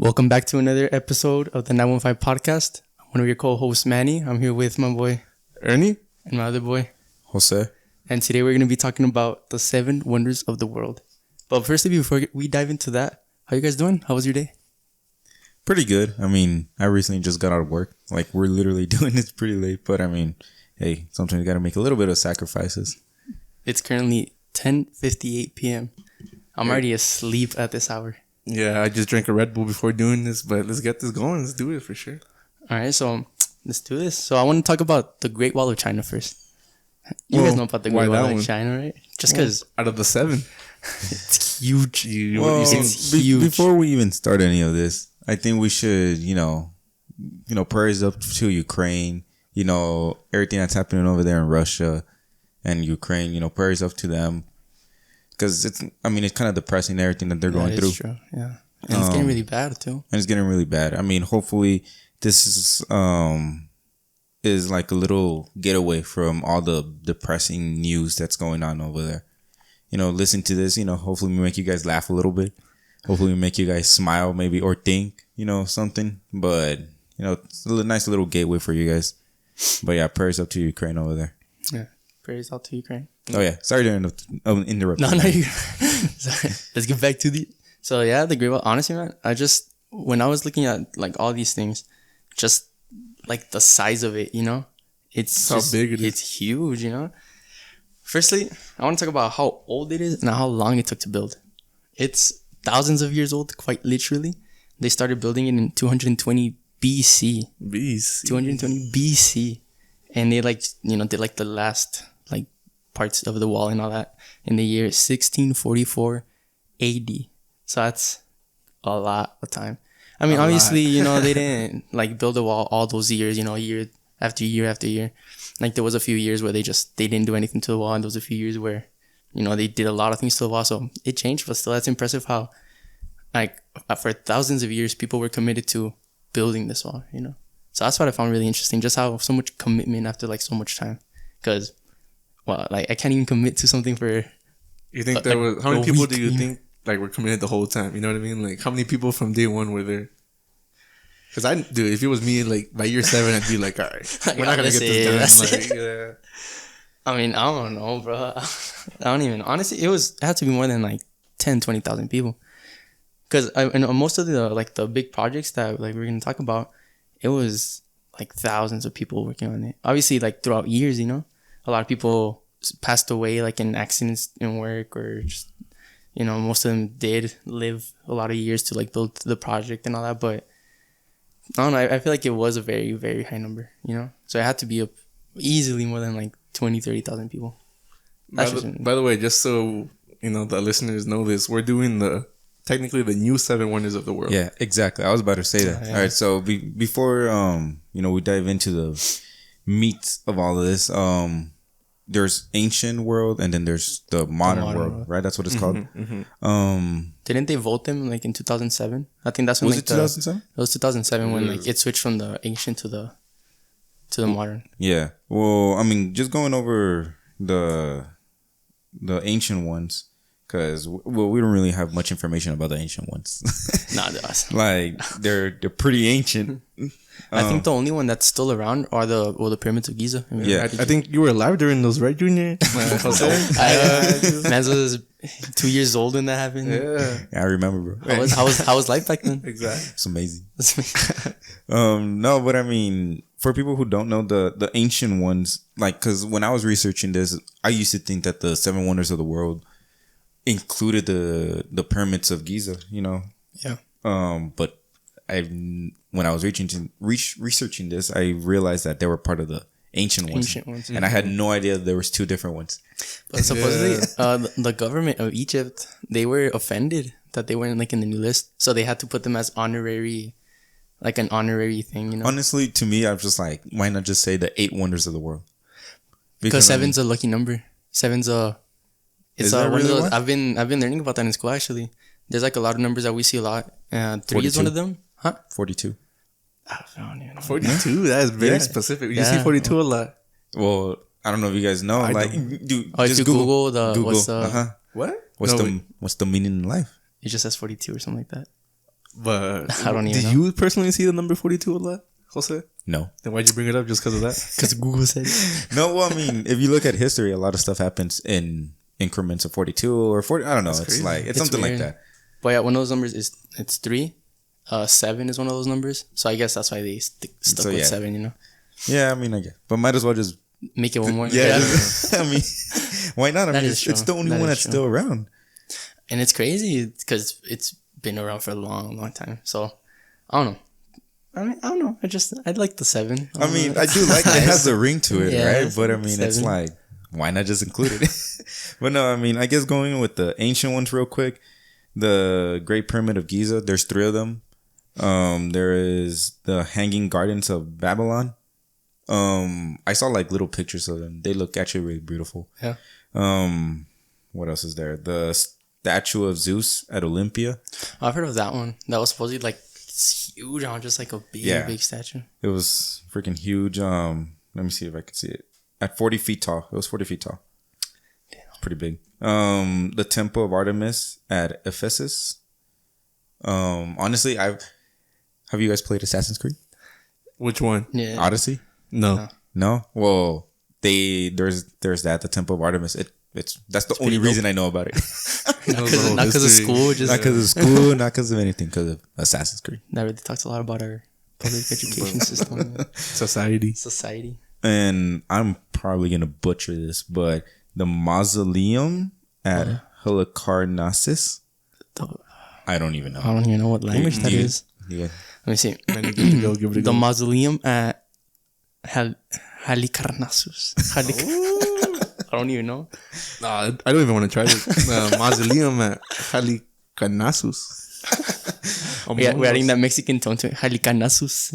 Welcome back to another episode of the 915 podcast. I'm one of your co-hosts, Manny. I'm here with my boy, Ernie, and my other boy, Jose. And today we're going to be talking about the 7 wonders of the world. But firstly, before we dive into that, how you guys doing? How was your day? Pretty good. I mean, I recently just got out of work. Like, we're literally doing this pretty late. But, I mean, hey, sometimes you got to make a little bit of sacrifices. It's currently 10:58 p.m. I'm already asleep at this hour. Yeah, I just drank a Red Bull before doing this, but let's get this going. Let's do it for sure. All right, so let's do this. So I want to talk about the Great Wall of China first. You guys know about the Great Wall of China, right? Just because out of the 7, it's huge. It's huge. Before we even start any of this, I think we should, prayers up to Ukraine. Everything that's happening over there in Russia and Ukraine. Prayers up to them. Because it's kind of depressing, everything that they're going through. True, yeah. And it's getting really bad, too. And it's getting really bad. I mean, hopefully this is like a little getaway from all the depressing news that's going on over there. Listen to this, hopefully we make you guys laugh a little bit. Hopefully we make you guys smile maybe or think, something. But, it's a nice little gateway for you guys. But yeah, prayers up to Ukraine over there. Yeah, prayers out to Ukraine. Oh yeah, sorry to interrupt. No, you. Sorry. Let's get back to the. So yeah, the Great Wall. Honestly, man, when I was looking at like all these things, just like the size of it, it's how big it is. It's huge, Firstly, I want to talk about how old it is and how long it took to build. It's thousands of years old, quite literally. They started building it in 220 BC. 220 BC, and they did like the last parts of the wall and all that in the year 1644 AD. So that's a lot of time. I mean, obviously, they didn't build a wall all those years, year after year after year. Like there was a few years where they didn't do anything to the wall, and there was a few years where, they did a lot of things to the wall. So it changed, but still that's impressive how for thousands of years people were committed to building this wall, So that's what I found really interesting, just how so much commitment after so much time. Because I can't even commit to something for. You think there was how many people do you think were committed the whole time? You know what I mean? Like how many people from day one were there? Because if it was me, by year 7, I'd be like, all right, we're not gonna get this done. Yeah. I mean, I don't know, bro. I don't even. Honestly, it had to be more than 10, 20,000 people. Because most of the big projects that we're gonna talk about, it was thousands of people working on it. Obviously, throughout years, a lot of people passed away in accidents in work, or just most of them did live a lot of years to build the project and all that. But I don't know, I feel like it was a very, very high number, so it had to be easily more than 20, 30,000 people. By the way, just so the listeners know this, we're doing technically the new 7 wonders of the world. Yeah, exactly. I was about to say that. Yeah. All right, so before we dive into the meat of all of this, there's ancient world and then there's the modern world, right? That's what it's called. Mm-hmm. Didn't they vote them in 2007? I think that's when was it 2007? It was 2007 when it switched from the ancient to the modern. Yeah. Well, I mean, just going over the ancient ones, because we don't really have much information about the ancient ones. Nah, they're pretty ancient. I think the only one that's still around are the pyramids of Giza. Yeah, I think you were alive during those, right, Junior? Manzo was 2 years old when that happened. Yeah, I remember, bro. How was life back then? Exactly, it's amazing. No, but I mean, for people who don't know the ancient ones, because when I was researching this, I used to think that the 7 wonders of the world included the pyramids of Giza, Yeah. But when I was researching this, I realized that they were part of the ancient ones. And I had no idea there was 2 different ones. But supposedly, the government of Egypt, they were offended that they weren't in the new list, so they had to put them as honorary, an honorary thing. Honestly, to me, I'm just like, why not just say the 8 wonders of the world? Because 7's a lucky number. 7's it's one of those. I've been learning about that in school actually. There's a lot of numbers that we see a lot. 3 42. Is one of them. Huh? 42. I don't even know. 42? That is very specific. You see 42 a lot. Well, I don't know if you guys know. Just Google Google. What? What's the meaning in life? It just says 42 or something like that. But I don't even did know. you personally see the number 42 a lot, Jose? No. Then why'd you bring it up just because of that? Because Google said it. No, well, I mean, if you look at history, a lot of stuff happens in increments of 42 or 40. I don't know. That's It's crazy. like, it's It's something weird. like that. But yeah, one of those numbers it's 3. 7 is one of those numbers. So I guess that's why they stuck So, with yeah. 7, you know? Yeah, I mean, I guess. But might as well just, Make it one more. yeah. I mean, why not? I That mean, is it's the true. only That one is that's true. still around. And it's crazy because it's been around for a long, long time. So I don't know. I don't know. I like the 7. I mean, I do like it has a ring to it, Yeah, right? it's But I like mean, it's 7. like, why not just include it? But no, I mean, I guess going with the ancient ones real quick, the Great Pyramid of Giza, there's 3 of them. There is the Hanging Gardens of Babylon. I saw like little pictures of them. They look actually really beautiful. Yeah. What else is there? The statue of Zeus at Olympia. I've heard of that one. That was supposedly like it's huge on just like a big, Yeah. big statue. It was freaking huge. Let me see if I can see it. At 40 feet tall. It was 40 feet tall. Damn. Pretty big. The Temple of Artemis at Ephesus. Honestly, have you guys played Assassin's Creed? Which one? Yeah. Odyssey? No. No? Well, there's that, the Temple of Artemis. That's the only pretty reason I know about it. Knows the whole Not because of history. school, just Not because of school, not because of anything, because of Assassin's Creed. that really talks a lot about our public education system, Society. society. And I'm probably gonna butcher this, but the mausoleum at Halicarnassus. I don't even know. I don't even know what language that You- is. Yeah. Let me see. Man, you good to go. Give it a The go. mausoleum at Halicarnassus. I don't even know. Nah, I don't even want to try this. Mausoleum at Halicarnassus. We're adding that Mexican tone to it. Halicarnassus.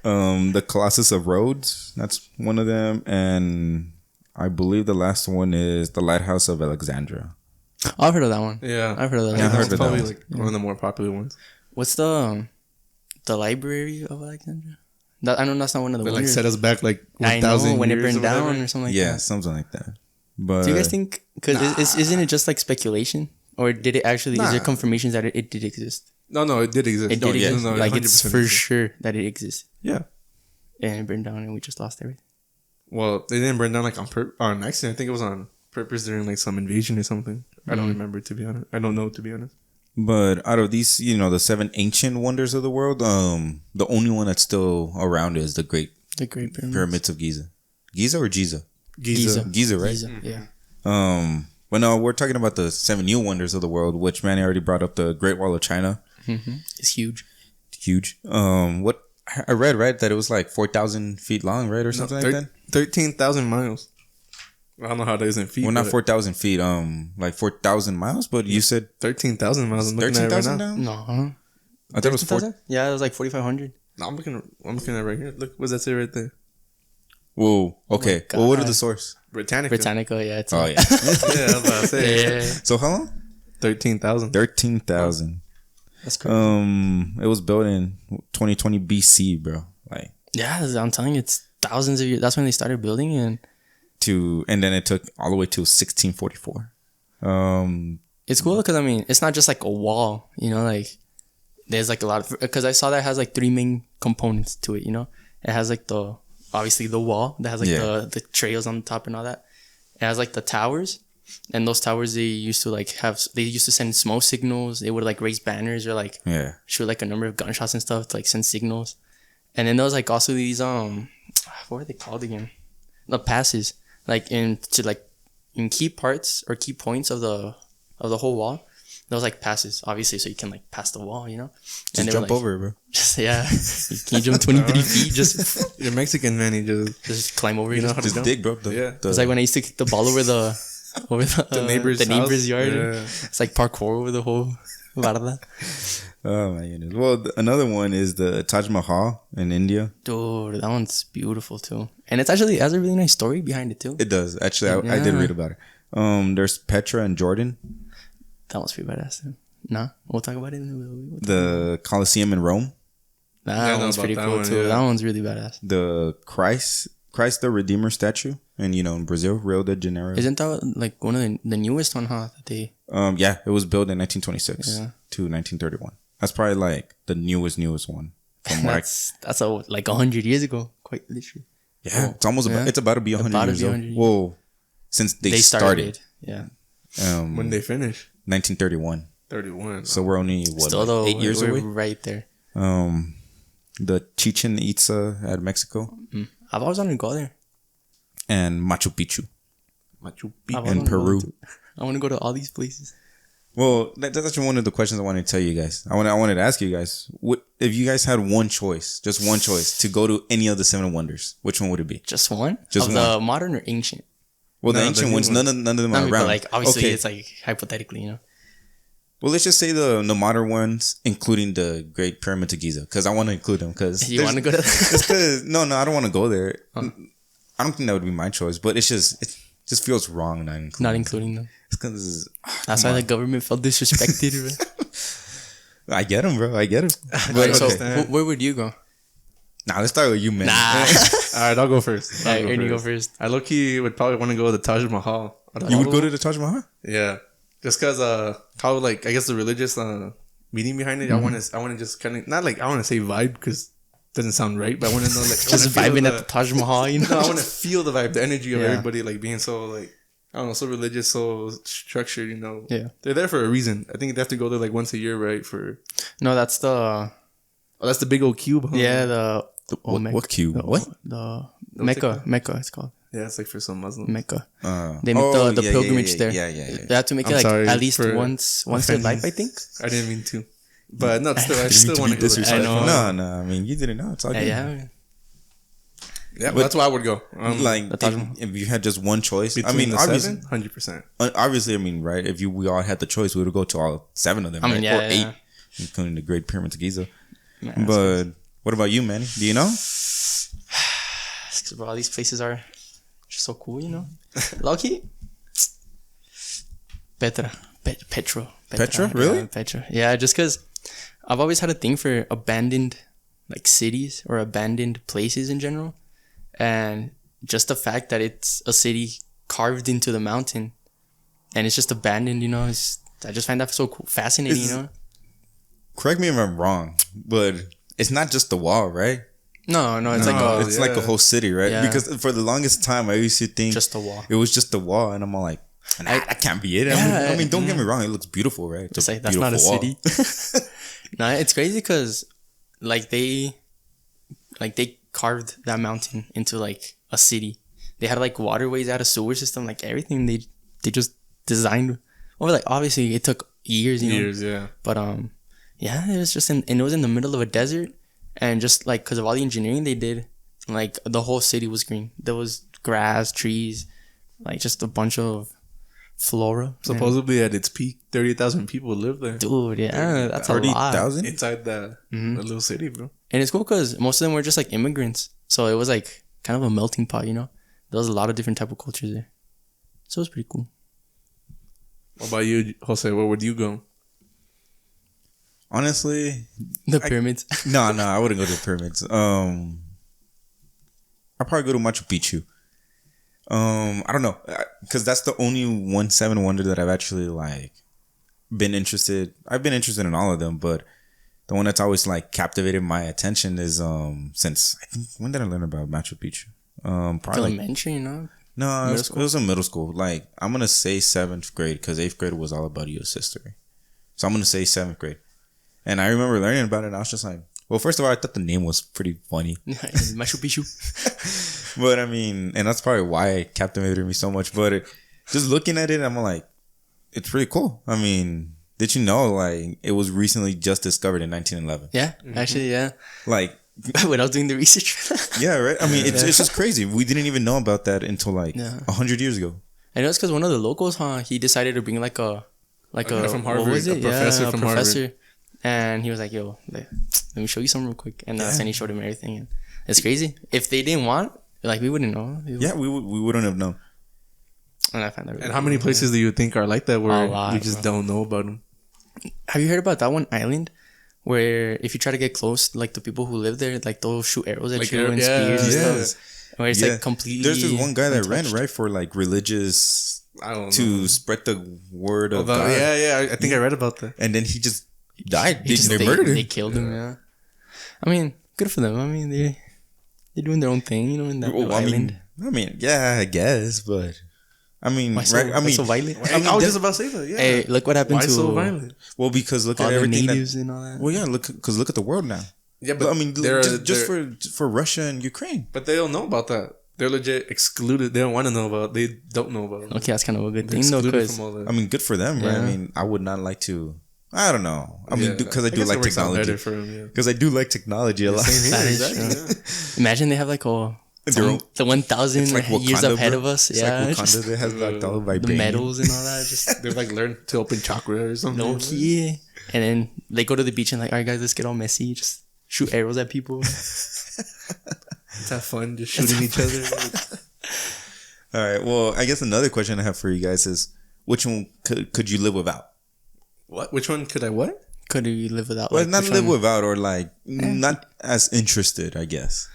The Colossus of Rhodes. That's one of them, and I believe the last one is the Lighthouse of Alexandria. I've heard of that one. Yeah. I've heard of that Yeah, one. I've heard That's of that probably one. like one of the more popular ones. What's the library of Alexandria? I know that's not one of the They like wonders. set us back like I 1,000 know when it years burned or down whatever. or something like Yeah, that. something like that. But Do you guys think? Because isn't it just like speculation, or did it actually? Is there confirmations that it did exist? No, it did exist. It did yeah. exist. No, Like it's 100% for exists. sure that it exists, Yeah. and it burned down, and we just lost everything. Well, they didn't burn down like on accident. I think it was on purpose during like some invasion or something. I don't remember, to be honest. I don't know, to be honest. But out of these, the 7 ancient wonders of the world, the only one that's still around is the Great The Great Pyramids. Pyramids of Giza. Giza or Giza? Giza. Giza, right? Giza, yeah. But no, we're talking about the 7 new wonders of the world, which Manny already brought up, the Great Wall of China. It's huge. Huge. What I read, right, that it was like 4,000 feet long, right, or something like that. 13,000 miles. I don't know how that is in feet. Well, not but 4,000 feet. Like 4,000 miles. But you said 13,000 miles. I'm looking at it right 13,000 now. now. No, huh? I thought it was 13,000? Yeah, it was like 4,500. No, I'm looking at it right here. Look, what's that say right there? Whoa. Okay. Oh my Well, what are God. the source? Britannica. Britannica, yeah. It's Oh yeah. Yeah, I was about to say. yeah. So how long? 13,000. 13,000. That's crazy. It was built in 2020 BC, bro. Like Yeah, I'm telling you, it's thousands of years. That's when they started building, and and then it took all the way to 1644. it's cool because I mean, it's not just like a wall, like there's like a lot of, because I saw that it has like 3 main components to it. It has like obviously the wall that has like Yeah. the trails on the top and all that. It has like the towers, and those towers they used to send smoke signals. They would like raise banners or like Yeah. shoot like a number of gunshots and stuff to like send signals. And then there was like also these what were they called again? The passes, like in key parts or key points of the whole wall. There was like passes, obviously, so you can like pass the wall, Just and they were, jump like, over it, bro. Just yeah, can you jump 23 feet? Just You're Mexican, man. You just climb over. You know Just, how to Just jump. dig, bro. Yeah. it's like when I used to kick the ball over the neighbor's the neighbor's house. yard. Yeah. It's like parkour over the whole barda. Oh my goodness. Well, another one is the Taj Mahal in India. Dude, that one's beautiful too, and it has a really nice story behind it too. It does actually. I did Yeah. read about it. There's Petra in Jordan, That one's pretty badass too. Nah, we'll talk about it in a little bit. the Colosseum in Rome, That Yeah, I know one's about pretty that cool one, too. yeah. That one's really badass. the Christ the Redeemer statue, and in Brazil, Rio de Janeiro. Isn't that like one of the newest one, huh? That they Yeah, it was built in 1926 Yeah. to 1931. That's probably like the newest one. From what That's like 100 years ago, quite literally. yeah, it's almost about. It's about to be 100 years old. Whoa, since they started. Yeah. When they finish? 1931. 31. So we're only what, Still though, 8 years we're away. right there. The Chichen Itza at Mexico I've always wanted to go there. and Machu Picchu Machu I Picchu. and wanna go Peru. I want to go to all these places. Well, that's actually one of the questions I wanted to tell you guys. I wanted to ask you guys, what if you guys had one choice, just one choice, to go to any of the 7 wonders? Which one would it be? Just one? Just of the modern or ancient? Well, the No, the ancient new ones, ones. none of them I are mean, but around. like obviously Okay. it's like hypothetically, you know. Well, let's just say the modern ones, including the Great Pyramid of Giza, because I want to include them. Because You want to go to no, I don't want to go there. I don't think that would be my choice, but it just feels wrong not including. not including them. It's because That's why the government felt disrespected. I get them, bro. I get them. But But so okay. where would you go? Nah, let's start with you, man. Nah. All right, I'll go first. Alright, Ernie, go first. I low-key would probably want to go to the Taj Mahal. You would go to the Taj Mahal? Yeah. Just because, how, like, I guess the religious meaning behind it, I want to just kind of, not like, I want to say vibe because it doesn't sound right, but I want to know, like, Just vibing at the Taj Mahal, you know? No, I want to feel the vibe, the energy of Yeah. everybody, like, being so, like, I don't know, so religious, so structured, you know? Yeah. They're there for a reason. I think they have to go there, like, once a year, right? No, that's the Oh, that's the big old cube, huh? yeah the What cube? the- What? the What's it Mecca called? Mecca it's called Yeah, it's like for some Muslims. Mecca. They make the yeah, pilgrimage yeah, there. Yeah. They have to make I'm it like sorry at least for once their life, I think. I didn't mean to. But no, still, I Didn't still mean want to to be go there. disrespectful. I know. No. I mean, you didn't know. It's all good. Yeah. Yeah, but that's why I would go. Like The Taj Mahal. if you had just one choice, between I mean, the obviously, 7, 100%. obviously, I mean, right? If we all had the choice, we would go to all 7 of them, I mean, right? yeah, or 8, yeah. including the Great Pyramid of Giza. Man, But what about you, Manny? Do you know? because bro, all these places are just so cool, you know. Lucky. Petra, Really? Yeah, Petra. Yeah, just because I've always had a thing for abandoned like cities or abandoned places in general, and just the fact that it's a city carved into the mountain, and it's just abandoned, you know. I just find that so cool, fascinating, you know. Correct me if I'm wrong, but it's not just the wall, right? No, it's It's like a whole city, right? Yeah. Because for the longest time, I used to think just a wall. it was just the wall, and I'm all like, nah, that can't be it. I mean, don't get me wrong, it looks beautiful, right? It's like that's not a beautiful wall. city. No, it's crazy because like they carved that mountain into like a city. They had like waterways out, a sewer system, like everything. They just designed. Or like obviously it took years, you know. Years, yeah. But yeah, it was just and it was in the middle of a desert, and just like because of all the engineering they did, like the whole city was green. There was grass, trees, like just a bunch of flora. Supposedly at its peak, 30,000 people live there. Dude, yeah, that's a lot. 30,000? Inside the little city, bro. And it's cool because most of them were just like immigrants, so it was like kind of a melting pot, you know. There was a lot of different type of cultures there, so it was pretty cool. What about you, Jose? Where would you go? Honestly, The pyramids. no, I wouldn't go to the pyramids. I'd probably go to Machu Picchu. I don't know, because that's the only 7 wonder that I've actually like been interested. I've been interested in all of them, but the one that's always like captivated my attention is since I think when did I learn about Machu Picchu? Probably like, Elementary, you know. no, it was in middle school. Like I'm gonna say 7th grade because 8th grade was all about U.S. history, so I'm gonna say 7th grade. And I remember learning about it, and I was just like, well, first of all, I thought the name was pretty funny. Machu Picchu. But I mean, and that's probably why it captivated me so much. But just looking at it, I'm like, it's pretty cool. I mean, did you know, like, it was recently just discovered in 1911? Yeah, actually, yeah. Like, When I was doing the research for that. yeah, right? I mean, it's just crazy. We didn't even know about that until like Yeah. 100 years ago. I know it's because one of the locals, he decided to bring like a guy from what Harvard, was it? a professor from Harvard. And he was like, "Yo, let me show you something real quick." And then he showed him everything. And it's crazy. If they didn't want, like, we wouldn't know. Yeah, we wouldn't have known. And I found that. Really And how many cool. places do you think are like that where A lot, you just don't know about them? Have you heard about that one island where if you try to get close, like the people who live there, like they'll shoot arrows at Like you and spears and yes. stuff. Where it's like completely. There's this one guy that ran untouched. right for like religious I don't know. to spread the word of God. Yeah, I think I read about that. And then he just died. They murdered him. They killed him. Yeah. I mean, good for them. I mean, they're doing their own thing, you know, in that island. I mean, yeah, I guess, but I mean, Why so, right? I why mean, so violent? I was just about to say that. Yeah. Hey, look what happened Why to so violent? well, because look all at the everything natives that. and all that. Well, yeah, look at the world now. Yeah, But I mean, they're- just they're- for Russia and Ukraine. But they don't know about that. They're legit excluded. They don't want to know about. They don't know about. Okay, that's kind of a good They're thing though, excluded because from all that. I mean, good for them, right? I Yeah. mean, I would not like to. I don't know. I mean, Yeah, because I do guess like it works out technology. better for them, yeah. Because I do like technology a lot. Same That here. is Exactly. true. Imagine they have like Their own- the 1,000 It's like years Wakanda, ahead bro. of us. It's Yeah, like just Wakanda that has like all the the vibranium. metals and all that. Just They've like learned to open chakra or something. no key. And then they go to the beach and like, all right, guys, let's get all messy. Just shoot arrows at people. Let's have fun just shooting each other. All right. Well, I guess another question I have for you guys is, which one could you live without? What? Which one could I what? Could you live without? Well, like, not which live one? without, or like not as interested, I guess.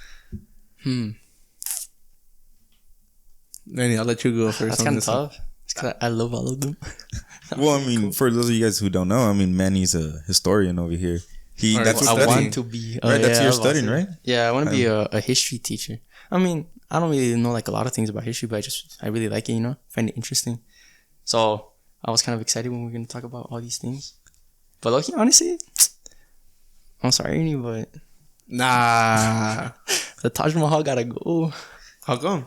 Manny, I'll let you go first. That's on kind of this one. tough. It's 'cause I love all of them. Well, I mean, for those of you guys who don't know, I mean, Manny's a historian over here. He All right, that's well, what I studying. want to be. Right, that's yeah, your I was studying, about to- right? Yeah, I want to be a history teacher. I mean, I don't really know like a lot of things about history, but I really like it. You know, find it interesting. So I was kind of excited when we were gonna talk about all these things. But lucky, honestly, I'm sorry, Ernie, but Nah. the Taj Mahal gotta go. How come?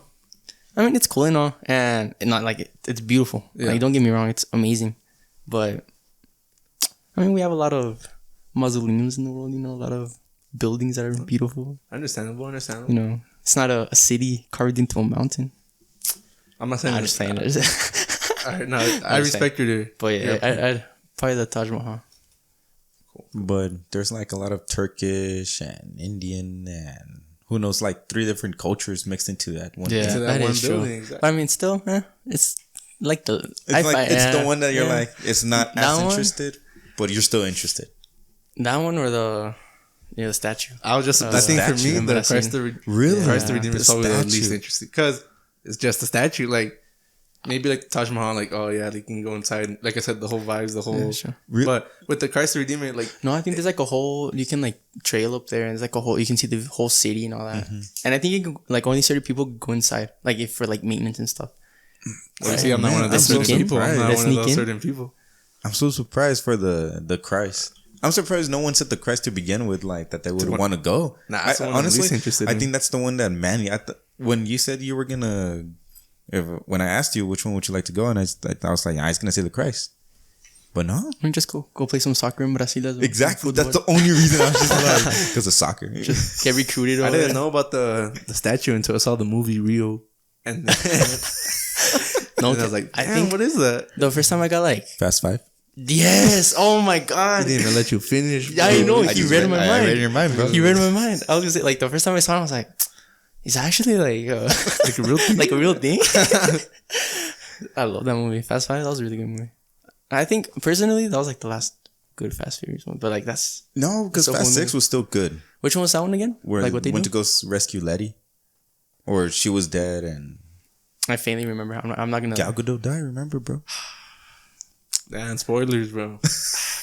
I mean, it's cool and all, and not like it's beautiful. Yeah. Like, don't get me wrong, it's amazing. But I mean, we have a lot of mausoleums in the world. You know, a lot of buildings that are beautiful. Understandable. You know, it's not a city carved into a mountain. I'm not saying. I'm just saying it. All right, no, I respect your. But yeah, your- I'd probably the Taj Mahal. But there's like a lot of Turkish and Indian and who knows, like 3 different cultures mixed into that one. Yeah, to that that one is true. building, exactly. But I mean, still, it's like the. It's the one that you're yeah. like, it's not That as one? interested, but you're still interested. That one or the statue. I was just. I think for statue. me, Remember the that Christ scene? the Really? Christ the Yeah. Redeemer is The probably the least statue. interesting because it's just a statue. Like maybe like Taj Mahal, like oh yeah, they can go inside. Like I said, the whole vibes, the whole. Yeah, sure. But with the Christ the Redeemer, like No, I think there's like a whole. You can like trail up there, and there's like a whole. You can see the whole city and all that. And I think you can like only certain people go inside, like if for like maintenance and stuff. you see, I'm not one of those I'm so certain people. I'm surprised. not They one of sneak those in? certain people. I'm so surprised for the Christ. I'm surprised no one said the Christ to begin with, like that they would what- want to go. Nah, that's the one I'm least interested I in. think that's the one that Manny. When you said you were gonna, when I asked you which one would you like to go, and I was like, I was gonna say the Christ, but no, I mean, just go play some soccer in Brazil. as well. exactly. Football. That's the only reason I was just like because of soccer. Get recruited. I all didn't that. know about the statue until I saw the movie Rio, and then No, and I was like, I damn, think what is that? the first time I got like Fast Five. yes. Oh my I god. didn't even let you finish. Yeah, I know. I He just read my I mind. read your mind, bro. He read my mind. I was gonna say like the first time I saw him, I was like, "It's actually like Like a real thing? like a real thing." I love that movie. Fast Five. That was a really good movie. I think personally that was like the last good Fast Furious one. But like that's No, because It's a Fast whole Six was still good. which one was that one again? Where like what they went do? to go rescue Letty, or she was dead and I faintly remember. I'm not gonna. Gal Gadot died. Remember, bro? Damn, spoilers, bro.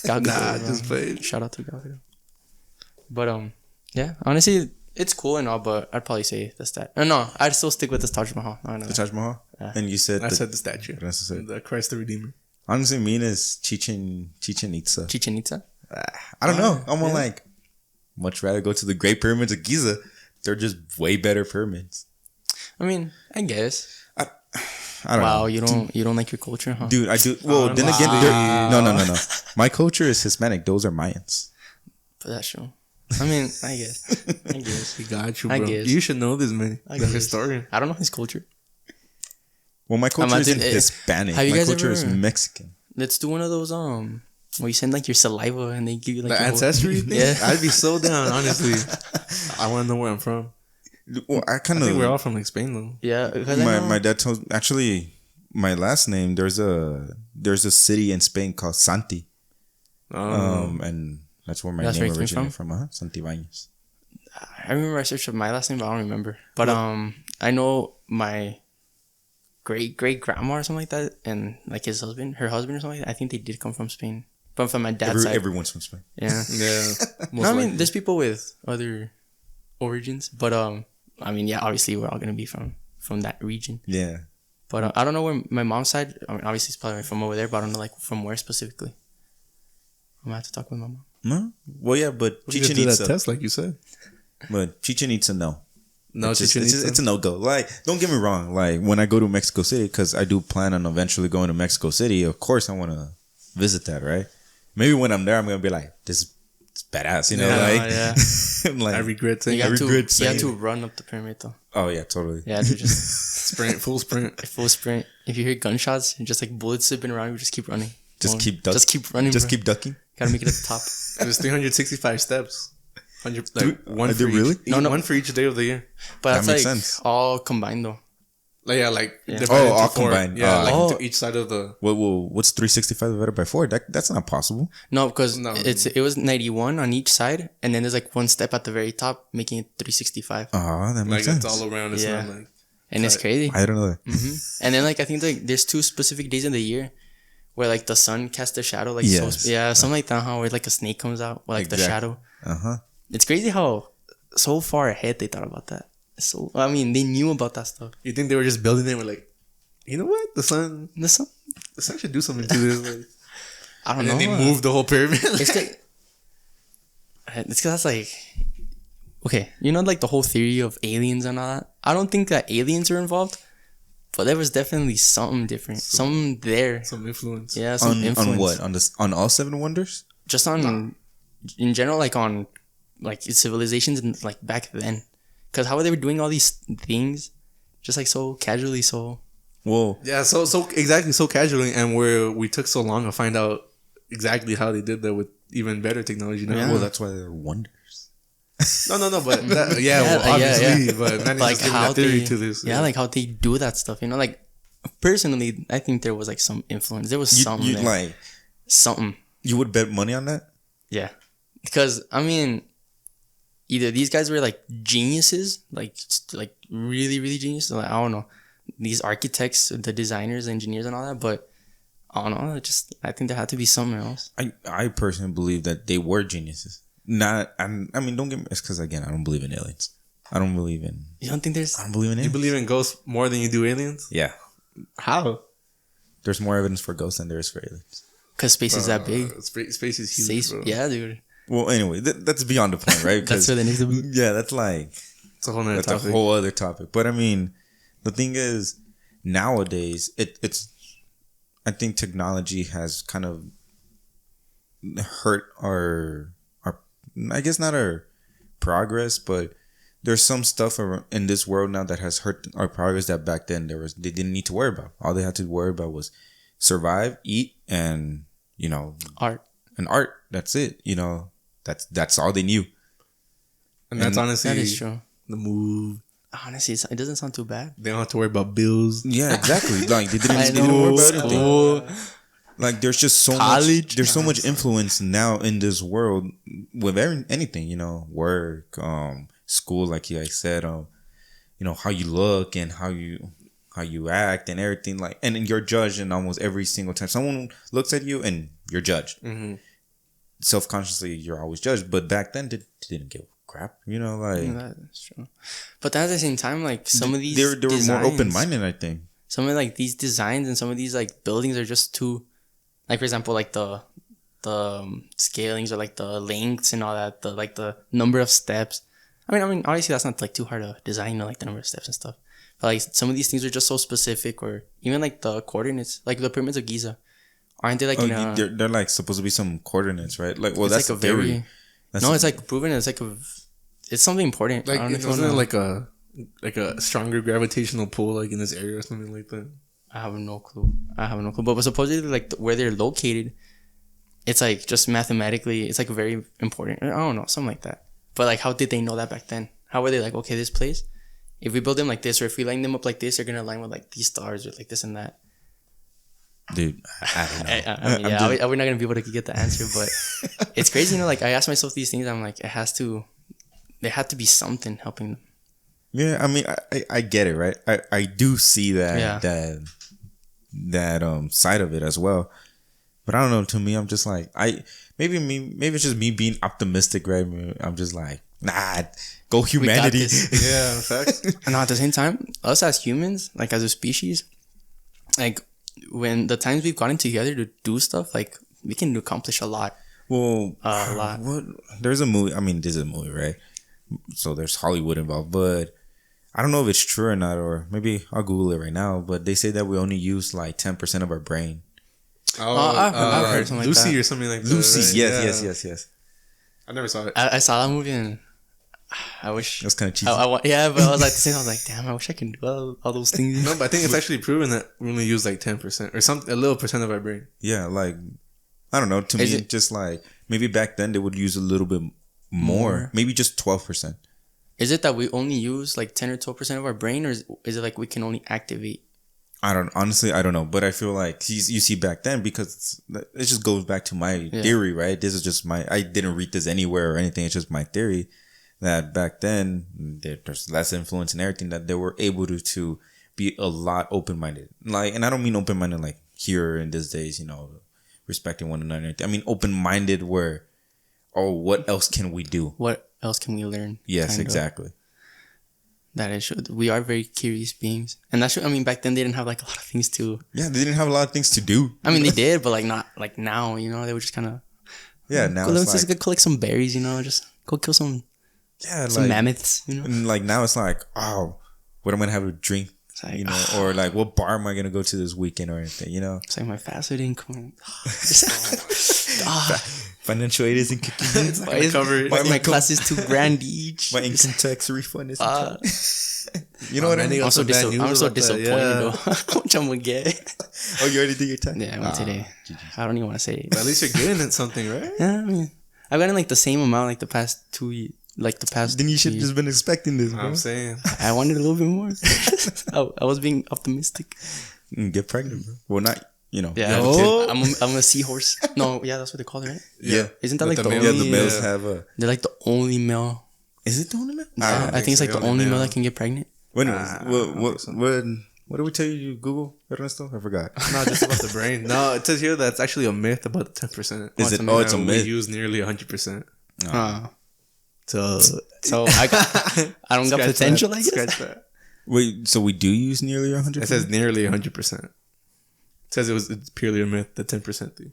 Gal Gadot, Nah, bro. just played. Shout out to Gal Gadot. But yeah. Honestly, it's cool and all, but I'd probably say the stat. No, I'd still stick with the Taj Mahal. No. The Taj Mahal. Yeah. And you said I said the statue. What else I said? The Christ the Redeemer. Honestly, mine is Chichen Itza. Chichen Itza. I don't know. I'm like, much rather go to the Great Pyramids of Giza. They're just way better pyramids. I mean, I guess. I don't Wow, know. you don't like your culture, huh? Dude, I do. Well, then again, no. My culture is Hispanic. Those are Mayans. But that's true. I mean, I guess. He got you, I bro. guess. You should know this, man. I The guess. historian. I don't know his culture. Well, my culture not isn't doing- Hispanic. have you My guys culture is ever- Mexican. Let's do one of those where you send like your saliva and they give you like The your whole- ancestry thing? Yeah. I'd be so down, honestly. I want to know where I'm from. Well, I kind I think we're all of. from like Spain, though. Yeah, because I know- My dad told actually my last name. There's a city in Spain called Santi. And that's where my That's name where it came originated from. Santibañez. I remember I searched up my last name, but I don't remember. But I know my great grandma or something like that, and like her husband or something like that. I think they did come from Spain. but from my dad's side, everyone's from Spain. yeah. Yeah. No, I mean, there's people with other origins, but I mean, yeah, obviously we're all gonna be from that region. Yeah. But I don't know where my mom's side. I mean, obviously it's probably from over there, but I don't know like from where specifically. I'm gonna have to talk with my mom. No. Well, yeah, but Chicha do needs that to. test, like you said. But Chicha needs to know. No, It's a no go. Like, don't get me wrong. Like, when I go to Mexico City, because I do plan on eventually going to Mexico City. Of course, I want to visit that. Right? Maybe when I'm there, I'm gonna be like, this is badass. You know, like I regret saying. You have saying to run up the pyramid though. Oh yeah, totally. Yeah, to just full sprint. full sprint. If you hear gunshots and just like bullets zipping around, you just keep running. Just keep running. Just bro. keep ducking. Gotta make it at the top. And it's 365 steps. 100, Dude, one I for do really? each, one for each day of the year. But That that's makes like sense. all combined though. Divided all into four. combined. Yeah, Oh. into each side of the. What's 365 divided by 4? That's not possible. No, because No. it was 91 on each side, and then there's like one step at the very top, making it 365. Oh, that Like makes sense. it's all around. It's Yeah. not like. And it's crazy. I don't know that. And then like I think like there's 2 specific days in the year where like the sun casts a shadow, like Yes. something like that. How where like a snake comes out, or like the Exactly. shadow. Uh-huh. It's crazy how so far ahead they thought about that. So I mean, they knew about that stuff. You think they were just building it? We're like, you know what? The sun The sun, should do something to this. Like, I don't and know. then they moved the whole pyramid. It's because that's like, okay, you know, like the whole theory of aliens and all that. I don't think that aliens are involved, but there was definitely something different, something there. Some influence. Yeah, some influence. On what? On all 7 wonders? Just on, in general, like on, like civilizations and like back then, because how they were doing all these things, just like so casually, so. Whoa. Yeah, so exactly so casually, and where we took so long to find out exactly how they did that with even better technology now. Yeah. Well, that's why they're wonders. No, but that, obviously, but not Like just giving how that theory they, to this. like how they do that stuff, you know, like personally, I think there was like some influence. There was something You there. like Something. you would bet money on that? Yeah. Because, I mean, either these guys were like geniuses, like really, really genius. Like, I don't know. These architects, the designers, engineers, and all that. But, I don't know. I think there had to be something else. I personally believe that they were geniuses. Not, I mean, don't get me, it's because again, I don't believe in aliens. I don't believe in You don't think there's. aliens. You believe in ghosts more than you do aliens? Yeah. How? There's more evidence for ghosts than there is for aliens. Because space is that big. Space is huge, Space, bro. yeah, dude. Well, anyway, that's beyond the point, right? That's where the next. Yeah, that's like It's a whole nother that's topic. a whole other topic. But I mean, the thing is, nowadays it's I think technology has kind of hurt our I guess not our progress, but there's some stuff in this world now that has hurt our progress that back then they didn't need to worry about. All they had to worry about was survive, eat, and Art. art. That's it. That's all they knew. And that's honestly That is true. the move. Honestly, it doesn't sound too bad. They don't have to worry about bills. Yeah, exactly. Like they I didn't worry about know. anything. Like there's just so College. much. There's so much influence now in this world with anything. Work, school, like you guys said. How you look and how you act and everything. Like, and then you're judged in almost every single time someone looks at you, and you're judged. Mm-hmm. Self-consciously, you're always judged. But back then, they didn't give a crap. Like That's true. But then at the same time, like some of these, they were designs, more open-minded, I think. Some of like these designs and some of these like buildings are just too, like for example, like the scalings or like the lengths and all that, the number of steps. I mean, obviously that's not like too hard to design, like the number of steps and stuff. But like some of these things are just so specific, or even like the coordinates, like the pyramids of Giza, aren't they like? They're like supposed to be some coordinates, right? Like, well, it's that's like a theory. it's like proven. It's like it's something important. Like, I don't know if you wasn't it wanna- like a stronger gravitational pull, like in this area or something like that? I have no clue. But supposedly, like where they're located, it's like just mathematically, it's like very important. I don't know, something like that. But like, how did they know that back then? How were they like, okay, this place, if we build them like this, or if we line them up like this, they're gonna align with like these stars or like this and that. Dude, I don't know. I mean, yeah, we're not gonna be able to get the answer, but it's crazy, Like I ask myself these things, I'm like, there had to be something helping them. Yeah, I mean, I get it, right? I do see that Yeah. that side of it as well. But I don't know. To me, I'm just like maybe it's just me being optimistic, right? I'm just like, nah, go humanity. Yeah, in fact. And at the same time, us as humans, like as a species, like when the times we've gotten together to do stuff, like we can accomplish a lot. Well, A lot. What? There's a movie. I mean, this is a movie, right? So there's Hollywood involved, but I don't know if it's true or not, or maybe I'll Google it right now. But they say that we only use like 10% of our brain. I've heard something Lucy like that. or something like that. Lucy, right? yes. I never saw it. I saw that movie and I wish. That's kind of cheesy. Yeah, but I was like, I was like, damn, I wish I can do all those things. No, but I think it's actually proven that we only use like 10% or a little percent of our brain. Yeah, like I don't know. To me, it's just like maybe back then they would use a little bit more. Maybe just 12%. Is it that we only use like 10 or 12% of our brain, or is it like we can only activate? I don't know, but I feel like you see back then, because it just goes back to my theory, right? This is just I didn't read this anywhere or anything. It's just my theory that back then there's less influence and everything, that they were able to be a lot open-minded. Like, and I don't mean open-minded like here in these days, respecting one another. I mean open-minded where, what else can we do? What else can we learn? Yes, exactly. That is true. We are very curious beings, and that's true. I mean, back then they didn't have like a lot of things to. Yeah, they didn't have a lot of things to do. I mean, they did, but like not like now. They were just kind of. Yeah, now let's just go collect some berries. Just go kill some. Yeah, some mammoths. And like now it's like, what am I gonna have to drink? Like, or like, what bar am I gonna go to this weekend or anything? It's like my facet income. Financial aid isn't kicking in. My class is $2,000 each. My income tax refund is. You know what I mean? I'm so disappointed though. How much I'm gonna get? Oh, you already did your tax? Yeah, I went today. I don't even want to say it. But at least you're getting it something, right? Yeah, I mean, I've gotten like the same amount like the past 2 years. Then you should have just been expecting this, bro. I'm saying. I wanted a little bit more. I was being optimistic. Get pregnant, bro. Well, not, Yeah, I'm a seahorse. No, yeah, that's what they call it, right? Yeah. Isn't that like the only? Yeah, the males have a. They're like the only male. Is it the only male? I think it's like the only male that can get pregnant. What did we tell you Google, Ernesto? I forgot. No, just about the brain. No, it says here that it's actually a myth about the 10%. Is it? Oh, it's a myth. We use nearly 100%. So I don't got potential, I guess. Wait, so we do use nearly 100%? It says nearly 100%. It says it's purely a myth, the 10% thing.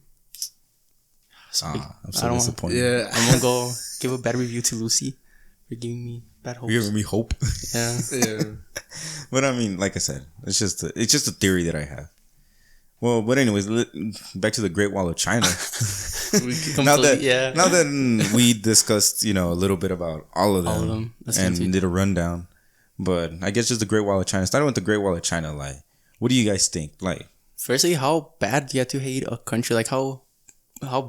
I'm so disappointed. Yeah. I'm gonna go give a bad review to Lucy for giving me bad hopes. You're giving me hope. Yeah. But I mean, like I said, it's just a theory that I have. Well, but anyways, back to the Great Wall of China. Now that we discussed, a little bit about all of them and did a rundown, but I guess just the Great Wall of China. Starting with the Great Wall of China, like, what do you guys think? Like, firstly, how bad do you have to hate a country? Like, how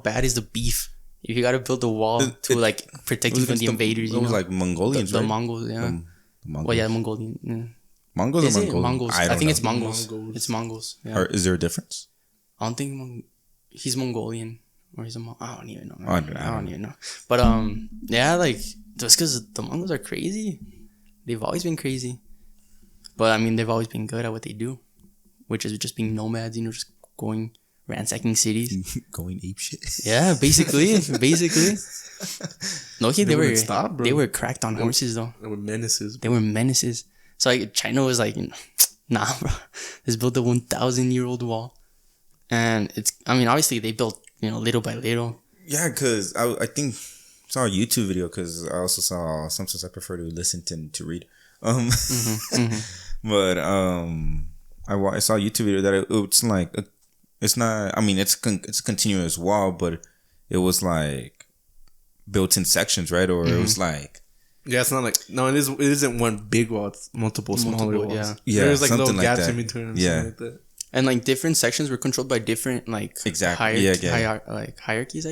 bad is the beef? If you got to build a wall to protect you from the invaders, it was like Mongolians, the right? Mongols, yeah. The Mongols. Well, yeah, Mongolian. Yeah. Mongols or Mongolians? Mongols. I think know. it's Mongols. It's Mongols. Yeah. Or is there a difference? I don't think he's Mongolian or he's I don't even know. I don't even know. But yeah, like just because the Mongols are crazy, they've always been crazy. But I mean, they've always been good at what they do, which is just being nomads. Just going ransacking cities, going ape shit. Yeah, basically. No, they were cracked on horses though. They were menaces. So like China was like, nah, bro. Let's build a 1,000-year-old wall, and obviously they built little by little. Yeah, because I think saw a YouTube video, because I also saw sometimes I prefer to listen to read. But I saw a YouTube video that it's like it's not. I mean, it's a continuous wall, but it was like built in sections, right? Or it was like. Yeah, it's not like it isn't one big wall. It's multiple smaller walls. Yeah, there's like little like gaps that. in between. Them, yeah, like that. And like different sections were controlled by different hierarchies. I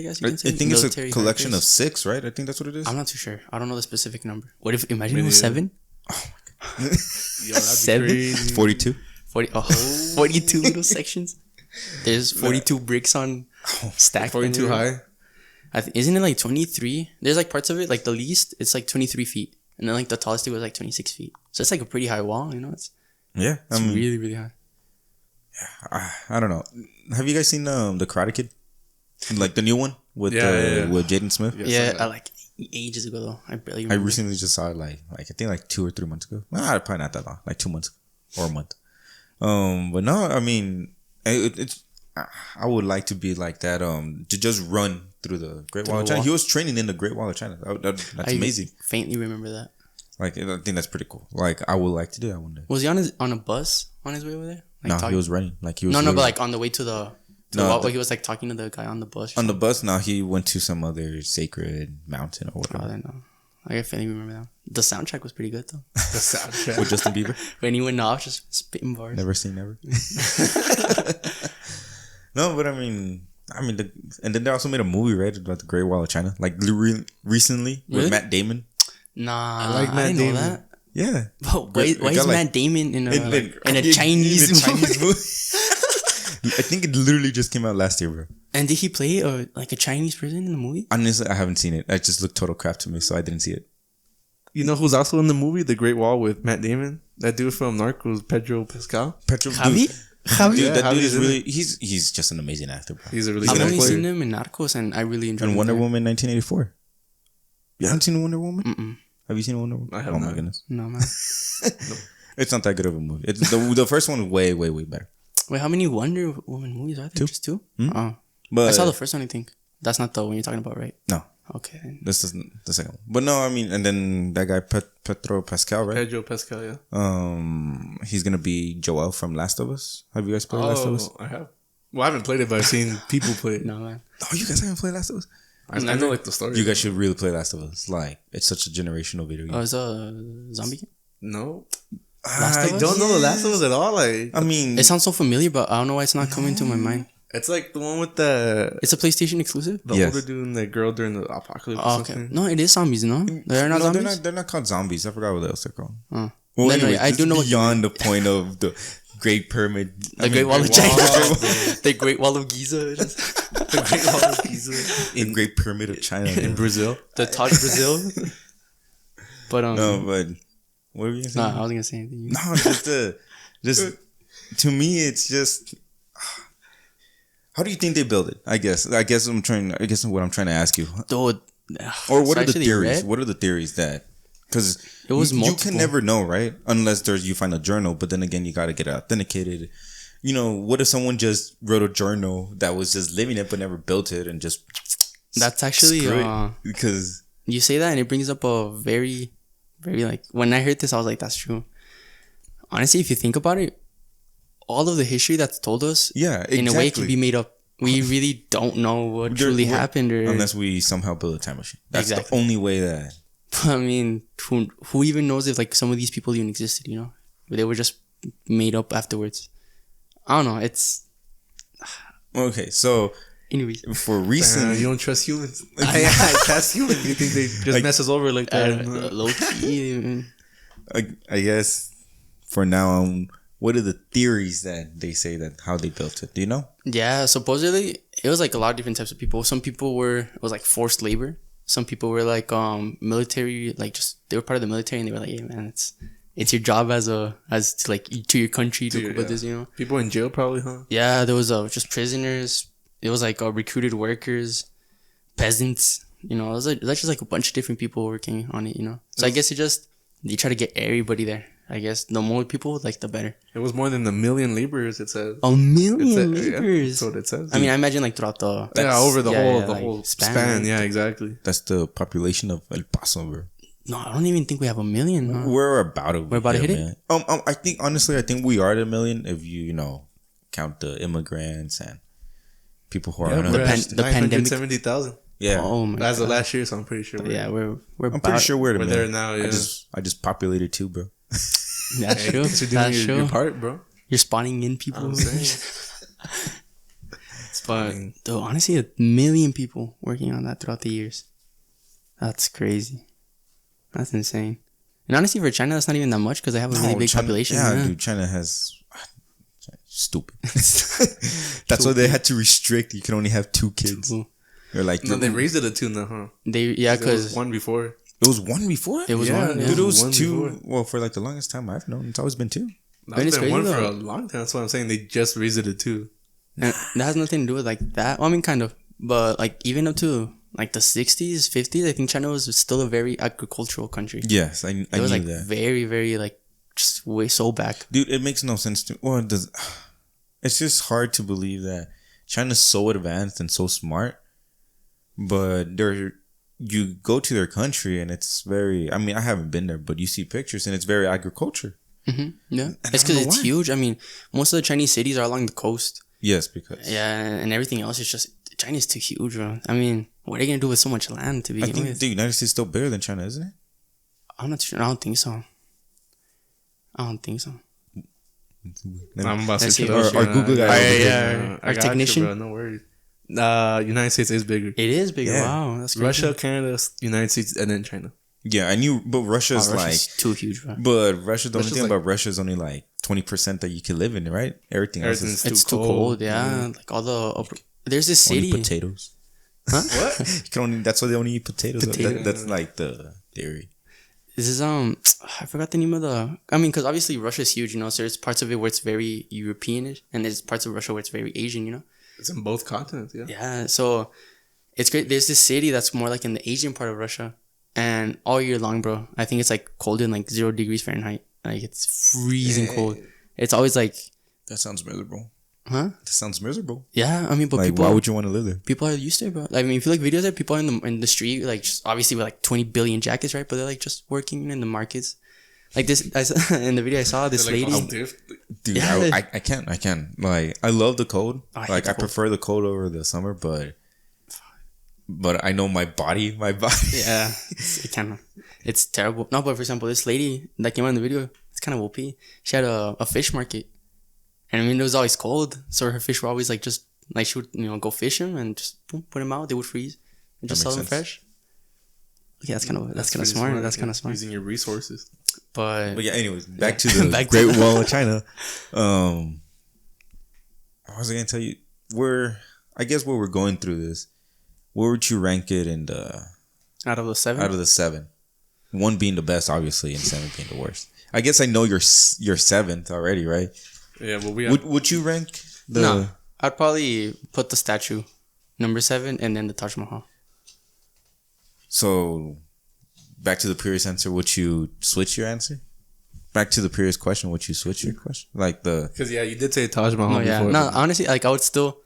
guess you can say. I think it's a collection hierarchies. of 6, right? I think that's what it is. I'm not too sure. I don't know the specific number. What if imagine it was 7? Oh my god, yo, that'd 7? be crazy. 42. 42 little sections. There's 42 bricks on stacked. 42 high. Isn't it like 23? There's like parts of it, like the least, it's like 23 feet. And then like the tallest it was like 26 feet. So it's like a pretty high wall, It's yeah, really, really high. Yeah, I don't know. Have you guys seen the Karate Kid? Like the new one with with Jaden Smith. Yeah, I like ages ago though. I barely I remember. recently just saw it like I think like 2 or 3 months ago. Probably not that long, like 2 months or a month. But no, I mean, it's I would like to be like that. To just run through the Great Wall of China. He was training in the Great Wall of China. That's amazing. Faintly remember that. Like I think that's pretty cool. Like I would like to do that one day. Was he on a bus on his way over there? Like, No, he was running. Like he was. No, but like on the way to the. Where he was like talking to the guy on the bus. On the bus, now he went to some other sacred mountain or whatever. I don't know. I faintly remember that. The soundtrack was pretty good though. The soundtrack With Justin Bieber. When he went off, just spitting bars. Never seen never. No, but I mean, and then they also made a movie, right, about the Great Wall of China, like recently with Really? Matt Damon. Nah, I like Matt didn't Damon. know that. Yeah. But why It is got, like, Matt Damon in a in Chinese movie? movie? I think it literally just came out last year, bro. And did he play like a Chinese person in the movie? Honestly, I haven't seen it. It just looked total crap to me, so I didn't see it. You know who's also in the movie, The Great Wall, with Matt Damon? That dude from Narcos, Pedro Pascal. Javi? Dude, Yeah, that dude Javi's is in really he's just an amazing actor, bro. He's a really I've good only player. seen him in Narcos, and I really enjoyed And him Wonder there. Woman 1984. You haven't seen Wonder Woman? Mm-mm. Have you seen Wonder Woman? I have Oh my not. goodness. No, man. It's not that good of a movie. It's the first one is way better. Wait, how many Wonder Woman movies are there? 2. Just 2? Hmm? Oh. But I saw the first one, I think. That's not the one you're talking about, right? no, Okay. this is the second one. But no, I mean, and then that guy Pedro Pascal, right? Pedro Pascal, yeah. He's gonna be Joel from Last of Us. Have you guys played Last of Us? I have. Well, I haven't played it, but I've seen people play it. No, man. Oh, you guys haven't played Last of Us? I know like the story. You guys should really play Last of Us. Like, it's such a generational video game. Oh, it's a zombie game? No. Last I of Us? don't know The Last of Us at all. Like, I mean, It sounds so familiar, but I don't know why it's not coming to my mind. it's like the one with the It's a PlayStation exclusive? Yes. older dude and the girl during the apocalypse. Oh, or okay. something. No, it is zombies, no? They're not no, zombies? they're not called zombies. I forgot what else they're called. Oh. Well, Then, anyway, I do know what you beyond the point of the Great Pyramid. The Great Wall of China. The Great Wall of Giza. The Great Wall of Giza The Great Pyramid of China. in Brazil. The Taj Brazil. But, No, but what were you gonna say? I was going to say anything. No, just to me, it's just. How do you think they build it? I guess what I'm trying to ask you. Dude, Or what so are the actually theories? read- What are the theories that? Because It was you multiple. can never know, right? Unless you find a journal, but then again, you got to get it authenticated. You know, what if someone just wrote a journal that was just living it but never built it and just That's actually screw it? Because you say that and it brings up a very, very like when I heard this, I was like, that's true. Honestly, if you think about it, all of the history that's told us, yeah, exactly. in a way, can be made up. We really don't know what truly happened, or unless we somehow build a time machine. That's Exactly. the only way that. I mean, who even knows if like some of these people even existed? You know, they were just made up afterwards. I don't know. It's Okay, so anyways. for recent, You don't trust humans. I trust humans. You think they just mess us over like that? Low key. I guess for now, what are the theories that they say that how they built it? Do you know? Yeah, supposedly it was like a lot of different types of people. Some people it was like forced labor. Some people were like military, like just they were part of the military and they were like, yeah, man, it's your job as to like to your country to put this, you know. People in jail probably, huh? Yeah, there was just prisoners. It was like recruited workers, peasants. You know, it was just like a bunch of different people working on it. You know, so I guess they try to get everybody there. I guess the more people, like the better. It was more than 1 million laborers. It says. 1 million Yeah, laborers. that's what it says. I mean, I imagine like throughout the over the like, whole span, span. right? Yeah, exactly. That's the population of El Paso, bro. No, I don't even think we have 1 million. Huh? We're about to hit it? man. I think honestly, I think we are at 1 million if you count the immigrants and people who are Yeah, the pandemic. 970,000. yeah. Oh my That's the god. last year, so I'm pretty sure. Yeah, we're I'm pretty sure we're at we're 1 there million. now. Yeah, I just populated too, bro. That's Hey, true. thanks for doing That's true. your part, bro. You're spawning in people. I'm saying. But though, honestly, 1 million people working on that throughout the years. That's crazy. That's insane. And honestly, for China, that's not even that much because they have a really big China, population. Yeah, Yeah. dude, China has stupid. That's why they had to restrict. You can only have 2 kids. Cool. They're like, No, they raised it to 2 now, huh? It Because was one before. it was 1 before. It was Yeah, one. yeah. Dude, it was One 2. before. Well, for like the longest time I've known, it's always been 2. That's it's been crazy one for though. a long time. That's what I'm saying. They just raised it to 2. And that has nothing to do with like that. Well, I mean, kind of. But like even up to like the 60s, 50s, I think China was still a very agricultural country. Yes, I It was knew like that. very, very like just way so back. Dude, it makes no sense to. Well, it does. It's just hard to believe that China's so advanced and so smart, but you go to their country and it's very. I mean, I haven't been there, but you see pictures and it's very agriculture. Yeah, And it's I don't because know it's why. huge. I mean, most of the Chinese cities are along the coast. Yes, because Yeah, and everything else is just China's too huge, bro. I mean, what are they gonna do with so much land to I begin think with? the United States is still bigger than China, isn't it? I'm not sure. I don't think so. I don't think so. I'm about to Let's search see. it up. Our Google guy. Our technician? bro, no worries. United States is bigger. It is bigger. Yeah. Wow, that's crazy. Russia, Canada, United States, and then China. Yeah, I knew, but Russia's Wow, like. Russia's too huge, bro. But Russia, the only Russia's thing like- about Russia is only like 20% that you can live in, right? Everything else is Everything's It's too cold. Yeah, like all the. There's this only city. potatoes. Huh? What? You can only, that's why they only eat potatoes. Potato. That's like the theory. This is I forgot the name of the. I mean, because obviously Russia is huge, you know. So there's parts of it where it's very Europeanish, and there's parts of Russia where it's very Asian, you know. It's in both continents, yeah. Yeah, so it's great. There's this city that's more like in the Asian part of Russia, and all year long, bro, I think it's like colder than like 0 degrees Fahrenheit. Like it's freezing cold. It's always like, That sounds miserable. huh? That sounds miserable. Yeah, I mean, but Like, people, why would you want to live there? people are used to it, bro. I mean, if you like videos there, people are in the street, like just obviously with like 20 billion jackets, right? But they're like just working in the markets. Like this, in the video I saw this They're like, lady. Dude, Yeah. I can't. Like, I love the cold. I hate Like, the I cold. prefer the cold over the summer, but I know my body. Yeah, it's terrible. No, but for example, this lady that came on the video, it's kind of OP. She had a fish market, and I mean it was always cold, so her fish were always like just like she would go fish them and just boom, put them out. They would freeze and just That sell makes them sense. fresh. Yeah, that's kind of pretty smart. That's kind of smart. Using your resources. But yeah, anyways, back Yeah. to the Back to Great the- Wall of China. I was gonna tell you I guess where we're going through this. Where would you rank it in the Out of the 7, out of the 7? 1 being the best, obviously, and 7 being the worst. I guess I know you're 7th already, right? Yeah, but we have, Would you rank the? no, I'd probably put the statue number 7, and then the Taj Mahal. So, back to the previous answer. Would you switch your answer? Back to the previous question. Would you switch your question? Like the because yeah, you did say Taj Mahal Oh yeah, before. no, honestly, like I would still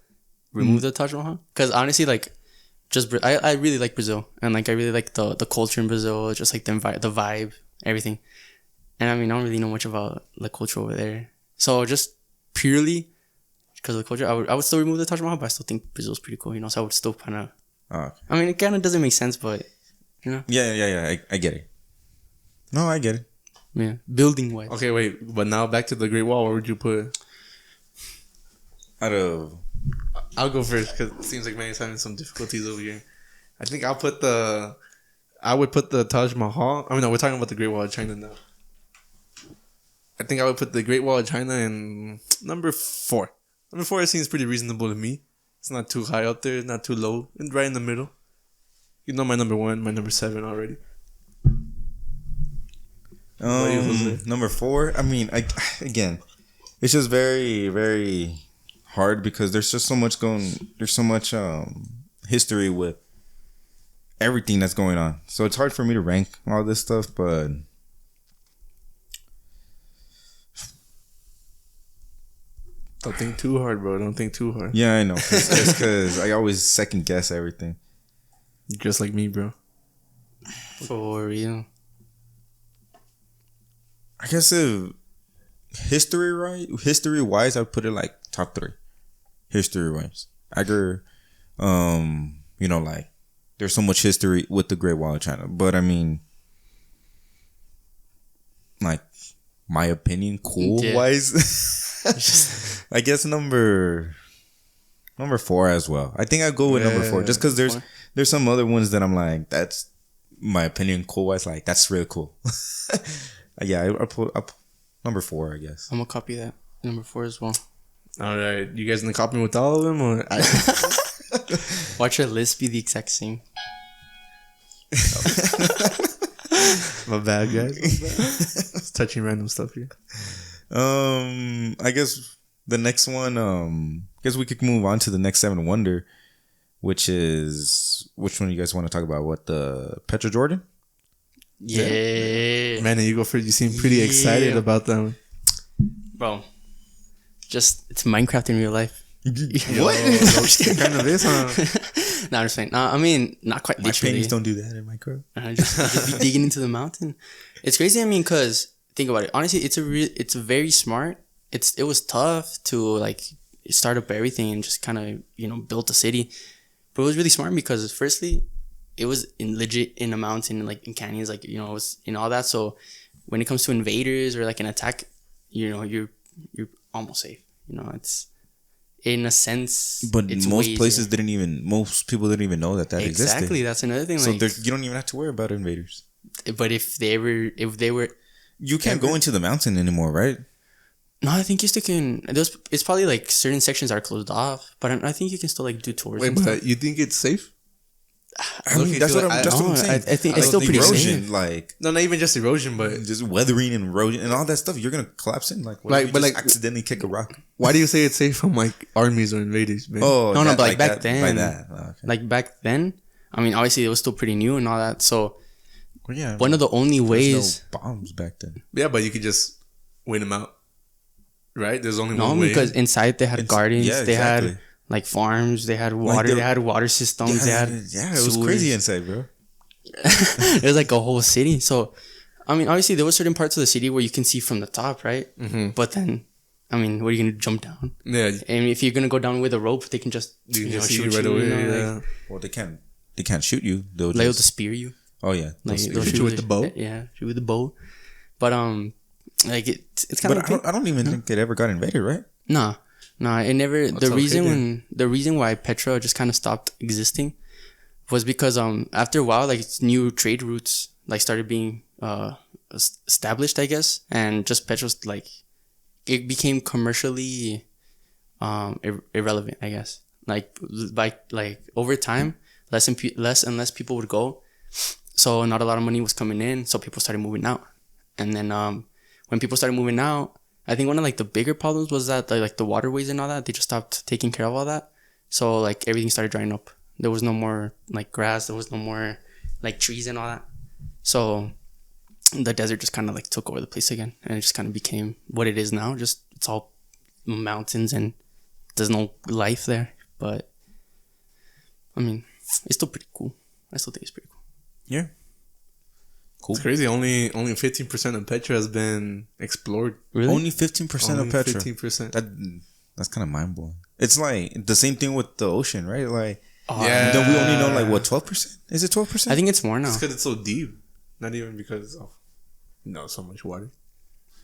remove the Taj Mahal because honestly, like I really like Brazil and like I really like the culture in Brazil, just like the vibe, everything. And I mean, I don't really know much about the culture over there, so just purely because of the culture, I would still remove the Taj Mahal, but I still think Brazil's pretty cool, you know. So I would still kind of. okay. I mean, it kind of doesn't make sense, but you know, Yeah. I get it. No, I get it. yeah, building wise. Okay, wait, but now back to the Great Wall. Where would you put? Out of I'll go first because it seems like Manny's having some difficulties over here. I think I would put the Taj Mahal. I mean, no, we're talking about the Great Wall of China now. I think I would put the Great Wall of China in number 4. Number 4 seems pretty reasonable to me. It's not too high up there, not too low, and right in the middle. You know my number 1, my number 7 already. What you, Jose? number 4. I mean, again, it's just very, very hard because there's just so much there's so much history with everything that's going on. So it's hard for me to rank all this stuff, but Don't think too hard, bro. Don't think too hard. yeah, I know. It's because I always second guess everything. Just like me, bro. For real. I guess if history wise, I'd put it like top 3. History wise, like there's so much history with the Great Wall of China. But I mean, like my opinion, cool Yeah. wise, I guess number 4 as well. I think I'd go with number 4 just because there's some other ones that I'm like, that's my opinion, cool wise. Like that's really cool. Yeah, I'll put up number 4, I guess. I'm gonna copy that number 4 as well. All right, you guys gonna copy me with all of them, or Watch your list be the exact same. my bad, guys? Just touching random stuff here. I guess the next one. Guess we could move on to the next 7 wonder. which one do you guys want to talk about? What, the Petra Jordan? Yeah. Man, you go first. You seem pretty excited about that one. Bro. Just, it's Minecraft in real life. What? Kind of is, huh? No, I'm just saying. No, I mean, not quite My literally. paintings don't do that in Minecraft. Just be digging into the mountain. It's crazy. I mean, cause think about it. Honestly, it's very smart. It was tough to like start up everything and just kind of build a city, but it was really smart because firstly, it was in a mountain, like in canyons, like it was in all that. So when it comes to invaders or like an attack, you're almost safe. It's in a sense. But it's most people didn't even know that existed. Exactly, that's another thing. So like, you don't even have to worry about invaders. But if they were, you can't go into the mountain anymore, right? no, I think you still can. It's probably like certain sections are closed off, but I think you can still like do tours. Wait, but you think it's safe? I mean, that's what I'm saying. I think it's still pretty erosion, safe. like No, not even just erosion, but just weathering and erosion and all that stuff. You're gonna collapse in, like, Like, if you but just like- accidentally kick a rock. why do you say it's safe from like armies or invaders, man? Oh, No, but like back that, then, by that. Oh, okay. like back then, I mean, obviously it was still pretty new and all that. So Well, yeah, one of the only there's ways, no bombs back then. Yeah, but you could just win them out, right? There's only no, one way. because inside they had gardens, yeah, they exactly. had like farms, they had water, they had water systems, they had it was sewers. crazy inside, bro. It was like a whole city. So, I mean, obviously there were certain parts of the city where you can see from the top, right? Mm-hmm. But then, I mean, what are you gonna jump down? Yeah, And if you're gonna go down with a rope, they can just you can see shoot you right you, away. like, Yeah. Well, they can't shoot you. They'll liable just, to spear you. oh yeah, Like they'll they'll shoot shoot you with the bow? Yeah, shoot with the bow. But like it's kind But of I don't even think it ever got invaded, right? nah. It never. That's The reason why Petra just kind of stopped existing was because after a while, like new trade routes like started being established, I guess, and just Petra's like it became commercially irrelevant, I guess. Like by like over time, less and less people would go, so not a lot of money was coming in, so people started moving out, and then when people started moving out, I think one of like the bigger problems was that like the waterways and all that, they just stopped taking care of all that, so like everything started drying up. There was no more like grass, there was no more like trees and all that, so the desert just kind of like took over the place again, and it just kind of became what it is now. Just it's all mountains and there's no life there. But I mean, it's still pretty cool. I still think it's pretty cool. Yeah. Cool. It's crazy. Only 15% of Petra has been explored. Really? Only 15% of Petra. 15%. That's kind of mind blowing. It's like the same thing with the ocean, right? Like, Yeah. then we only know like what 12%? Is it 12%? I think it's more now. It's because it's so deep. Not even because of so much water.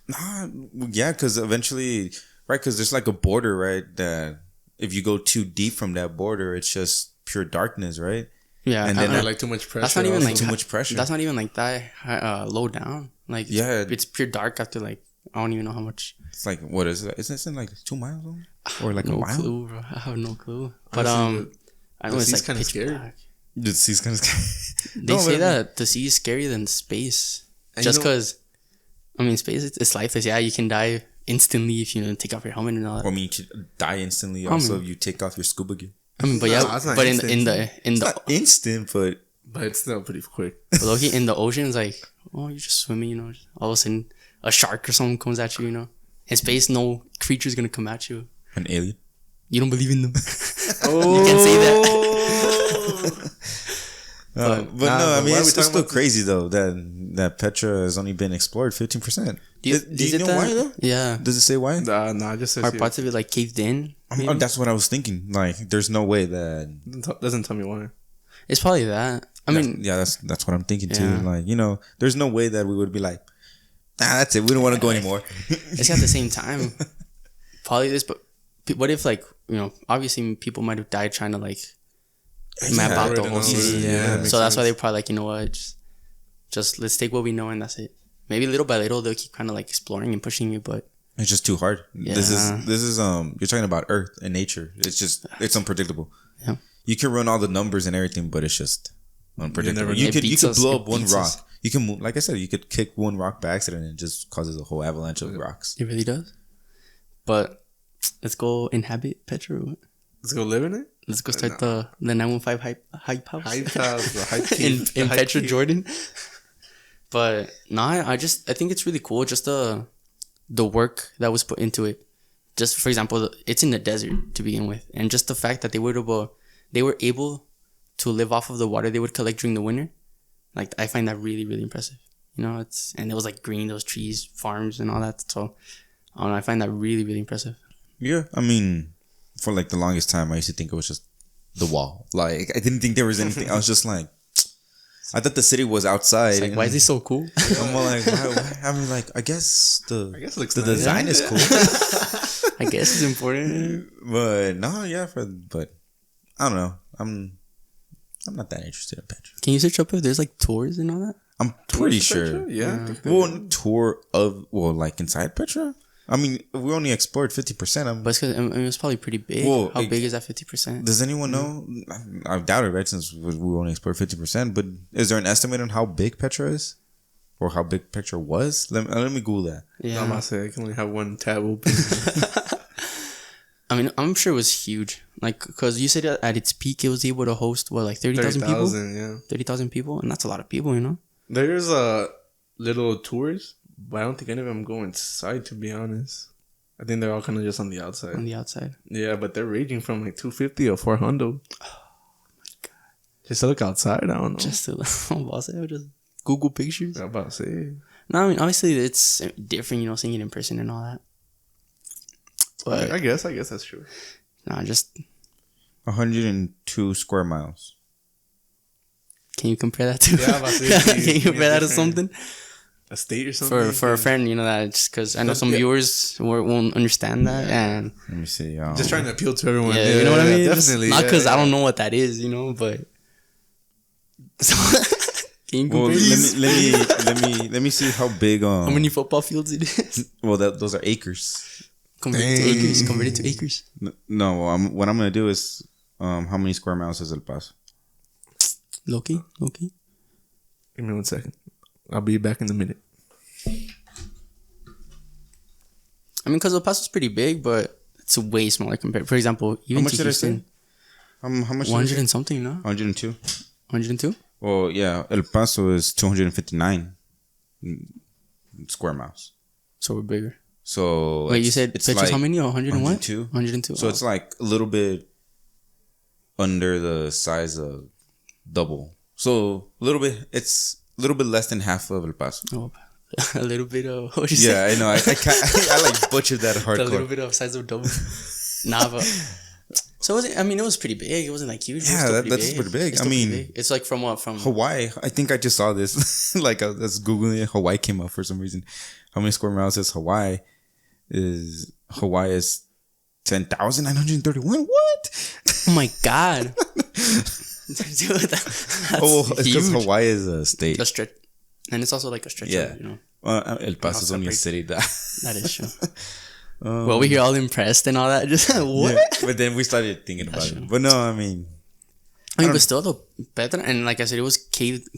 Nah, yeah, because eventually, right? Because there's like a border, right? That if you go too deep from that border, it's just pure darkness, right? Yeah, And and then then Not like too much pressure. that's not even also. like too much pressure. That's not even like that low down. Like Yeah. it's pure dark after like I don't even know how much. It's like, what is it? Isn't it in like 2 miles only? Or like a No mile? clue, bro. I have no clue. But Honestly, I know the it's sea's like kinda pitch scary. black. The sea's kind of scary. They No, say but- that the sea is scarier than space. And Just you know- because, I mean, space it's lifeless. Yeah, you can die instantly if you take off your helmet and all that. I mean, you could die instantly. I Also, mean- if you take off your scuba gear. I mean, but No, yeah, that's not but instant. in the It's not instant, but But it's still pretty quick. Loki in the ocean is like, oh, you're just swimming, all of a sudden a shark or something comes at you, In space, no creature's gonna come at you. an alien. You don't believe in them. Oh, You can't say that. But Nah, no, I but mean, why are it's we still talking about crazy though that Petra has only been explored 15%. Do you know why though? Yeah. Does it say why? Nah, just says Are here. parts of it like caved in? Oh, maybe? that's what I was thinking. Like, there's no way that. Doesn't tell me why. It's probably that. I mean, yeah, that's what I'm thinking too. Yeah. Like, there's no way that we would be like, nah, that's it. We don't want to go anymore. it's at the same time. Probably this, but what if like, obviously people might have died trying to like map Yeah, out the right, whole no, city. yeah, So makes that's why sense. they're probably like, you know what, just let's take what we know and that's it. Maybe little by little they'll keep kind of like exploring and pushing you, but It's just too hard. This Yeah. is you're talking about Earth and nature. It's unpredictable. Yeah. You can run all the numbers and everything, but it's just unpredictable. never You know. could It beats us. blow It up one beats rock. us. You can move, like I said, you could kick one rock by accident and it just causes a whole avalanche of rocks. it really does. But let's go inhabit Petra. Let's go live in it. Let's go start the 915 hype house. Hype house, the hype in cave, the hype Petra, cave. Jordan. But no, I think it's really cool. Just the work that was put into it. Just for example, it's in the desert to begin with, and just the fact that they were able to live off of the water they would collect during the winter. Like, I find that really, really impressive. You know, and it was like green, those trees, farms, and all that. So, I don't know, I find that really, really impressive. Yeah, I mean, for like the longest time, I used to think it was just the wall. Like, I didn't think there was anything. I was just like, I thought the city was outside. It's like, why is it so cool? I'm more like, why? I mean, like, I guess it looks the nice. design is cool. I guess it's important. But no, yeah, but I don't know. I'm not that interested in Petra. Can you search up if there's like tours and all that? I'm pretty sure. Yeah. Well, tour of like inside Petra. I mean, we only explored 50%. But it's 'cause, I mean, it was probably pretty big. Well, How big is that 50%? Does anyone know? I doubt it, right? Since we only explored 50%. But is there an estimate on how big Petra is, or how big Petra was? Let me Google that. Yeah. I'm about to say I can only have one tab open. I mean, I'm sure it was huge. Like, because you said at its peak, it was able to host, what, like 30,000 people? 30,000, yeah. 30,000 people? And that's a lot of people, you know? There's little tours, but I don't think any of them go inside, to be honest. I think they're all kind of just on the outside. On the outside. Yeah, but they're ranging from like 250 or 400. Oh my god! Just to look outside, I don't know. Just to, just Google pictures. I'm about to say. No, I mean, obviously, it's different, you know, seeing it in person and all that. But, I guess that's true. nah, just, 102 square miles. can you compare that to? Yeah, I'm about to say, can you compare that to something? A state or something? For a friend, you know, that just because I know some Yeah. viewers won't understand that. And Let me see. Just trying to appeal to everyone. yeah, you know what I mean? Definitely. Not because yeah. I don't know what that is, you know, but. So, can you Well, compare let me see how big. how many football fields it is? Well, those are acres. Converted to Dang. acres. Converted to acres. No, what I'm gonna do is, how many square miles is El Paso? Loki. Give me 1 second. I'll be back in a minute. I mean, because El Paso's pretty big, but it's way smaller compared. For example, even How much to did I say? Houston, How much? 100 and something, no? 102. 102. Well, yeah, El Paso is 259 square miles. So we're bigger. So Wait, you said Petra's how many? 100 and what? 102. 102. So it's like a little bit under the size of double. So it's a little bit less than half of El Paso. Oh, a little bit of. What you say? Yeah, I know. I can't, I like butchered that A little hardcore. bit of size of double. Nah, but. So it was pretty big. It wasn't like huge. It was Yeah, still that's pretty big. It's I still pretty mean, big. It's like from what? From Hawaii. I think I just saw this. Like I was googling it. Hawaii came up for some reason. How many square miles is Hawaii? Hawaii is 10,931. What? Oh my god. Dude, that's It's because huge. Hawaii is a state. A stretch, and it's also like a stretch. Yeah. You know, El Paso is only a city. That that is true. Well, we hear all impressed and all that. Just what? Yeah, but then we started thinking about it. But no, I mean, But still, though, Petra, and like I said, it was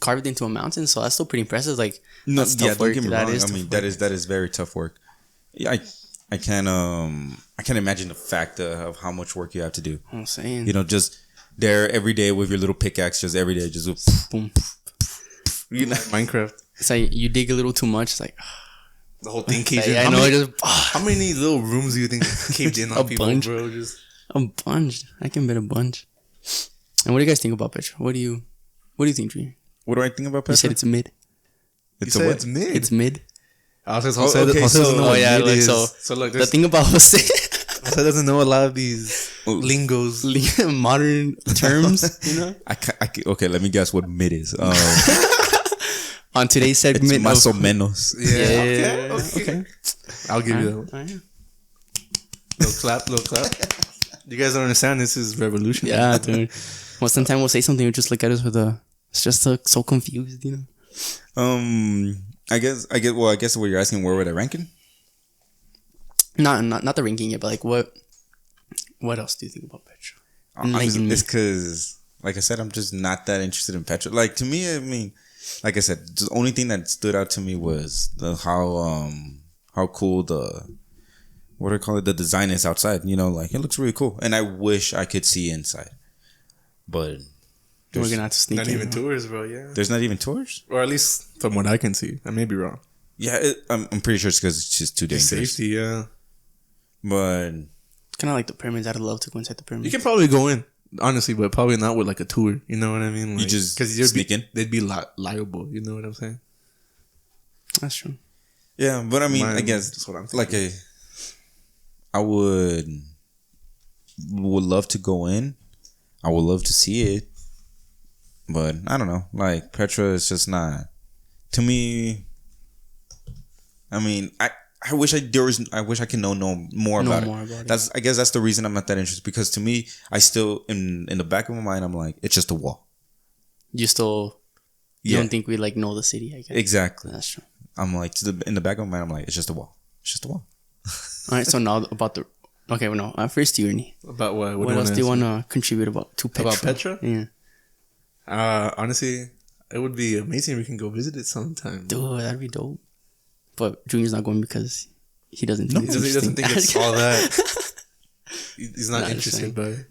carved into a mountain, so that's still pretty impressive. Like, no, that's yeah, tough don't work. get me That wrong. is I tough mean, work. that is very tough work. Yeah, I can't imagine the fact of how much work you have to do. I'm saying, You know, just there every day with your little pickaxe, just every day, just boom. You know, Minecraft. It's like you dig a little too much. It's like, The whole thing like, caved in. I How know. many- Just How many little rooms do you think caved in on A people, bunch. bro? Just a bunch. I can bet a bunch. And what do you guys think about Petra? What do you think, Dream? what do I think about You Petra? said it's mid. It's you a said what? it's mid. It's mid. Jose okay, doesn't know so- what Oh, yeah, mid like, is. so look, The thing about Jose, Jose doesn't know a lot of these lingos. modern terms, you know. Okay, let me guess what mid is. On today's It's segment, más o of, menos. Yeah, okay. I'll give you that one. Alright. Little clap. You guys don't understand. This is revolution. Yeah, dude. Well, sometimes we'll say something, we'll just look at us with it's just so confused, you know. I guess what you're asking, where would I rank it? Not the ranking yet, but like what else do you think about Petra? It's because, like I said, I'm just not that interested in Petra. Like, to me, I mean, like I said, the only thing that stood out to me was how cool what do I call it? The design is outside. You know, like it looks really cool, and I wish I could see inside, but we're gonna have to sneak not in. even tours, bro. Yeah, there's not even tours. or at least from what I can see. I may be wrong. Yeah, I'm pretty sure it's because it's just too dangerous. Safety, yeah. But It's kind of like the pyramids. I'd love to go inside the pyramids. You can probably go in, honestly, but probably not with like a tour. You know what I mean? Like, you just because sneak in. they'd be liable. You know what I'm saying? That's true. Yeah, but I mean, I guess that's what I'm like thinking. I would love to go in. I would love to see it, but I don't know. Like Petra is just not to me. I mean, I wish I wish I could know more about it. That's I guess that's the reason I'm not that interested, because to me, I still in the back of my mind I'm like, it's just a wall. You don't think we like know the city, I guess. Exactly. That's true. I'm like in the back of my mind I'm like, it's just a wall. It's just a wall. All right, so now about the first Ernie. About what? What else do you want to contribute to Petra? About Petra? Yeah. Honestly, it would be amazing if we can go visit it sometime. Dude, that'd be dope. But Junior's not going because he doesn't think he doesn't think it's all that. He's not interested by it.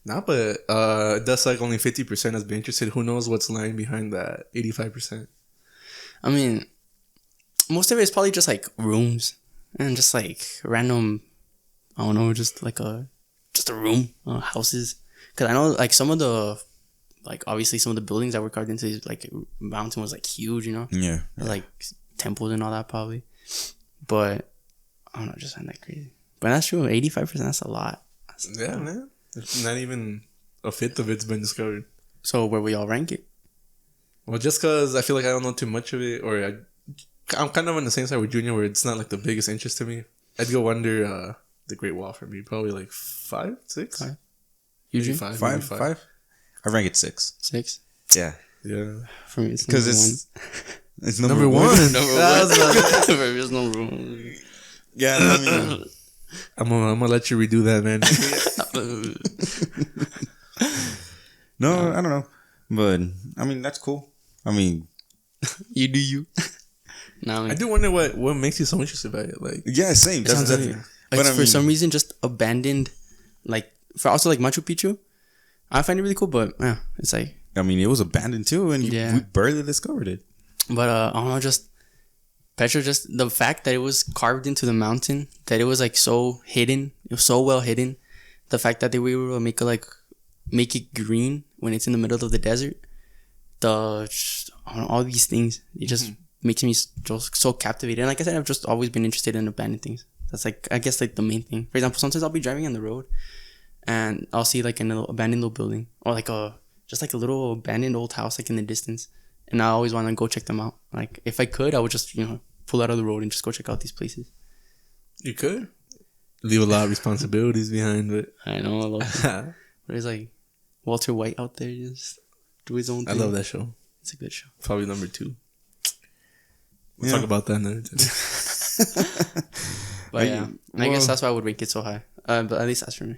Nah, but that's like only 50% has been interested. Who knows what's lying behind that 85%? I mean, most of it is probably just like rooms and just like random, I don't know, just a room, houses. Because I know like some of the, like obviously some of the buildings that were carved into this like mountain was like huge, you know? Yeah. Like temples and all that probably. But I don't know, just not that crazy. But that's true, 85%, that's a lot. Yeah, man. It's not even a fifth of it's been discovered. So where we all rank it? Well, just because I feel like I don't know too much of it, or I'm kind of on the same side with Junior, where it's not like the biggest interest to me. I'd go under the Great Wall for me, probably like 5, 6. 5. Usually Usually? 5. I rank it 6. 6? Yeah. Yeah. For me, it's Because it's number one. one. It's number one. Yeah, I mean, I'm gonna let you redo that, man. no, I don't know, but I mean that's cool. I mean, you do you. No, I do wonder what makes you so interested by it. Like, yeah, same. That's but for some reason just abandoned, like for also like Machu Picchu. I find it really cool, but yeah, it's like, I mean, it was abandoned too, and we barely discovered it. But I don't know, just Petra, just the fact that it was carved into the mountain, that it was like so hidden, it was so well hidden. The fact that they were able to make it green when it's in the middle of the desert. I don't know, all these things, it just makes me just so captivated. And like I said, I've just always been interested in abandoned things. That's like, I guess, like the main thing. For example, sometimes I'll be driving on the road and I'll see like an abandoned little building, or like just like a little abandoned old house like in the distance, and I always want to go check them out. Like if I could, I would just pull out of the road and just go check out these places. You could leave a lot of responsibilities behind, but I know, I love it. But it's like Walter White out there just do his own thing. I love that show. It's a good show. Probably number 2. We'll talk about that another time. But I guess that's why I would rank it so high. But at least that's for me.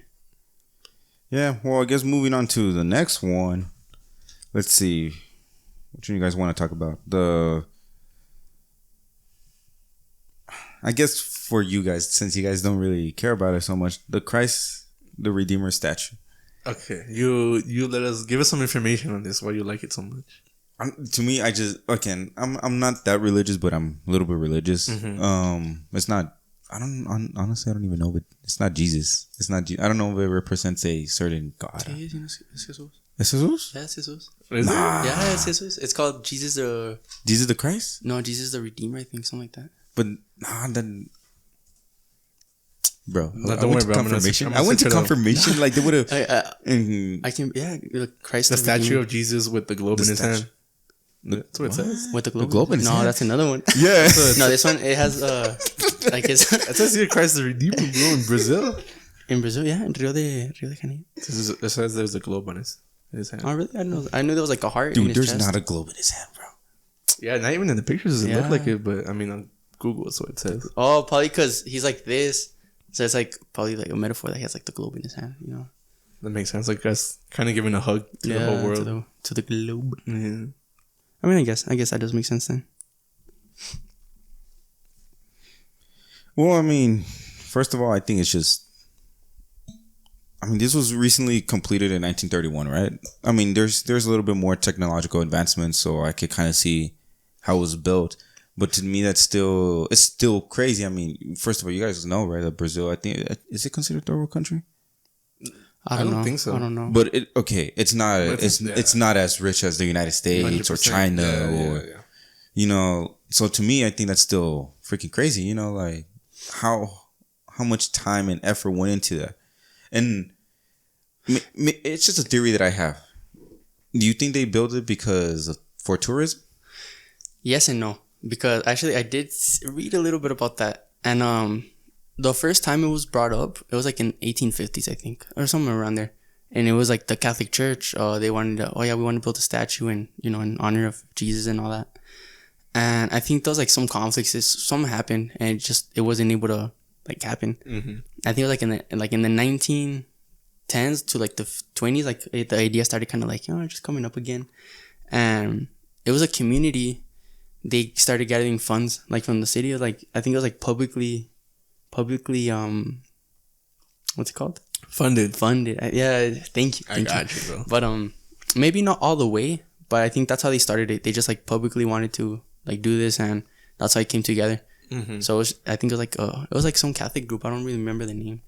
Yeah, well, I guess moving on to the next one. Let's see. Which one you guys want to talk about? I guess for you guys, since you guys don't really care about it so much, the Christ the Redeemer statue. Okay, you give us some information on this. Why you like it so much? To me, I'm not that religious, but I'm a little bit religious. It's not. Honestly, I don't even know if it's not Jesus. It's not. I don't know if it represents a certain God. Es Jesus. ¿Es Jesús? Yeah, it's Jesus. Nah. Yeah, it's Jesus. It's called Jesus the Christ? No, Jesus the Redeemer, I think, something like that. But then, bro, I went to confirmation. I went to confirmation. Like they would have. I can. Yeah, Christ. The statue of Jesus with the globe in his hand. That's what it says. With the globe. In his hand? No, that's another one. Yeah. No, this one it has like his. It says here Christ the Redeemer, bro, in Brazil. In Brazil, yeah, in Rio de Janeiro. It says there's a globe on his hand. Oh, really? I didn't know. I knew there was like a heart. Dude, in his there's chest. not a globe in his hand, bro. Yeah, not even in the pictures does it look Yeah. like it, but I mean on Google that's what it says. Oh, probably because he's like this, so it's like probably like a metaphor that he has like the globe in his hand. That makes sense. Like that's kind of giving a hug to the whole world. to the globe. Yeah. I mean, I guess that does make sense then. Well, I mean, First of all, I think it's just. I mean, this was recently completed in 1931, right? I mean, there's a little bit more technological advancement, so I could kind of see how it was built. But to me, it's still crazy. I mean, first of all, you guys know, right? That Brazil, I think, is it considered a third world country? I don't think so. I don't know. But it's not. It's not as rich as the United States or China or you know. So to me, I think that's still freaking crazy. You know, like how much time and effort went into that. And it's just a theory that I have. Do you think they built it for tourism? Yes and no. Because actually I did read a little bit about that. And the first time it was brought up, it was like in 1850s, I think. Or somewhere around there. And it was like the Catholic Church. They wanted to, we want to build a statue and, you know, in honor of Jesus and all that. And I think there was like some conflicts. Something happened and it wasn't able to like happen. Mm-hmm. I think it was like in the 1910s to like the 20s, like the idea started kind of like, just coming up again. And it was a community. They started gathering funds like from the city. Like I think it was like publicly what's it called? Funded. Yeah, thank you. I got you, bro. But maybe not all the way, but I think that's how they started it. They just like publicly wanted to like do this, and that's how it came together. Mm-hmm. So I think it was like some Catholic group. I don't really remember the name,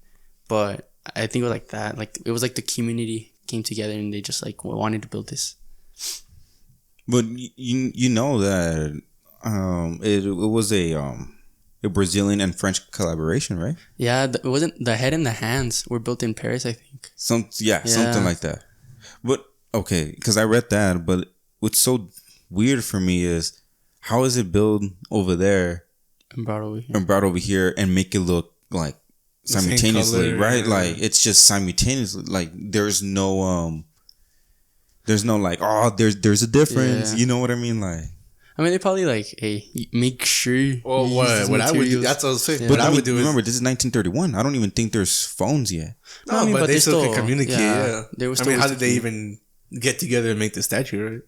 but I think it was like that. Like it was like the community came together and they just like wanted to build this. But you know that it was a Brazilian and French collaboration, right? Yeah, it wasn't the head and the hands were built in Paris, I think. Something like that. But okay, because I read that. But what's so weird for me is how is it built over there and brought over here and make it look like simultaneously, right? Yeah. Like it's just simultaneously. Like there's no like there's a difference. Yeah. You know what I mean? Like I mean they probably like make sure. Well, what I would do, that's what I was saying. Yeah. But I would do. Remember, this is 1931. I don't even think there's phones yet. No, I mean, but they still can communicate. Yeah. How did they even get together and make the statue? Right.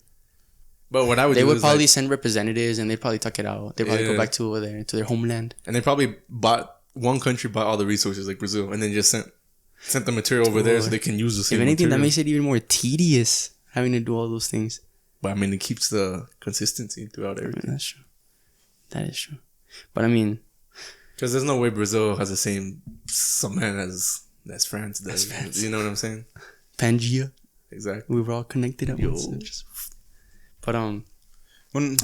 But what I would they would probably send representatives and they'd probably tuck it out. They'd probably go back to their homeland. And they probably one country bought all the resources like Brazil and then just sent the material over there so they can use the same. If anything, material. that makes it even more tedious having to do all those things. But I mean, it keeps the consistency throughout everything. That's true. That is true. But I mean, because there's no way Brazil has the same man as France does. You know what I'm saying? Pangea. Exactly. We were all connected at once. But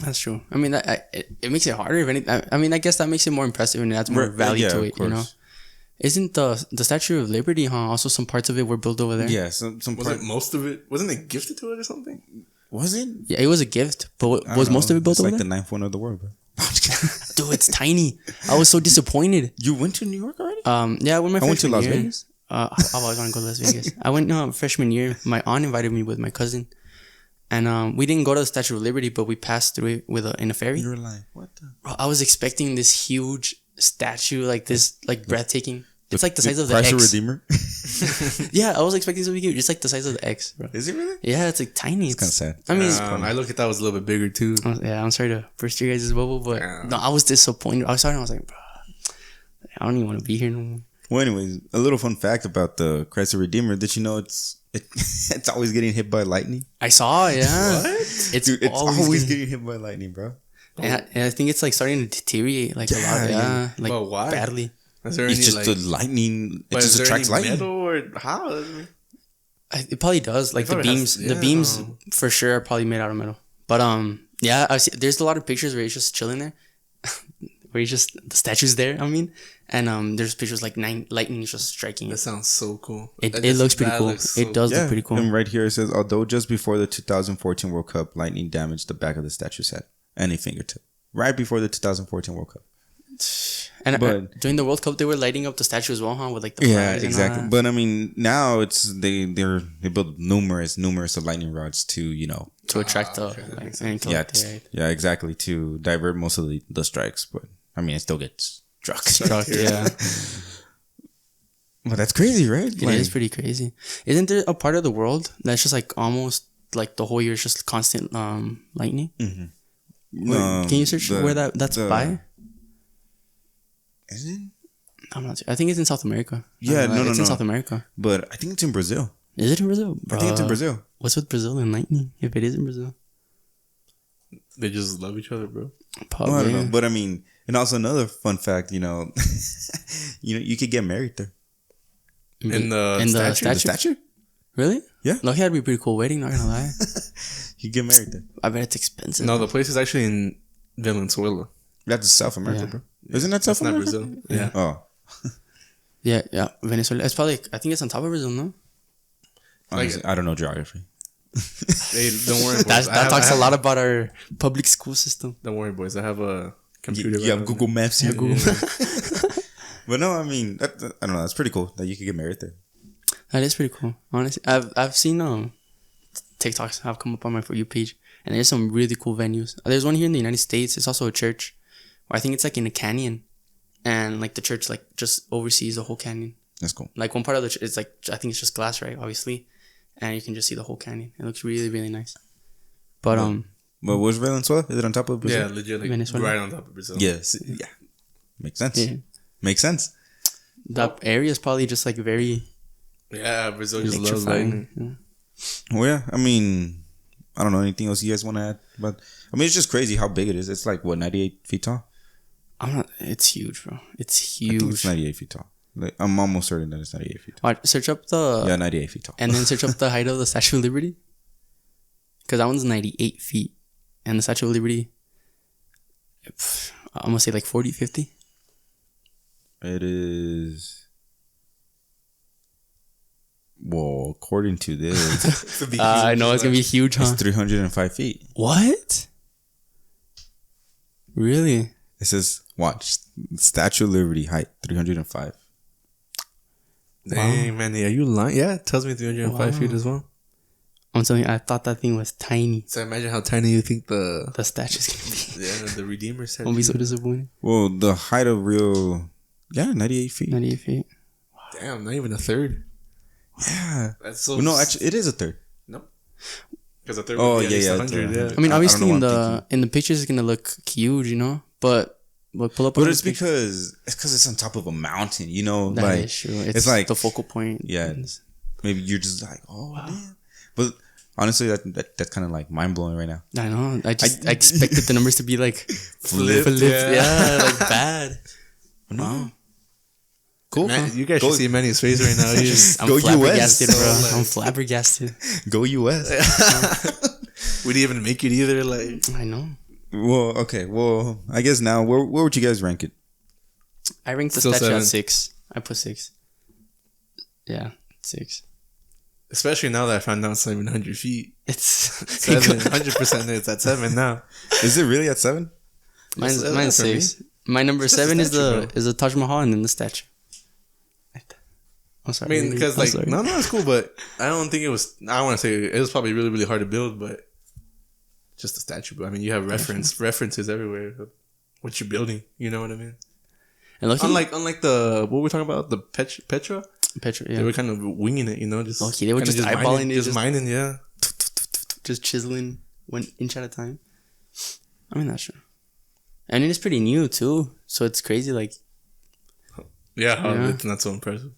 that's true. I mean, it makes it harder. If anything, I mean, I guess that makes it more impressive and adds more value to it. You know, isn't the Statue of Liberty? Also, some parts of it were built over there. Yeah, some wasn't most of it? Wasn't it gifted to it or something? Was it? Yeah, it was a gift, but was most of it built over there? It's like the ninth one of the world, bro. Dude, it's tiny. I was so disappointed. You went to New York already? Yeah, when I went to Las Vegas. I was gonna go to Las Vegas. I went freshman year. My aunt invited me with my cousin. And we didn't go to the Statue of Liberty, but we passed through it in a ferry. You were like, what the? Bro, I was expecting this huge statue, like this, like breathtaking. It's like the size of the X. Christ Redeemer? Yeah, I was expecting something huge. It's like the size of the X, bro. Is it really? Yeah, it's like tiny. It's kind of sad. I mean, I look at that was a little bit bigger too. I'm sorry to burst your guys' bubble, but no, I was disappointed. I was like, bro, I don't even want to be here no more. Well, anyways, a little fun fact about the Christ the Redeemer. Did you know it's always getting hit by lightning? I saw, yeah. What? It's always getting hit by lightning, bro. And I think it's like starting to deteriorate like a lot. Yeah, like why? Badly. Is there it's just the lightning. It just attracts lightning. Metal or how? It probably does. Like the beams, the beams for sure are probably made out of metal. But yeah, there's a lot of pictures where he's just chilling there, where he's just the statue's there. I mean, and there's pictures like lightning is just striking. That sounds so cool. It looks pretty cool. It does look pretty cool. And right here it says, although just before the 2014 World Cup, lightning damaged the back of the statue's head and a fingertip. Right before the 2014 World Cup. And during the World Cup, they were lighting up the statue as well, huh? With like the flags. Yeah, exactly. But I mean, now it's they build numerous of lightning rods to to attract yeah, exactly, to divert most of the strikes. But I mean, it still gets struck. Yeah. But that's crazy, right? It is pretty crazy. Isn't there a part of the world that's just like almost like the whole year is just constant lightning? Mm-hmm. Can you search where that's by? Is it? I'm not. I think it's in South America. Yeah, no, it's no. in South America. But I think it's in Brazil. Is it in Brazil? I think it's in Brazil. What's with Brazil and lightning? If it is in Brazil, They just love each other, bro. probably. Well, I don't know. But I mean, and also another fun fact, you know, you could get married there. In the the statue? The statue? Really? Yeah. Look, that'd be a pretty cool wedding. Not gonna lie. You get married there. I bet it's expensive. No, the place is actually in Venezuela. That's South America, Yeah. bro. Isn't that South It's not America? Brazil. Yeah. Oh. Yeah. Venezuela. It's probably. I think it's on top of Brazil. No. Honestly, I don't know geography. Hey, don't worry, boys. That talks a lot about our public school system. Don't worry, boys. I have a computer. You have right Google Maps here. Google. But no, I mean, I don't know. That's pretty cool that you could get married there. That is pretty cool. Honestly, I've seen TikToks have come up on my For You page, and there's some really cool venues. There's one here in the United States. It's also a church, where I think it's like in a canyon, and like the church like just oversees the whole canyon. That's cool. Like one part of the it's like I think it's just glass, right? Obviously, and you can just see the whole canyon. It looks really really nice. But But where's Venezuela? Is it on top of Brazil? Yeah, legit. Like, Venezuela. right on top of Brazil. Yes. Yeah. Makes sense. Yeah. Makes sense. that area is probably just like very Yeah, Brazil just loves electrifying. lightning. Yeah. Well, yeah. I mean, I don't know anything else you guys want to add, but I mean, it's just crazy how big it is. It's like what, 98 feet tall? It's huge, bro. It's I think huge. it's 98 feet tall. Like, I'm almost certain that it's 98 feet tall. Alright, search up the Yeah, 98 feet tall. and then search up the height of the Statue of Liberty, because that one's 98 feet, and the Statue of Liberty, I'm gonna say like 40, 50. It is. Well, according to this, I know it's gonna be huge, huh? it's 305 feet. What? Really? It says, watch, Statue of Liberty height 305. Dang, man. Are you lying? Yeah, it tells me 305 feet as well. I'm telling you, I thought that thing was tiny. So imagine how tiny you think the Statue's gonna be. the Redeemer said. I'll be so disappointed. Well, the height of real, 98 feet. 98 feet. Damn, not even a third. Yeah. That's so. Well, no, actually, it is a third. no. Because a third. Oh, would be at yeah, least yeah, 100. yeah. Yeah. I mean, I don't obviously know in what I'm the pictures it's gonna look huge, you know. But pull up. But on it's the picture. because it's on top of a mountain, you know. That like is true. it's like the focal point. yeah, maybe you're just like, oh man. But honestly, that's kind of like mind blowing right now. I know. I expected the numbers to be like Flipped, yeah, like bad. Wow. Cool. Man, you guys should see Manny's face right now. He's I'm Go flabbergasted, US. bro. I'm flabbergasted. Go US. we didn't even make it either. Like, I know. Well, okay. Well, I guess now where would you guys rank it? I ranked the Still statue 7. at 6. I put 6. Yeah, 6. especially now that I found out 700 feet. It's 7, 100% it's at 7 now. Is it really at 7? mine's It's, 6. My number It's just a 7 is statue, the Taj Mahal and then the statue. I'm I sorry. mean, because I'm like, sorry. no, it's cool, but I don't think it was. I want to say it was probably really, really hard to build, but just a statue. But I mean, you have references everywhere of what you're building. You know what I mean? And lucky, Unlike the what we're talking about, the Petra, Petra, they yeah, were kind of winging it. You know, just Lucky, they were kinda just eyeballing mining, it, just just- mining. Yeah, just chiseling 1 inch at a time. I mean, that's true. And it is pretty new too, so it's crazy. Like, yeah, it's not so impressive.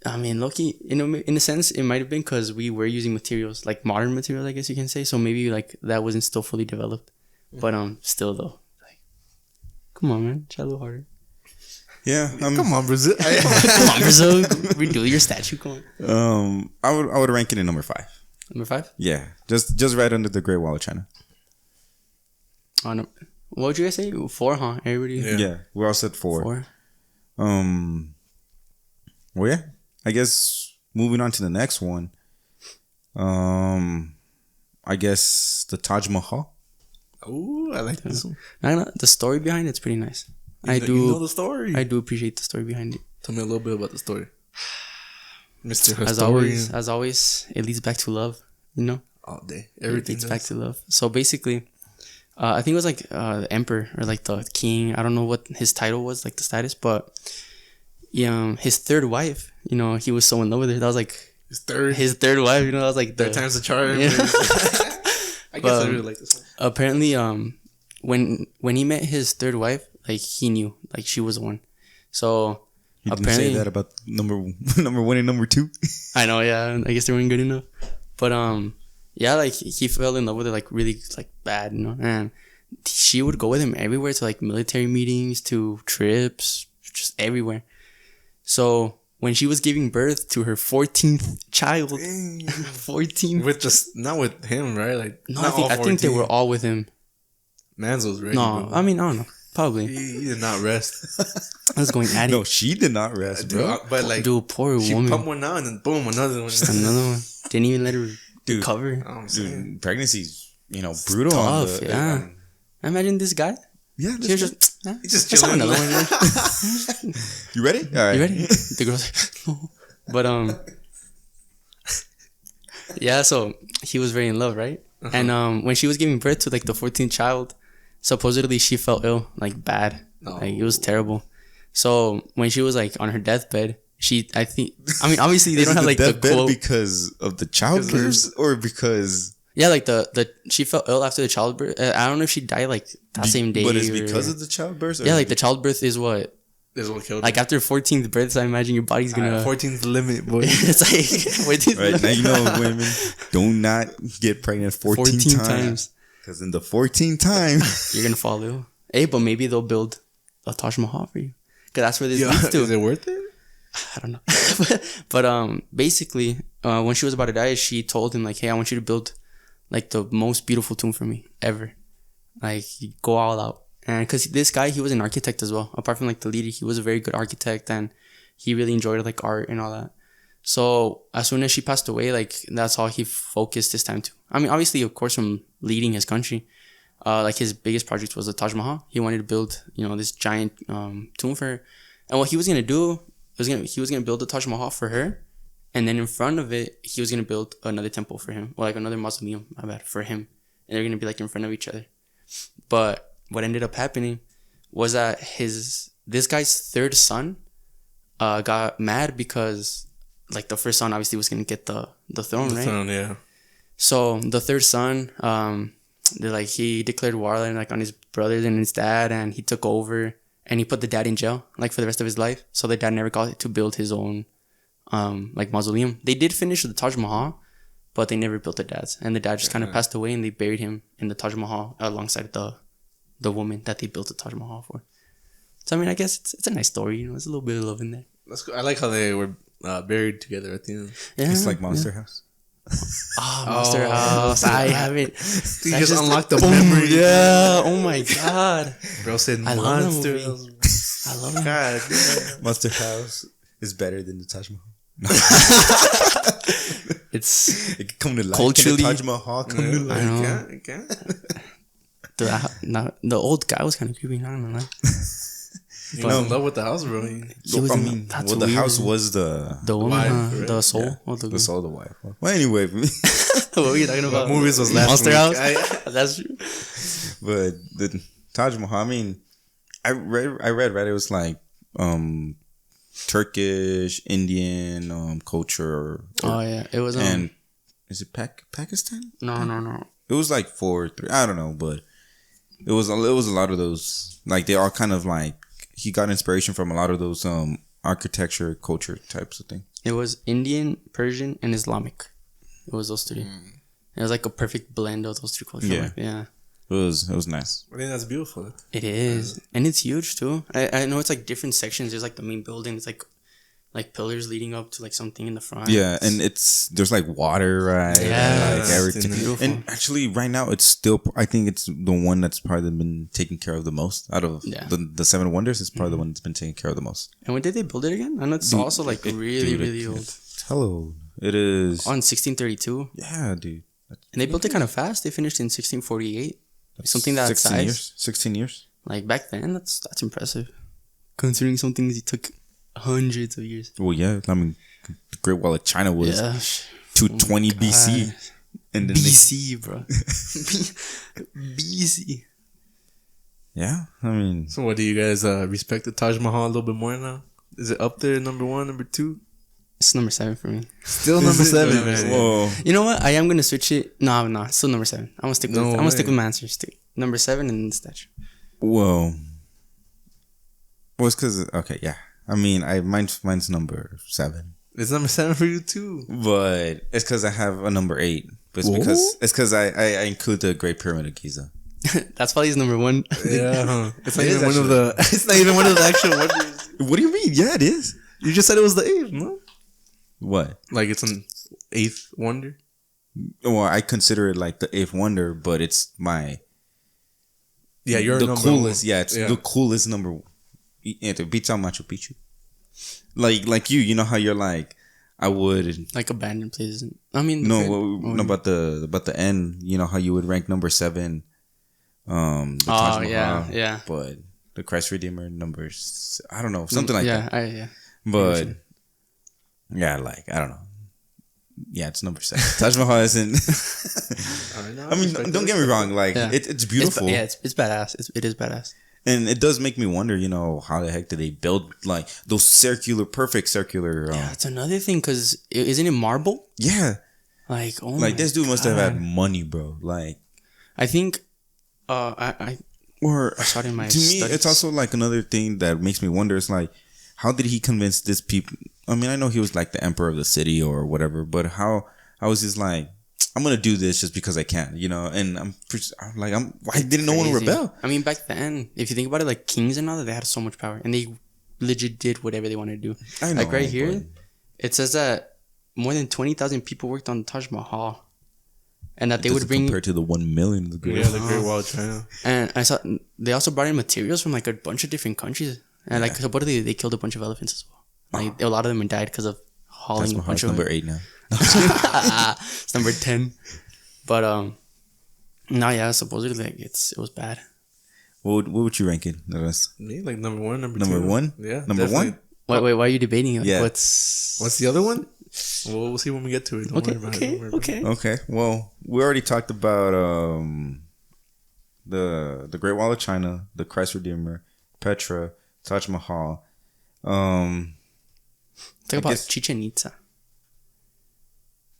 I mean, Loki, in a sense, it might have been because we were using materials, like modern materials, I guess you can say. So maybe like that wasn't still fully developed. But still though, like, come on, man, try a little harder. Yeah. Come on, Brazil. Come on, Brazil, redo your statue. Come on. I would rank it in number 5. Number 5. Yeah. Just right under the Great Wall of China. What would you guys say? 4, huh? Everybody. Yeah. We're all set 4. 4. Well, yeah. I guess moving on to the next one. I guess the Taj Mahal. Ooh, I like this one. The story behind it's pretty nice. You know the story. I do appreciate the story behind it. Tell me a little bit about the story, Mr. As always, it leads back to love. You know, all day. it Everything leads back to love. So basically, I think it was like the emperor or like the king. I don't know what his title was, like the status, but his third wife. You know, he was so in love with her. That was like his third wife. You know, that was like third time's the charm. Yeah. I guess I really like this one. Apparently, when he met his third wife, like he knew, like she was the one. So You didn't Apparently- say that about number 1 and number 2. I know, yeah. I guess they weren't good enough. But yeah, like he fell in love with her like really like bad, you know. And she would go with him everywhere to like military meetings, to trips, just everywhere. So when she was giving birth to her 14th child, 14th. With just not with him, right? Like No, not I think they 14. were all with him. Mans was ready. No, bro. I mean I don't know. Probably. He did not rest. I was going at it. No, she did not rest, bro. But like, Dude, poor she woman. pumped one out and then boom, another one. Just another one. Didn't even let her Dude. recover. I'm saying. Dude, pregnancy's, brutal. on Tough, the, yeah. Imagine this guy. Yeah, She was just, He's just let's have chilling. another one. you ready? All right. You ready? The girl's like, no. But yeah. So he was very in love, right? And when she was giving birth to like the 14th child, supposedly she felt ill, like bad, like it was terrible. So when she was like on her deathbed, obviously they Is don't it have like the deathbed quote. because of the childbirth or because Yeah, like the she felt ill after the childbirth. I don't know if she died like that same day. But it's or- because of the childbirth? Or yeah, like the childbirth is what. This one killed Like after 14th birth, I imagine your body's gonna. 14's the limit, boy. It's like wait, right now, you know, women do not get pregnant 14 times. Because in the 14th time, you're gonna fall ill. Hey, but maybe they'll build a Taj Mahal for you, cause that's where this Yeah, leads to. is it worth it? I don't know. but basically, when she was about to die, she told him like, "Hey, I want you to build like the most beautiful tomb for me ever. Like, go all out." And because this guy, he was an architect as well. Apart from like the leader, he was a very good architect, and he really enjoyed like art and all that. So as soon as she passed away, like that's all he focused his time to. I mean, obviously, of course, from leading his country, like his biggest project was the Taj Mahal. He wanted to build, this giant tomb for her. And what he was gonna do he was gonna build the Taj Mahal for her, and then in front of it, he was gonna build another temple for him, or like another mausoleum, for him, and they're gonna be like in front of each other. But what ended up happening was that this guy's third son got mad because like the first son obviously was gonna get the throne, right? Throne, yeah. So the third son, he declared war like on his brothers and his dad, and he took over, and he put the dad in jail like for the rest of his life. So the dad never got to build his own like mausoleum. They did finish the Taj Mahal, but they never built the dad's, and the dad just kind of passed away, and they buried him in the Taj Mahal alongside the woman that they built the Taj Mahal for. So I mean, I guess it's a nice story, There's a little bit of love in there. That's cool. I like how they were buried together at the end. Yeah, it's like Monster House. Monster House. I haven't. You just unlocked the boom, memory. Yeah. Oh my god. Bro said I love that monster. movie. I love it. God damn. Monster House is better than the Taj Mahal. It's It can come to life. Culturally- Can the Taj Mahal come to life? I know. You can't. the old guy was kind of creepy. I don't know. You was in love with the house, bro. He was in- that's the weird. house was the The woman, wife, right? the soul, Yeah. or the the soul of the wife. Well, anyway, what were you talking about? movies was last Monster week. House. That's true. but the Taj Mahal. I mean, I read right. It was like Turkish, Indian culture. Oh yeah, it was. And is it Pakistan? No. It was like 4-3. I don't know, but it was a lot of those. Like they all kind of like he got inspiration from a lot of those architecture, culture types of things. It was Indian, Persian, and Islamic. It was those three. It was like a perfect blend of those three cultures. Yeah. Yeah. It was nice. I think that's beautiful. It is, and it's huge too. I know it's like different sections. There's like the main building. It's like pillars leading up to like something in the front. Yeah, and there's like water, right? Yeah, like everything. it's beautiful. And actually, right now it's still. I think it's the one that's probably been taken care of the most out of the Seven Wonders. It's probably the one that's been taken care of the most. And when did they build it again? I know it's also like really old. Hello, it is On 1632, Yeah, dude. and they built it kind of fast. They finished in 1648. Something that 16 size. years. 16 years. Like back then, that's impressive. Considering some things it took hundreds of years. Well, yeah. I mean, the Great Wall of China was Yeah. 220 BC, and then BC, bro. BC. yeah. I mean, So, what do you guys respect the Taj Mahal a little bit more now? Is it up there, number 1, number 2? It's number 7 for me. Still number 7. whoa. You know what? I am gonna switch it. No, it's still number 7. I'm gonna stick with. No I'm gonna stick way. with my answer. Stick number 7 and the statue. Whoa. Well, it's because okay, yeah. I mean, mine's number 7. It's number 7 for you too. But it's because I have a number 8. But it's because I include the Great Pyramid of Giza. That's probably his number 1. Yeah, huh? It's not even one of the. It's not even one of the actual wonders. What do you mean? Yeah, it is. You just said it was the 8th, no? What? Like it's an 8th wonder. Well, I consider it like the 8th wonder, but it's my. Yeah, you're the number coolest. 1. Yeah, it's the coolest number. It beats out Machu Picchu. Like you know how you're like, I would like abandoned places. I mean, no, about the end. You know how you would rank number 7. The Taj Mahal, yeah. But the Christ Redeemer numbers, I don't know, something like that. Yeah. But yeah, like I don't know. Yeah, it's number 7. Taj Mahal isn't. I mean, don't get me wrong. Like it's beautiful. It's badass. It is badass. And it does make me wonder, you know, how the heck did they build like those perfect circular? Yeah, it's another thing because isn't it marble? Yeah. Like, oh like this dude must have had money, bro. Like, I think, I started my to me, studies. it's also like another thing that makes me wonder. It's like, how did he convince this people? I mean, I know he was like the emperor of the city or whatever, but how was he like, I'm gonna do this just because I can, you know? And why didn't no one rebel? I mean, back then, if you think about it, like kings and all that, they had so much power, and they legit did whatever they wanted to do. I know, like right here, it says that more than 20,000 people worked on the Taj Mahal, and that they would bring compared to the 1 million of the Great. Yeah, the Great Wall of China. And I saw they also brought in materials from like a bunch of different countries, and like supposedly they killed a bunch of elephants as well. Like a lot of them died because of hauling a bunch of number 8 now. It's number 10. But no, yeah, supposedly like it was bad. What would you rank it? Me, like number 1, number 2. Number 1? Yeah. Number definitely. 1? Wait, why are you debating? Like, Yeah. What's the other one? Well, we'll see when we get to it. Don't worry about it. Okay. Well, we already talked about the Great Wall of China, the Christ Redeemer, Petra, Taj Mahal. Talk about Chichen Itza.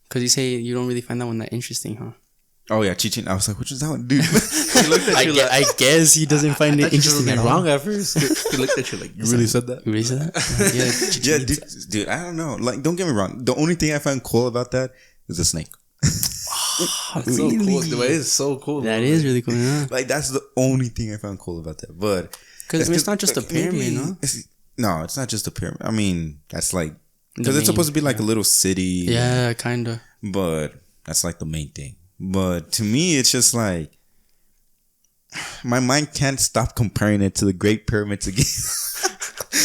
Because you say you don't really find that one that interesting, huh? Oh yeah, Chichen. I was like, which is that one, dude? I guess he doesn't find it interesting at all. Wrong at first. He looked at you like, you really said that? You really said that? Yeah, dude. I don't know. Like, don't get me wrong. The only thing I find cool about that is the snake. It's so cool. The way it's so cool. That is really cool. Yeah. Like, that's the only thing I found cool about that. But because it's not just a pyramid, no? No, it's not just a pyramid. I mean, that's like because it's supposed to be like a little city. Yeah, kind of. But that's like the main thing. But to me, it's just like my mind can't stop comparing it to the Great Pyramids again.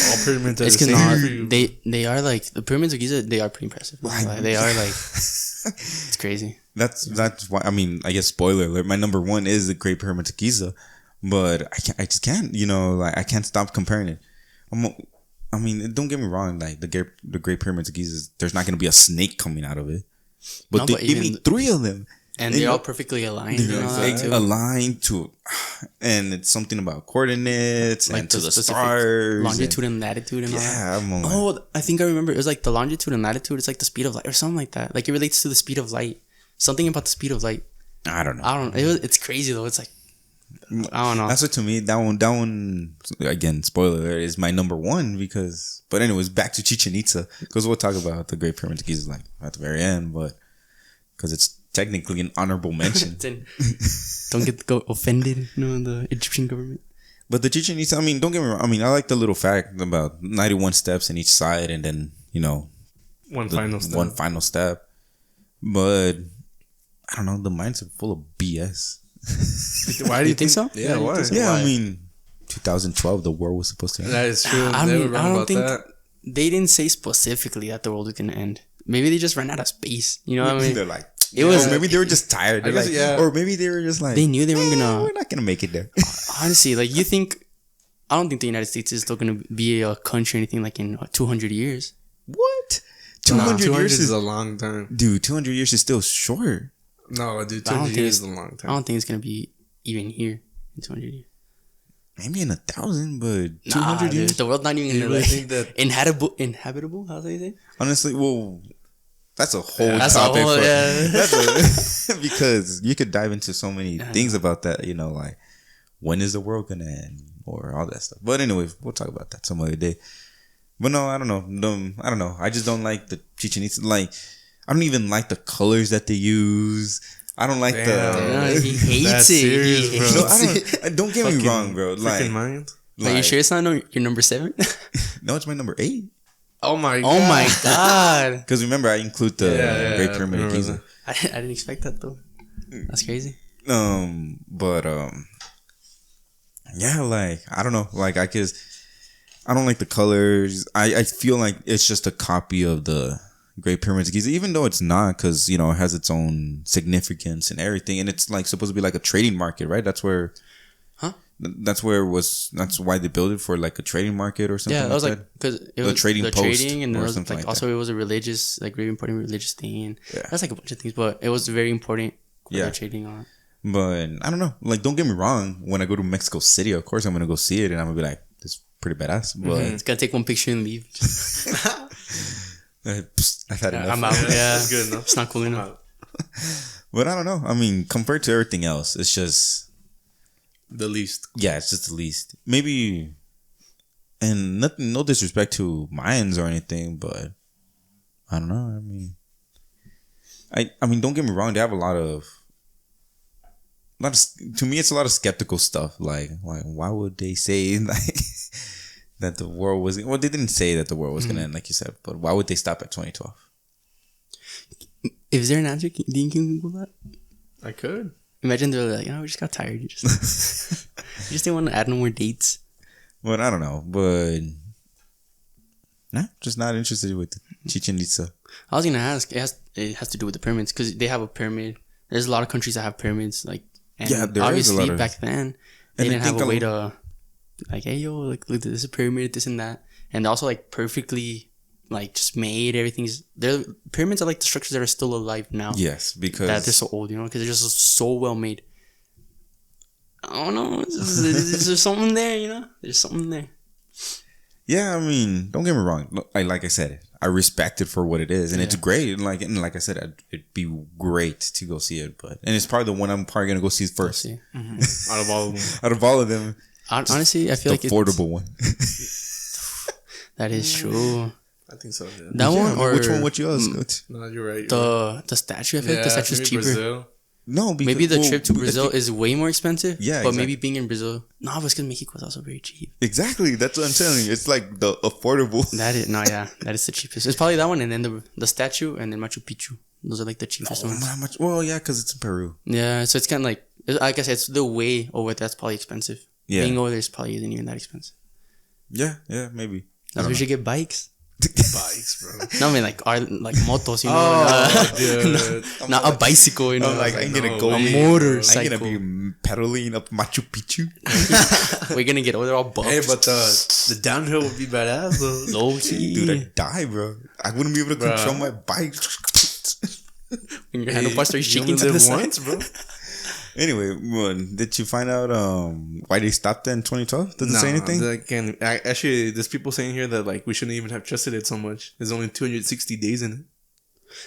All pyramids are it's the same. They are like the pyramids of Giza. They are pretty impressive. Like, they are like it's crazy. That's why. I mean, I guess spoiler alert. My number 1 is the Great Pyramids of Giza, but I just can't. You know, like I can't stop comparing it. I mean, don't get me wrong. Like the Great Pyramids of Giza, there's not gonna be a snake coming out of it, but they give me 3 of them. And they're all perfectly aligned. Aligned to, and it's something about coordinates like and to the stars, longitude and latitude and all that. Like, oh, I think I remember. It was like the longitude and latitude. It's like the speed of light or something like that. Like it relates to the speed of light. Something about the speed of light. I don't know. It's crazy though. It's like I don't know. That's what to me. That one again. Spoiler alert, is my number 1 because. But anyways, back to Chichen Itza because we'll talk about the Great Pyramid of Giza like at the very end, but because it's technically an honorable mention. Don't go offended, the Egyptian government. But the Chichen Itza, I mean, don't get me wrong. I mean, I like the little fact about 91 steps in each side, and then one final step. But I don't know. The mines are full of BS. Why do you think so? Yeah, why? Yeah, I mean, 2012, the war was supposed to end. That is true. I don't think they didn't say specifically that the world was gonna end. Maybe they just ran out of space. You know what I mean? They're like, maybe they were just tired. Or maybe they were just like, they knew they weren't gonna. We're not gonna make it there. Honestly, like you think, I don't think the United States is still gonna be a country or anything like in 200 years. What? 200 years is a long time, dude. 200 years is still short. No, dude, 200 years is a long time. I don't think it's gonna be even here in 200 years. Maybe in 1,000, but 200 years. The world's not even gonna think that inhabitable. How do you say? Honestly, well. That's a whole topic. Because you could dive into so many things about that, like when is the world gonna end or all that stuff. But anyway, we'll talk about that some other day. But no, I don't know. I don't know. I just don't like the Chichen Itza. Like, I don't even like the colors that they use. I don't like Yeah, he hates it. serious, He bro. hates No, don't get me wrong, bro. Like, mind. Are you sure it's not your number 7? No, it's my number 8. Oh my god. Oh my god. Because remember, I include the Great Pyramid of Giza. I didn't expect that though. That's crazy. But yeah, like I don't know, like I don't like the colors. I feel like it's just a copy of the Great Pyramids of Giza, even though it's not, because it has its own significance and everything, and it's like supposed to be like a trading market, right? That's where. That's why they built it, for like a trading market or something. Yeah, that was like because it was trading post trading, and or it was something like like also that. it was a religious, like very important religious thing. Yeah. That's like a bunch of things, but it was very important. Yeah. Trading on. But I don't know. Like, don't get me wrong. When I go to Mexico City, of course I'm gonna go see it, and I'm gonna be like, "This is pretty badass." But It's gonna take one picture and leave. I've had enough. I'm out. Yeah, That's good enough. It's not cool enough. But I don't know. I mean, compared to everything else, it's just The least. yeah, it's just the least. Maybe, and nothing. No disrespect to Mayans or anything, but I don't know. I mean, don't get me wrong. They have a lot of. To me, it's a lot of skeptical stuff. Like why would they say like that the world was? Well, they didn't say that the world was gonna end, like you said. But why would they stop at 2012? Is there an answer? Do you can Google that? I could. Imagine they're like, we just got tired. You just, you just didn't want to add no more dates. But I don't know. But nah, just not interested with Chichen Itza. I was gonna ask. It has to do with the pyramids because they have a pyramid. There's a lot of countries that have pyramids. Like, and Yeah, there is a obviously lot of- back then they And I didn't have think a way to like, hey yo, like look, this is a pyramid, this and that, and also like perfectly like just made. Everything's their pyramids are like the structures that are still alive now. Yes, because That they're so old, because they're just so well made. I don't know. Is there something there? There's something there. yeah, I mean, don't get me wrong. Like I said, I respect it for what it is, and it's great. And like I said, it'd be great to go see it. And it's probably the one I'm probably gonna go see first See. Out of all of them. out of all of them. Honestly, I feel The like affordable one. that is true. I think so. Yeah. That one or which one would you ask? No, you're right. the statue? I feel like the statue's maybe cheaper. Brazil. No, because, Maybe the well, trip to I Brazil think- is way more expensive. Yeah, but maybe being in Brazil, no, but it's because Mexico is also very cheap. exactly. That's what I'm telling you. It's like the affordable. That is the cheapest. It's probably that one, and then the statue, and then Machu Picchu. Those are like the cheapest ones. How much? Well, yeah, because it's in Peru. Yeah, so it's kind of like, I guess it's the way over that's probably expensive. Yeah. Being over there is probably isn't even that expensive. Yeah, maybe. That's why we should get bikes. Bikes, bro. No, I mean like motos, Oh, dude. not a bicycle, I'm like, I'm gonna no go. way, I'm motorcycle. gonna be pedaling up Machu Picchu. We're gonna get over there all buffed. Hey, but the downhill would be badass though. Low key. Dude, I'd die, bro. I wouldn't be able to Bro. control my bike. When your handlebars start You shaking only to the live side. once, bro. Anyway, did you find out why they stopped that in 2012? Does it say anything? Again, actually, there's people saying here that like we shouldn't even have trusted it so much. There's only 260 days in it.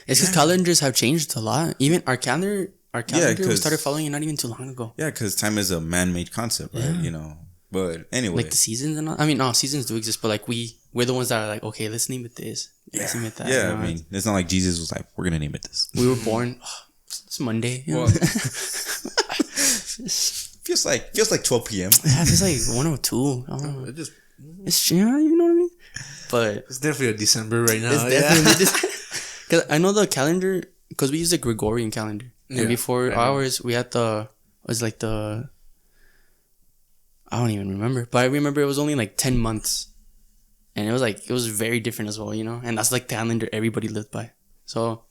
It's because calendars have changed a lot. Even our calendar we 'cause- started following it not even too long ago. Yeah, because time is a man-made concept, right? Yeah. But anyway, Like the seasons and all. I mean, no, seasons do exist, but like we're the ones that are like, okay, let's name it this. Let's name it that. yeah. I mean, it's not like Jesus was like, "We're gonna name it this." we were born. It's Monday. Well, Feels like 12 p.m. Yeah, it's like 102. I don't know. it just It's you know what I mean. But it's definitely a December right now. it's definitely just because I know the calendar because we use a Gregorian calendar, Yeah, and before I know. ours we had I don't even remember, but I remember it was only like 10 months, and it was very different as well, and that's like the calendar everybody lived by. So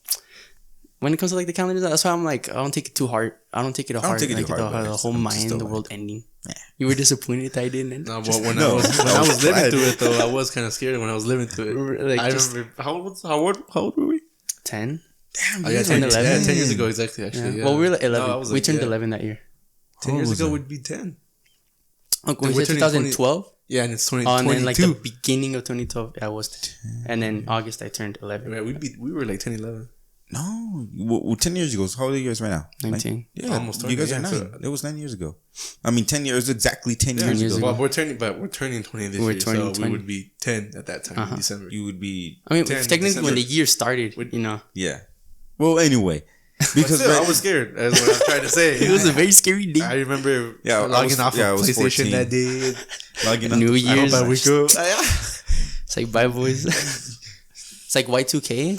when it comes to like the calendar, that's why I'm like, I don't take it too hard. I don't take it don't hard. take it like too hard, but the it's- whole I'm Mayan, still the like- world ending. You were disappointed that I didn't end. No, but when No, I was I was living glad. through it though, I was kind of scared when I was living through it. Like, I just- remember how old were we? 10. Damn, Oh, yeah, 10, 10, 11. 10 years ago exactly. Actually, Yeah. yeah. Well, we were like 11. No, I was we like, turned yeah. 11 that year. 10 years was ago I? would be 10. When we we're said turning 2012. Yeah, and it's Oh, and then 2022. like the beginning of 2012, I was 10. And then August I turned 11. Yeah, we were like 10, 11. No, well, 10 years ago. So how old are you guys right now? 19. Yeah, Almost you guys 20, are yeah, 9. It was 9 years ago. I mean, 10 years, exactly 10 years ago. Well, we're turning 20 this year, turning so 20. we would be 10 at that time in December. You would be, I mean, 10 technically, December. when the year started, you know, yeah. Well, anyway, because Still, I was scared. That's what I'm trying to say. it was a very scary day. I remember Yeah, logging off I of was PlayStation 14. that day. logging up New to- Year's. I hope I wake up. It's like, bye, boys. It's like Y2K.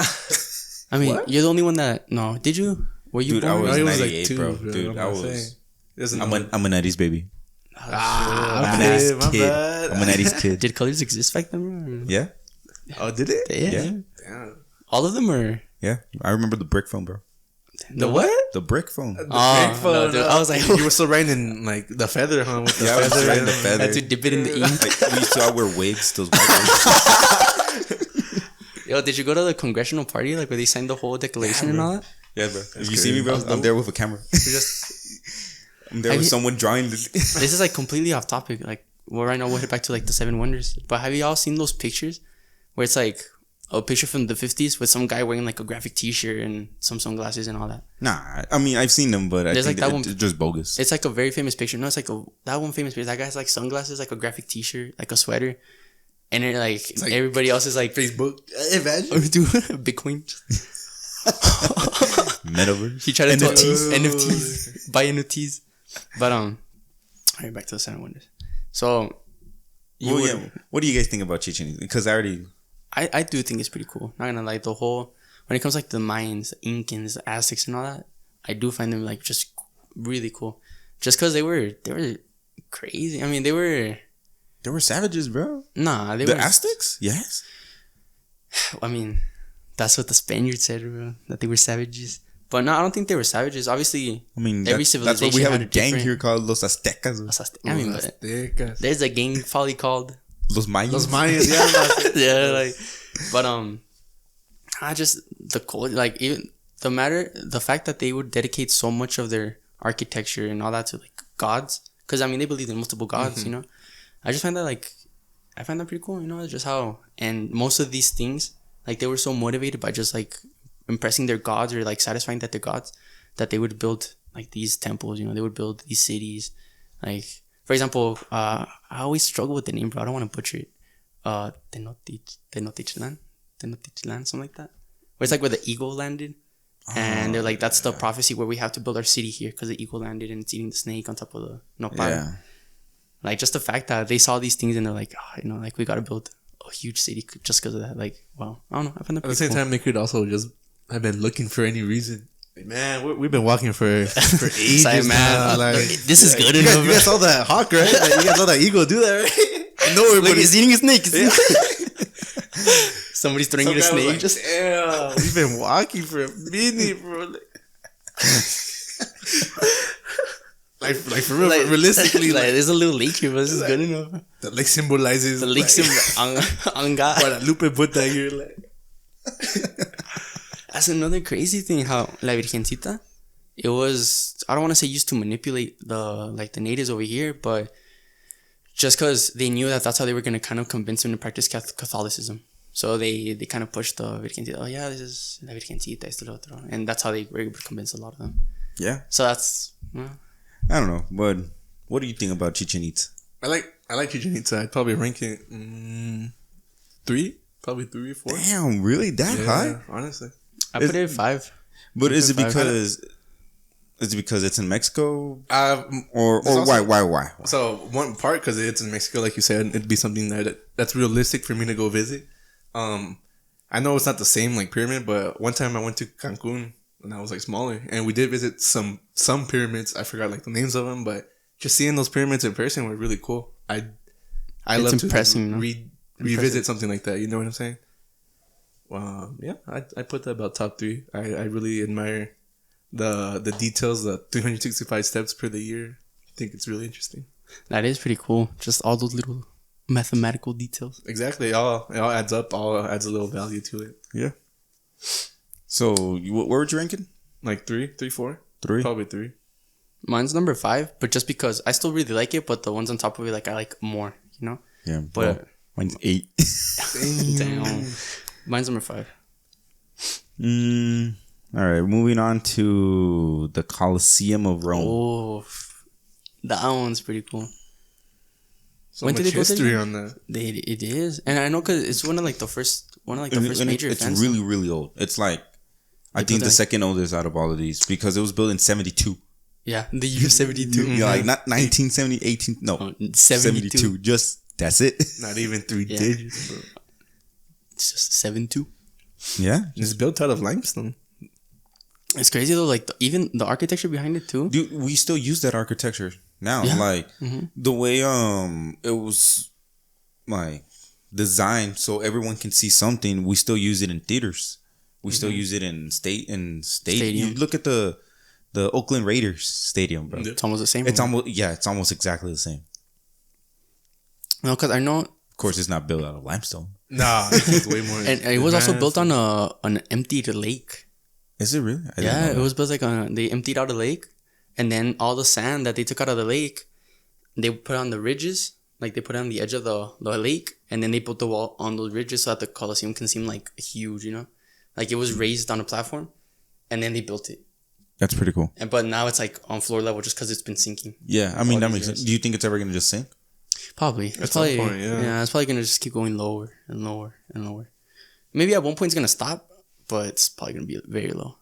I mean, What? you're the only one that. No, did you? Were you Dude, born? I was No, he was 98, like 2, bro. bro. Dude, I'm I not was. saying. Doesn't I'm know. a 90s baby. Okay, I'm a 90s my kid. bad. I'm a 90s kid. Did colors exist back then? Yeah, Oh, did it? Yeah. Damn. All of them are. yeah. I remember the brick phone, bro. The what? The brick phone. The Oh, big phone, no, dude, I was like, you were still writing like the feather, huh? With the Yeah, I was feather. writing the and- feather. had to dip it in the ink. Like, we used to all wear wigs. Those white wigs. Yo, did you go to the congressional party, like where they signed the whole declaration and all that? Yeah, bro. If you crazy. see me, bro, That was I'm dope. there with a camera. I'm there Have with you- someone drawing the. This is like completely off topic. Like, well, right now we'll head back to like the Seven Wonders. But have you all seen those pictures where it's like a picture from the 50s with some guy wearing like a graphic T-shirt and some sunglasses and all that? Nah, I mean I've seen them, but I There's think like that one- it's just bogus. It's like a very famous picture. No, it's like that one famous picture. That guy has like sunglasses, like a graphic T-shirt, like a sweater, and it like, like everybody else is like Facebook. Imagine. dude, Bitcoin. Metaverse. He tried to talk NFTs. NFTs, buy NFTs. But all right, back to the Seven Wonders. So, Well, yeah. What do you guys think about Chichen Itza? Because I already. I do think it's pretty cool. Not gonna lie, the whole when it comes like the Mayans, the Incans, the Aztecs, and all that, I do find them like just really cool. Just because they were crazy. I mean, they were savages, bro. nah. They The were. Aztecs, yes. I mean, that's what the Spaniards said, bro. That they were savages. But no, I don't think they were savages. Obviously, I mean, every that's what we civilization have had a a gang different- here called Los Aztecas. I mean, but Aztecas. there's a gang probably called Los Mayas. Los Mayas, yeah. yeah, like, but I just the cold, like even the fact that they would dedicate so much of their architecture and all that to like gods, because I mean they believe in multiple gods, you know. I just find that I find that pretty cool, you know, just how and most of these things like they were so motivated by just like impressing their gods or like satisfying that they're gods that they would build like these temples, you know, they would build these cities, like. For example, I always struggle with the name, bro. I don't want to butcher it. Tenochtitlan, something like that. Where it's like where the eagle landed, and they're like, that's the prophecy where we have to build our city here because the eagle landed and it's eating the snake on top of the nopal. Yeah. Like just the fact that they saw these things and they're like, oh, you know, like we gotta build a huge city just because of that. Like, wow, I don't know. I find that At the pretty same cool. time, they could also just have been looking for any reason. Like, man, we've been walking for ages, Like, man. Like, this is good you guys, enough. you guys saw that hawk, right? Like, you guys saw that eagle do that, right? I know Look, everybody. he's eating a snake. Somebody's throwing you a Some guy was snake. like, Just damn, we've been walking for a minute, bro. Like for real, like, realistically, like, like, there's a little lake here, but this is good enough. the lake symbolizes The lake Anga. Guadalupe put that here, like. That's another crazy thing. How La Virgencita, it was. I don't want to say used to manipulate the natives over here, but just because they knew that that's how they were gonna kind of convince them to practice Catholicism. So they kind of pushed the Virgencita. Oh yeah, this is La Virgencita, esto lo otro, and that's how they were able to convince a lot of them. Yeah. So that's. Well, I don't know, but what do you think about Chichen Itza? I like Chichen Itza. I'd probably rank it 3, probably 3 or 4. Damn, really that high? Honestly. I put it at 5. But is it Five. because it's in Mexico There's or why? So one part because it's in Mexico, like you said, it'd be something that's realistic for me to go visit. I know it's not the same like pyramid, but one time I went to Cancun when I was like smaller, and we did visit some pyramids. I forgot like the names of them, but just seeing those pyramids in person were really cool. I It's love impressing, to no? revisit something like that. You know what I'm saying? Yeah, I put that about top 3. I really admire the details, the 365 steps per the year. I think it's really interesting. That is pretty cool. Just all those little mathematical details. Exactly. It all adds up. All adds a little value to it. Yeah. So what were you ranking? Like 3, 4, 3. probably 3. Mine's number 5, but just because I still really like it, but the ones on top of it, like I like more, you know. Yeah, But mine's 8. damn, mine's number 5. All right, moving on to the Colosseum of Rome. Oh, that one's pretty cool. So much history on that. It is, and I know because it's one of the first major it's events. really, really old. It's like I think the second oldest out of all of these because it was built in 72. Yeah, the year 72. Yeah, like not 1970, 18. No, 72. Just that's it. Not even 3 digits, bro. It's just 72. Yeah, It's built out of limestone. It's crazy though. Like even the architecture behind it too. dude, we still use that architecture now. Yeah. Like the way it was like designed so everyone can see something. We still use it in theaters. We still use it in stadium. You look at the Oakland Raiders stadium, bro. It's almost the same. It's almost exactly the same. No, because I know. Of course, it's not built out of limestone. Nah, it's way more. And it was also built on an emptied lake. Is it really? It was built they emptied out a lake, and then all the sand that they took out of the lake, they put on the ridges, like they put it on the edge of the lake, and then they put the wall on those ridges so that the Colosseum can seem like huge, like it was raised on a platform, and then they built it. That's pretty cool. But now it's like on floor level just because it's been sinking. Yeah, I mean that makes sense. Do you think it's ever gonna just sink? Probably. At some point, yeah. It's probably gonna just keep going lower and lower and lower. Maybe at one point it's gonna stop, but it's probably gonna be very low.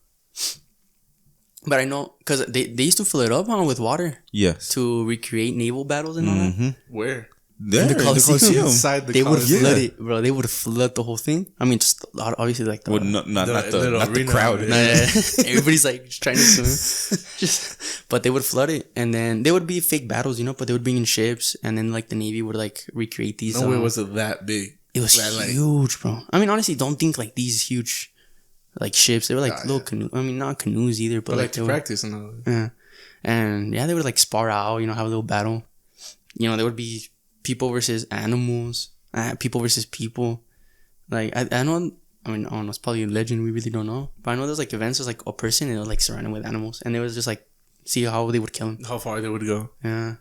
But I know because they used to fill it up with water. Yes. To recreate naval battles and all that. Where? There, The Colosseum. Inside the They would Colosseum. flood it, bro. They would flood the whole thing. I mean, just obviously like the. Well, not the arena crowd. of it. Everybody's like trying to swim. But they would flood it, and then there would be fake battles, but they would bring in ships, and then like the Navy would like recreate these. No way was it that big. It was huge, bro. I mean, honestly, don't think like these huge, like ships. They were like little canoes. I mean, not canoes either, but like to practice and all that. Yeah, and they would like spar out. Have a little battle. There would be people versus animals, people versus people. Like I know. I mean, I don't know. It's probably a legend. We really don't know. But I know there's like events. There's like a person and they're like surrounded with animals, and they was just like see how they would kill him. How far they would go. Yeah.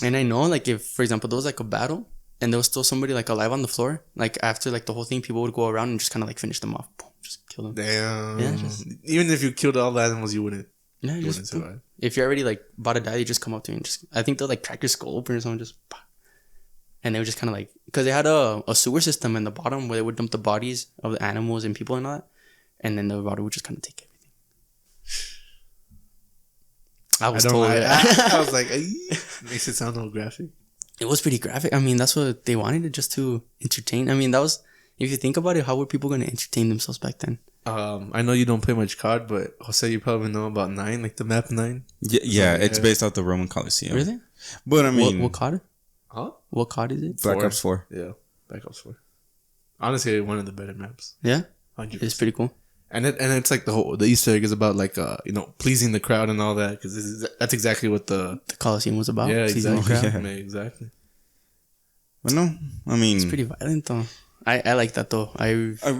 And I know like if, for example, there was like a battle and there was still somebody like alive on the floor, like after like the whole thing, people would go around and just kind of like finish them off. Boom, just kill them. Damn. Yeah, even if you killed all the animals, you wouldn't. Yeah, You just wouldn't survive. if you're already like about to die, you just come up to me and just. I think they'll like crack your skull open or something, just. And they would just kind of like, because they had a sewer system in the bottom where they would dump the bodies of the animals and people and all that, and then the water would just kind of take everything. I was told that. I was like, makes it sound a little graphic. It was pretty graphic. I mean, that's what they wanted it just to entertain. I mean, that was, if you think about it, how were people going to entertain themselves back then? I know you don't play much COD, but Jose, you probably know about 9, like the map 9. Yeah, it's based off the Roman Colosseum. Really? But I mean, what COD? Huh? What COD is it? Black Ops 4. Yeah, Black Ops 4. Honestly, one of the better maps. Yeah, 100%. it's pretty cool. And it's like the Easter egg is about like pleasing the crowd and all that, because that's exactly what the Colosseum was about. yeah Season exactly of Crowd. yeah. Exactly. But no, I mean, It's pretty violent though. I like that though. I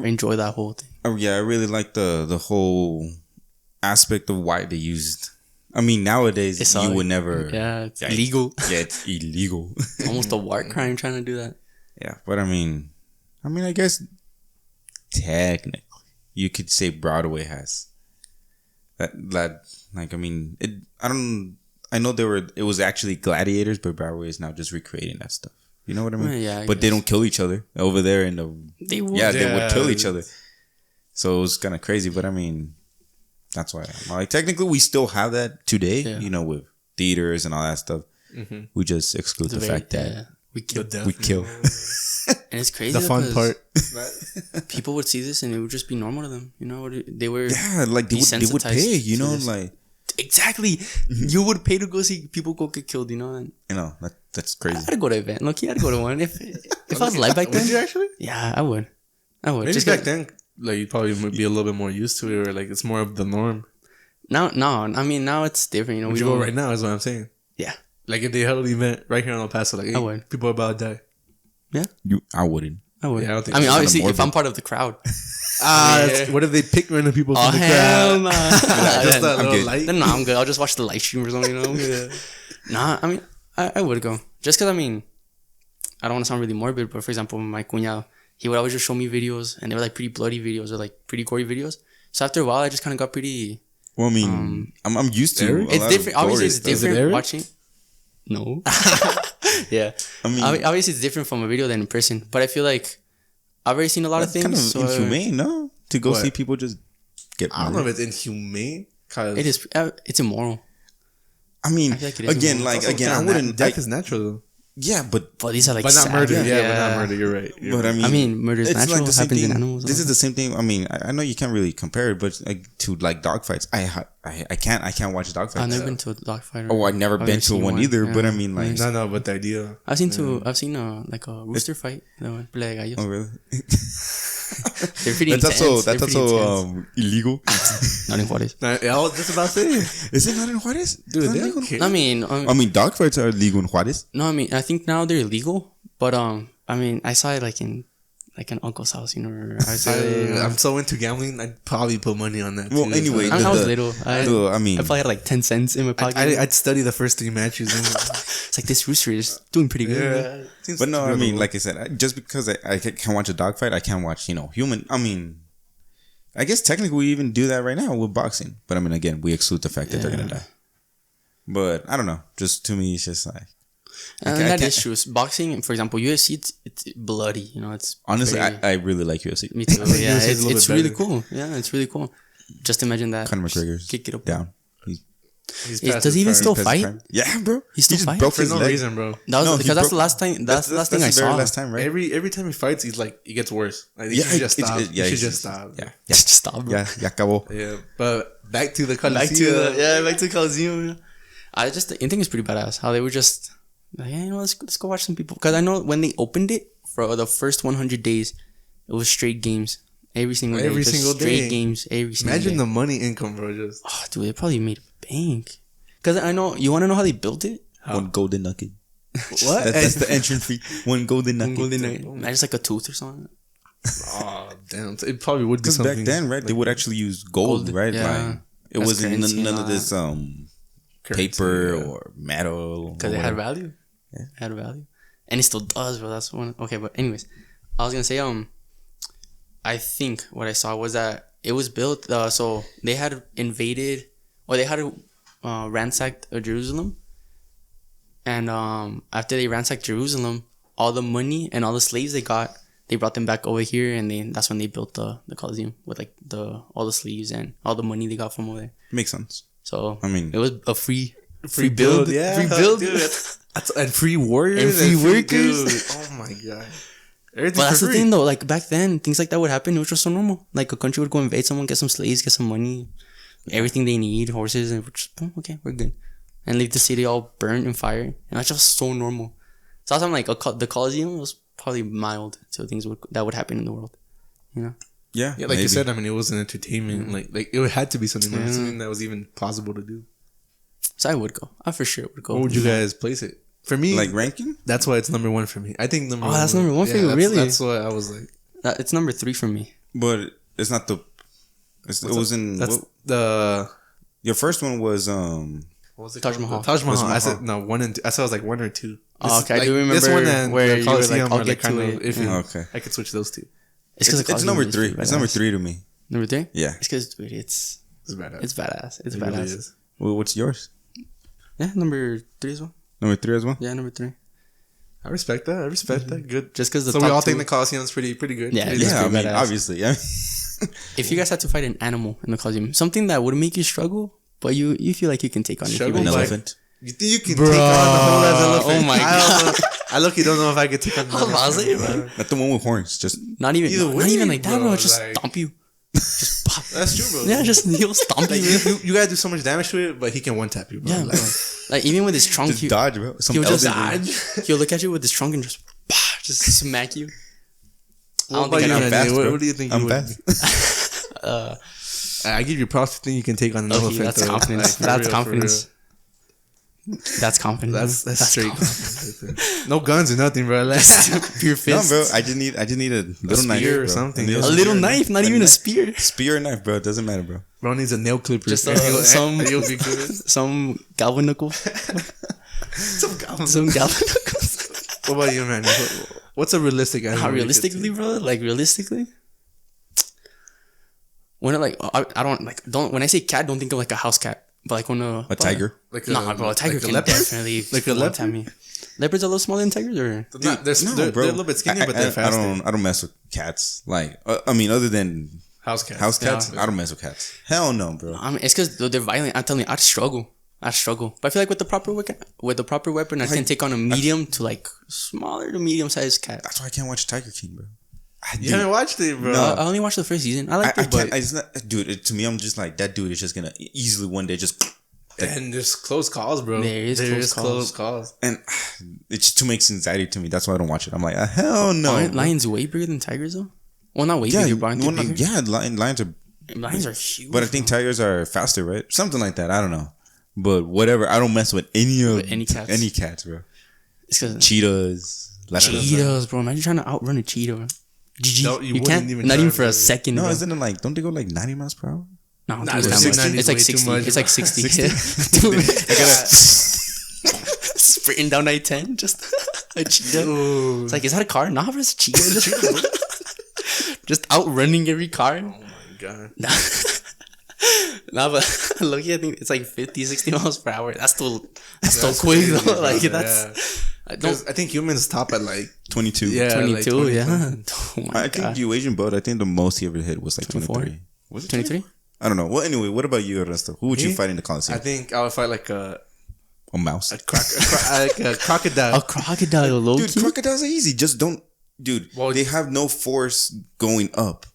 enjoy that whole thing. yeah, I really like the whole aspect of why they used. I mean, nowadays It's you all- would never. Yeah, it's illegal. Yeah, it's illegal. Almost a war crime trying to do that. Yeah, but I mean, I guess technically you could say Broadway has that. Like, I mean, I know it was actually gladiators, but Broadway is now just recreating that stuff. You know what I mean? Yeah, I but they guess. don't kill each other over there in the. They would. Yeah, they would Yeah. kill each other. So it was kind of crazy, but I mean, that's why I'm like, technically we still have that today, Yeah. with theaters and all that stuff. Mm-hmm. We just exclude the fact that we kill. we kill. And it's crazy. The though, fun 'cause part. People would see this and it would just be normal to them. They were Yeah, like they would pay, desensitized to this. like, exactly. You would pay to go see people go get killed. And that's I crazy. had to go to an event. Look, I had to go to one. If I was live back then, Would you actually? yeah, I would. Maybe Just back then, like you probably would be a little bit more used to it, or like it's more of the norm. Now, no, I mean now it's different. Would We you go don't. right now? Is what I'm saying. Yeah, Like if they held an event right here in El Paso, like hey, I would. people are about to die. I wouldn't. I would. Yeah, I don't think I mean, that's obviously, kinda if I'm part of the crowd. That's- what if they pick random people from Oh the hell crowd? no! Just that I'm little good. light. Then no, I'm good. I'll just watch the live stream or something. Nah, I mean, I would go just because I mean, I don't want to sound really morbid, but for example, my cuñado, he would always just show me videos, and they were like pretty bloody videos or like pretty gory videos, So after a while, I just kind of got pretty. Well, I mean, I'm used to Eric? a It's lot different. of Obviously, gory it's stuff. Is it different Eric? watching. No. Yeah. I mean, Obviously, it's different from a video than in person. But I feel like I've already seen a lot of that's things. kind of so inhumane, no? To go What? see people just get I don't know if murdered. it's inhumane. Cause it is. It's immoral. I mean, I feel like it is again, inhumane. like also again, I kinda wouldn't. Death is natural though. Yeah, but But these are like. But not sad- murder. Yeah, but not murder. You're right. You're but right. I mean, murder is natural. the same Happens in thing. animals. This is the same thing. I mean, I know you can't really compare it, but like to like dogfights, I can't watch dogfights. I've never been to a dog fight. Oh, I've never been to one either. But I mean, like, no, but the idea. I've seen like a rooster fight. No, pelea de gallos. oh really? They're pretty That's intense. also They're pretty intense. illegal. Not in Juarez. I was just about to say, Is it not in Juarez? dude. It's not They legal? don't care. I mean, I mean, dogfights are legal in Juarez. no, I mean, I think now they're illegal. But I mean, I saw it like in an uncle's house, you know. Or I saw it. I'm so into gambling. I'd probably put money on that. Well, too. anyway, I was the- little. I mean, probably had like 10 cents in my pocket. I'd study the first 3 matches. And, It's like this rooster is doing pretty good. Seems but no, to be I on mean, the like I said, just because I can watch a dogfight, I can't watch, human. I mean, I guess technically we even do that right now with boxing. But I mean, again, we exclude the fact that they're gonna die. But I don't know. Just to me, it's just like And I that can't- is true. Boxing, for example, UFC, it's bloody. You know, it's honestly, very- I really like UFC. me too. Yeah, UFC is a little it's bit really better. cool. Yeah, it's really cool. Just imagine that. Conor McGregor's Kick it up. down. He's Does past he even his still prime. fight? Yeah, bro. He still just fights? broke For his no leg. reason, bro. That was No, he because that's broke- the last time. That's the last thing I the very saw. last time, right? Every time he fights, he's like, it gets worse. Like, Yeah, he should just stop. yeah, He should it's- just stop. Yeah, Just stop, bro. yeah, ya acabó. Yeah, but back to the Back Coliseum. to the Coliseum. I think it's pretty badass how they were just like, yeah, let's go watch some people. Because I know when they opened it for the first 100 days, it was straight games every single day. Every Just single straight day. games every single Imagine day. the money income, bro. Just Oh, dude, they probably made bank. Because I know you want to know how they built it. One golden nugget. what? That's the entrance fee. One golden nugget. Imagine it's like a tooth or something. Oh damn! It probably would be Because something. back then, right, they would actually use gold, Gold, right? yeah. Like it As wasn't currency none and of all this Currency, paper yeah. or metal. Because it had value. Yeah. It had value. And it still does, bro. That's one. Okay, but anyways, I was going to say, I think what I saw was that it was built, so they had invaded, or they had ransacked Jerusalem. And after they ransacked Jerusalem, all the money and all the slaves they got, they brought them back over here, and that's when they built the Colosseum with like all the slaves and all the money they got from over there. Makes sense. So I mean, it was a free Free build, yeah, free build. dude, and free warriors And free workers. dude. Oh my god! Everything's But that's for the free. thing though, like back then, things like that would happen. It was just so normal. Like a country would go invade someone, get some slaves, get some money, everything they need, horses, and we're just, oh, okay, we're good. And leave the city all burnt and fire. And that's just so normal. So I was like, the Colosseum was probably mild to things that would happen in the world. You know? yeah, Yeah, like maybe. you said, I mean, it was an entertainment. Like it had to be something, something that was even possible to do. So I would go. I for sure would go. Where would you guys place it? For me, like ranking. that's why it's number 1 for me. I think number. Oh, that's number one for you, really? That's why I was like, It's number 3 for me. But it's not the. It was in. that's what- the. your first one was What was it Taj called? Mahal. Taj Mahal. Taj I said Mahal. no 1 and 2. I said it was like 1 or 2. Oh, okay, I like, do remember this one and where the you were like, Coliseum I'll are get kind to of it. iffy. Okay. I could switch those two. It's because It's number 3. It's number 3 to me. Number 3? Yeah. It's because, dude, it's It's badass. badass. It's It badass. really is. Well, what's yours? Yeah, number 3 as well. Number 3 as well. Yeah, number 3. I respect that. I respect that. Good. Just because the So top we all two, think the Coliseum's pretty good. Yeah, Pretty it's Yeah, I pretty mean, badass. obviously. I mean, if you guys had to fight an animal in the Colosseum, something that would make you struggle, but you feel like you can take on Struggle an it. like- elephant. You think you can Bruh. take on the whole ass elephant? Oh my I don't know. I look, you don't know if I could take on the bro. Not the one with horns. Just Not even, Either not way, even like that, bro. bro, Just like- stomp you. Just pop. That's true, bro. Yeah, just he'll stomp Like, you. you gotta do so much damage to it, but he can one tap you, bro. Yeah, Like, bro. Like even with his trunk, just dodge, bro. Some he'll just elderly- dodge. He'll look at you with his trunk and just smack you. what I don't think about you, I I'm Randy? fast, bro. What do you think? I'm you would? fast. I give you props to think you can take on an Okay, elephant. that's though. confidence. Like, for That's real, for confidence. real. That's confidence. That's straight confidence. confidence. right there. No guns or nothing, bro. Like, Pure No, fist. bro. I just need a little knife spear or bro. something. A A A little knife, not even a spear. spear or knife, bro. It doesn't matter, bro. bro needs a nail clipper. Just and he'll- some- and he'll be good. Some galvan knuckles. Some guns. Some galvan knuckles. What about you, man? What's a realistic animal? How you could realistically, bro? Like realistically? when it, like I don't like don't when I say cat, don't think of like a house cat, but like when A tiger. Like nah, bro, a tiger like a can leopard? definitely Like a leopard? time me. Leopards are a little smaller than tigers, or They're a little bit skinnier, but they're faster. I don't mess with cats. Like, I mean, other than House cats. house cats, I don't mess with cats. Hell no, bro. I mean, it's because they're violent. I'm telling you, I'd struggle. But I feel like with the proper weapon, I can take on a medium to like smaller to medium sized cat. That's why I can't watch Tiger King, bro. You haven't watched it, bro. No. I only watched the first season. I like I it, but can't. It's not, dude. To me, I'm just like that dude is just gonna easily one day just. And there's close calls, bro. There is close calls. And it's just too much anxiety to me. That's why I don't watch it. I'm like, hell no. Lions way bigger than tigers, though. Well, not way Yeah, bigger, but aren't they bigger? lions are. Lions are huge. But I think tigers are faster, right? Something like that. I don't know. But whatever. I don't mess with any cats. Any cats, bro. It's because Cheetahs. cheetahs, bro. Imagine trying to outrun a cheetah. GG. No, you you can't. wouldn't even Not try even to for a do it. second. No, bro. isn't it like? Don't they go like 90 miles per hour? No, Nah, it's bro, not 60 much. It's like is way too 60. much, It's like bro. 60. Dude, sprinting down I-10, just a cheetah. Ooh. It's like, is that a car? Nah, bro, it's a cheetah. Just outrunning every car. Oh my god. Nah, but look, I think it's like 50, 60 miles per hour. That's still quick, crazy, though. bro. Like, Yeah. that's. I don't. 'Cause I think humans top at like 22. Yeah. 22, 20, yeah. 20. Oh my I think god. you Asian boat. I think the most he ever hit was like 24? 23. Was it 23? I don't know. Well, anyway, what about you, Ernesto? Who would you Me? fight in the I Coliseum? think I would fight like a Mouse. like a crocodile. A crocodile, low Dude, key? crocodiles are easy. Just don't. Dude, Well, they have no force going up.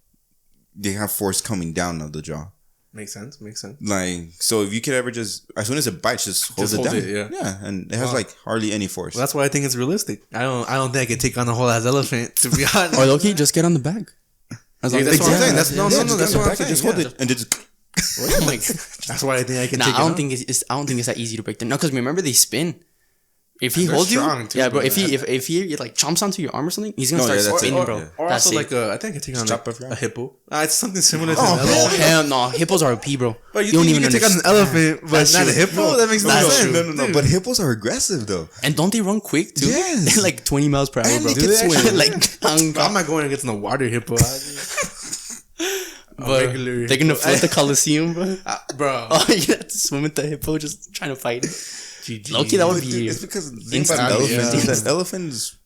They have force coming down of the jaw. Makes sense. Like, so if you could ever just, as soon as it bites, just hold Just it hold down. it, yeah. Yeah, and it has Wow. like hardly any force. Well, that's why I think it's realistic. I don't think I could take on a whole ass elephant, to be honest. Or low key, just get on the back. As long Yeah, as that's what I'm saying. yeah, No, just that's get what I'm back and saying. just hold Yeah. it and just. Oh my God. That's why I think I can Nah, take I don't it think I don't think it's that easy to break them. No, because remember they spin. If he They're holds you, strong, too, yeah, bro. bro. If he like chomps onto your arm or something, he's gonna No, start yeah, that's spinning, it. bro. Yeah. Or That's also it. like I think I could take on Chop like off your a hippo. It's something similar to Oh, an Oh elephant. hell no, hippos are OP, bro. But you don't think you can take on an elephant, but That's not a true. hippo? That makes no That's sense. true. No. But hippos are aggressive though. And don't they run quick too? Yes. They're like 20 miles per hour, And bro. they can swim. like, I'm not going against no water hippo. but regular they're gonna hippo. flood the Coliseum, bro. Bro. Oh, you have to swim with the hippo, just trying to fight it. GG. Low-key, that would But be dude, it's because the thing instant. about elephants Yeah. is that elephants,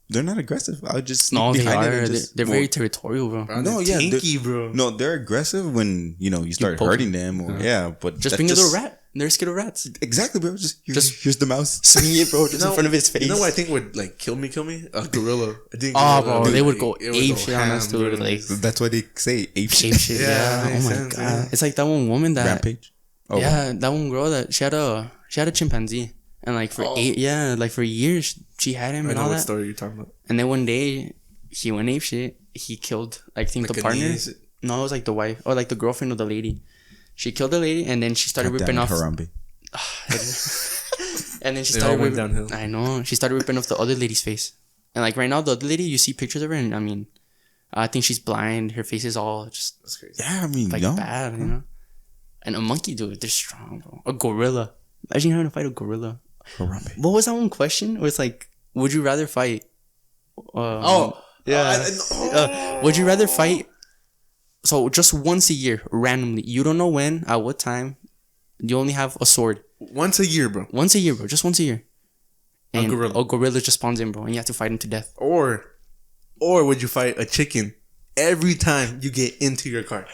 they're not aggressive. I would just sneak No, they behind it are. and They're, just they're very territorial, bro. Bro, No, they're yeah, tanky, bro. No, they're aggressive when you start poke hurting them or but Just that's bring a little rat. They're scared of rats. Exactly, bro. Here's the mouse. Swing it, bro, just in front of his face. You know what I think would like kill me? A gorilla. I think Oh, gorilla bro, they would like, go it would ape go shit on us, ham, dude. bro. Like, That's why they say ape shape shit. shit. Yeah, Yeah. Oh makes my sense, god. yeah. It's like that one woman that. Rampage. Oh, Yeah, that one girl that she had a chimpanzee, and like for for years she had him I and know all what that. story you're talking about. And then one day he went ape shit. He killed I think Like the a partner. niece? No, it was like the wife or like the girlfriend of the lady. She killed the lady, and then she started God ripping damn it, off. Harambe. And then she It all started went downhill. I know. She started ripping off the other lady's face. And like right now, the other lady, you see pictures of her, and I mean, I think she's blind. Her face is all just That's crazy. Yeah, I mean, like bad, you know. And a monkey, dude, they're strong, bro. A gorilla. Imagine having to fight a gorilla. Harambe. What was that one question? It was like, would you rather fight? Would you rather fight? So just once a year, randomly. You don't know when, at what time. You only have a sword. Once a year, bro. Once a year, bro. Just once a year. A And gorilla. a gorilla just spawns in, bro, and you have to fight him to death. Or would you fight a chicken every time you get into your car?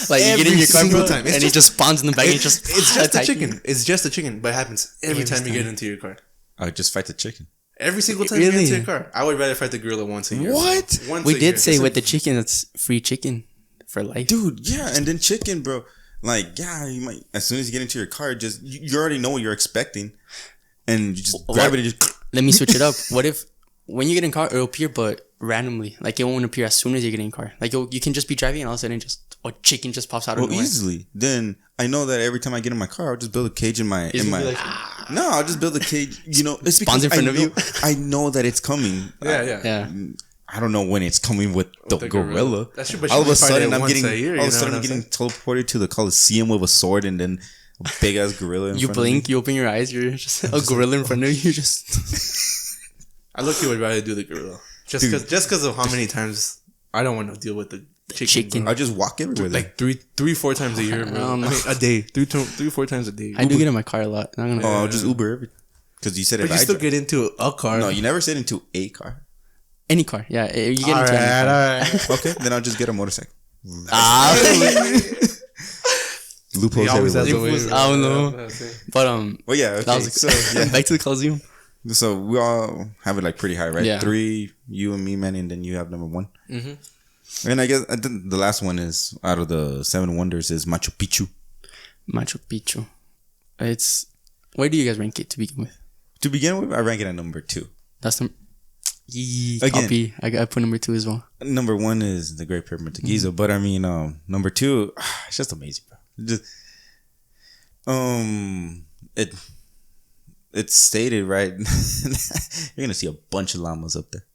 Like you get in Every your car, single bro, time. It's and he just spawns in the back. And It's just just a attack you. chicken. It's just a chicken, but it happens every Every time you get time. into your car. I would just fight the chicken. Every single time you Really? get into your car. I would rather fight the gorilla once a year. What? Once We a did year. say with the chicken, it's free chicken for life. Dude, yeah, and then chicken, bro. Like, yeah, you might as soon as you get into your car, just you already know what you're expecting, and you just grab it and just. Let me switch it up. What if when you get in car, it'll appear, but randomly? Like it won't appear as soon as you get in car. Like you can just be driving, and all of a sudden, just a chicken just pops out of Well, nowhere. easily. Then I know that every time I get in my car, I'll just build a cage in my. It's in gonna my be like, no, I'll just build a cage. You know, it's Spawns because in front I of know, you. I know that it's coming. Yeah. yeah. I don't know when it's coming with the the gorilla. gorilla. That's true, but All you of a only fight sudden, it I'm once getting. a year, all you of a know sudden, what I'm I'm getting teleported to the Coliseum with a sword and then a big ass gorilla. In You front of me. blink, you open your eyes, you're just a gorilla in front of you. Just I look, you would rather do the gorilla just because of how many times I don't want to deal with the chicken. I just walk everywhere. Like 4 times a year, bro. I mean, a day. 4 times a day. I do get in my car a lot. Not gonna I'll just Uber every. Because you said But it. you still get into a car. No, you never said into a car. any car. Yeah, you get into any car. Alright. Okay, then I'll just get a motorcycle. He Loopholes always has everywhere. a way. I don't know. But Well, yeah. Okay. that was So yeah. back to the Coliseum. So we all have it like pretty high, right? Yeah. 3, you and me, man, and then you have number 1. Mm-hmm. And I guess the last one is out of the 7 wonders is Machu Picchu. Machu Picchu. It's where do you guys rank it to begin with? To begin with, I rank it at number 2. That's the Again. copy. I put number 2 as well. Number 1 is the Great Pyramid of Giza, but I mean, number 2, it's just amazing, bro. It's stated right. You're gonna see a bunch of llamas up there.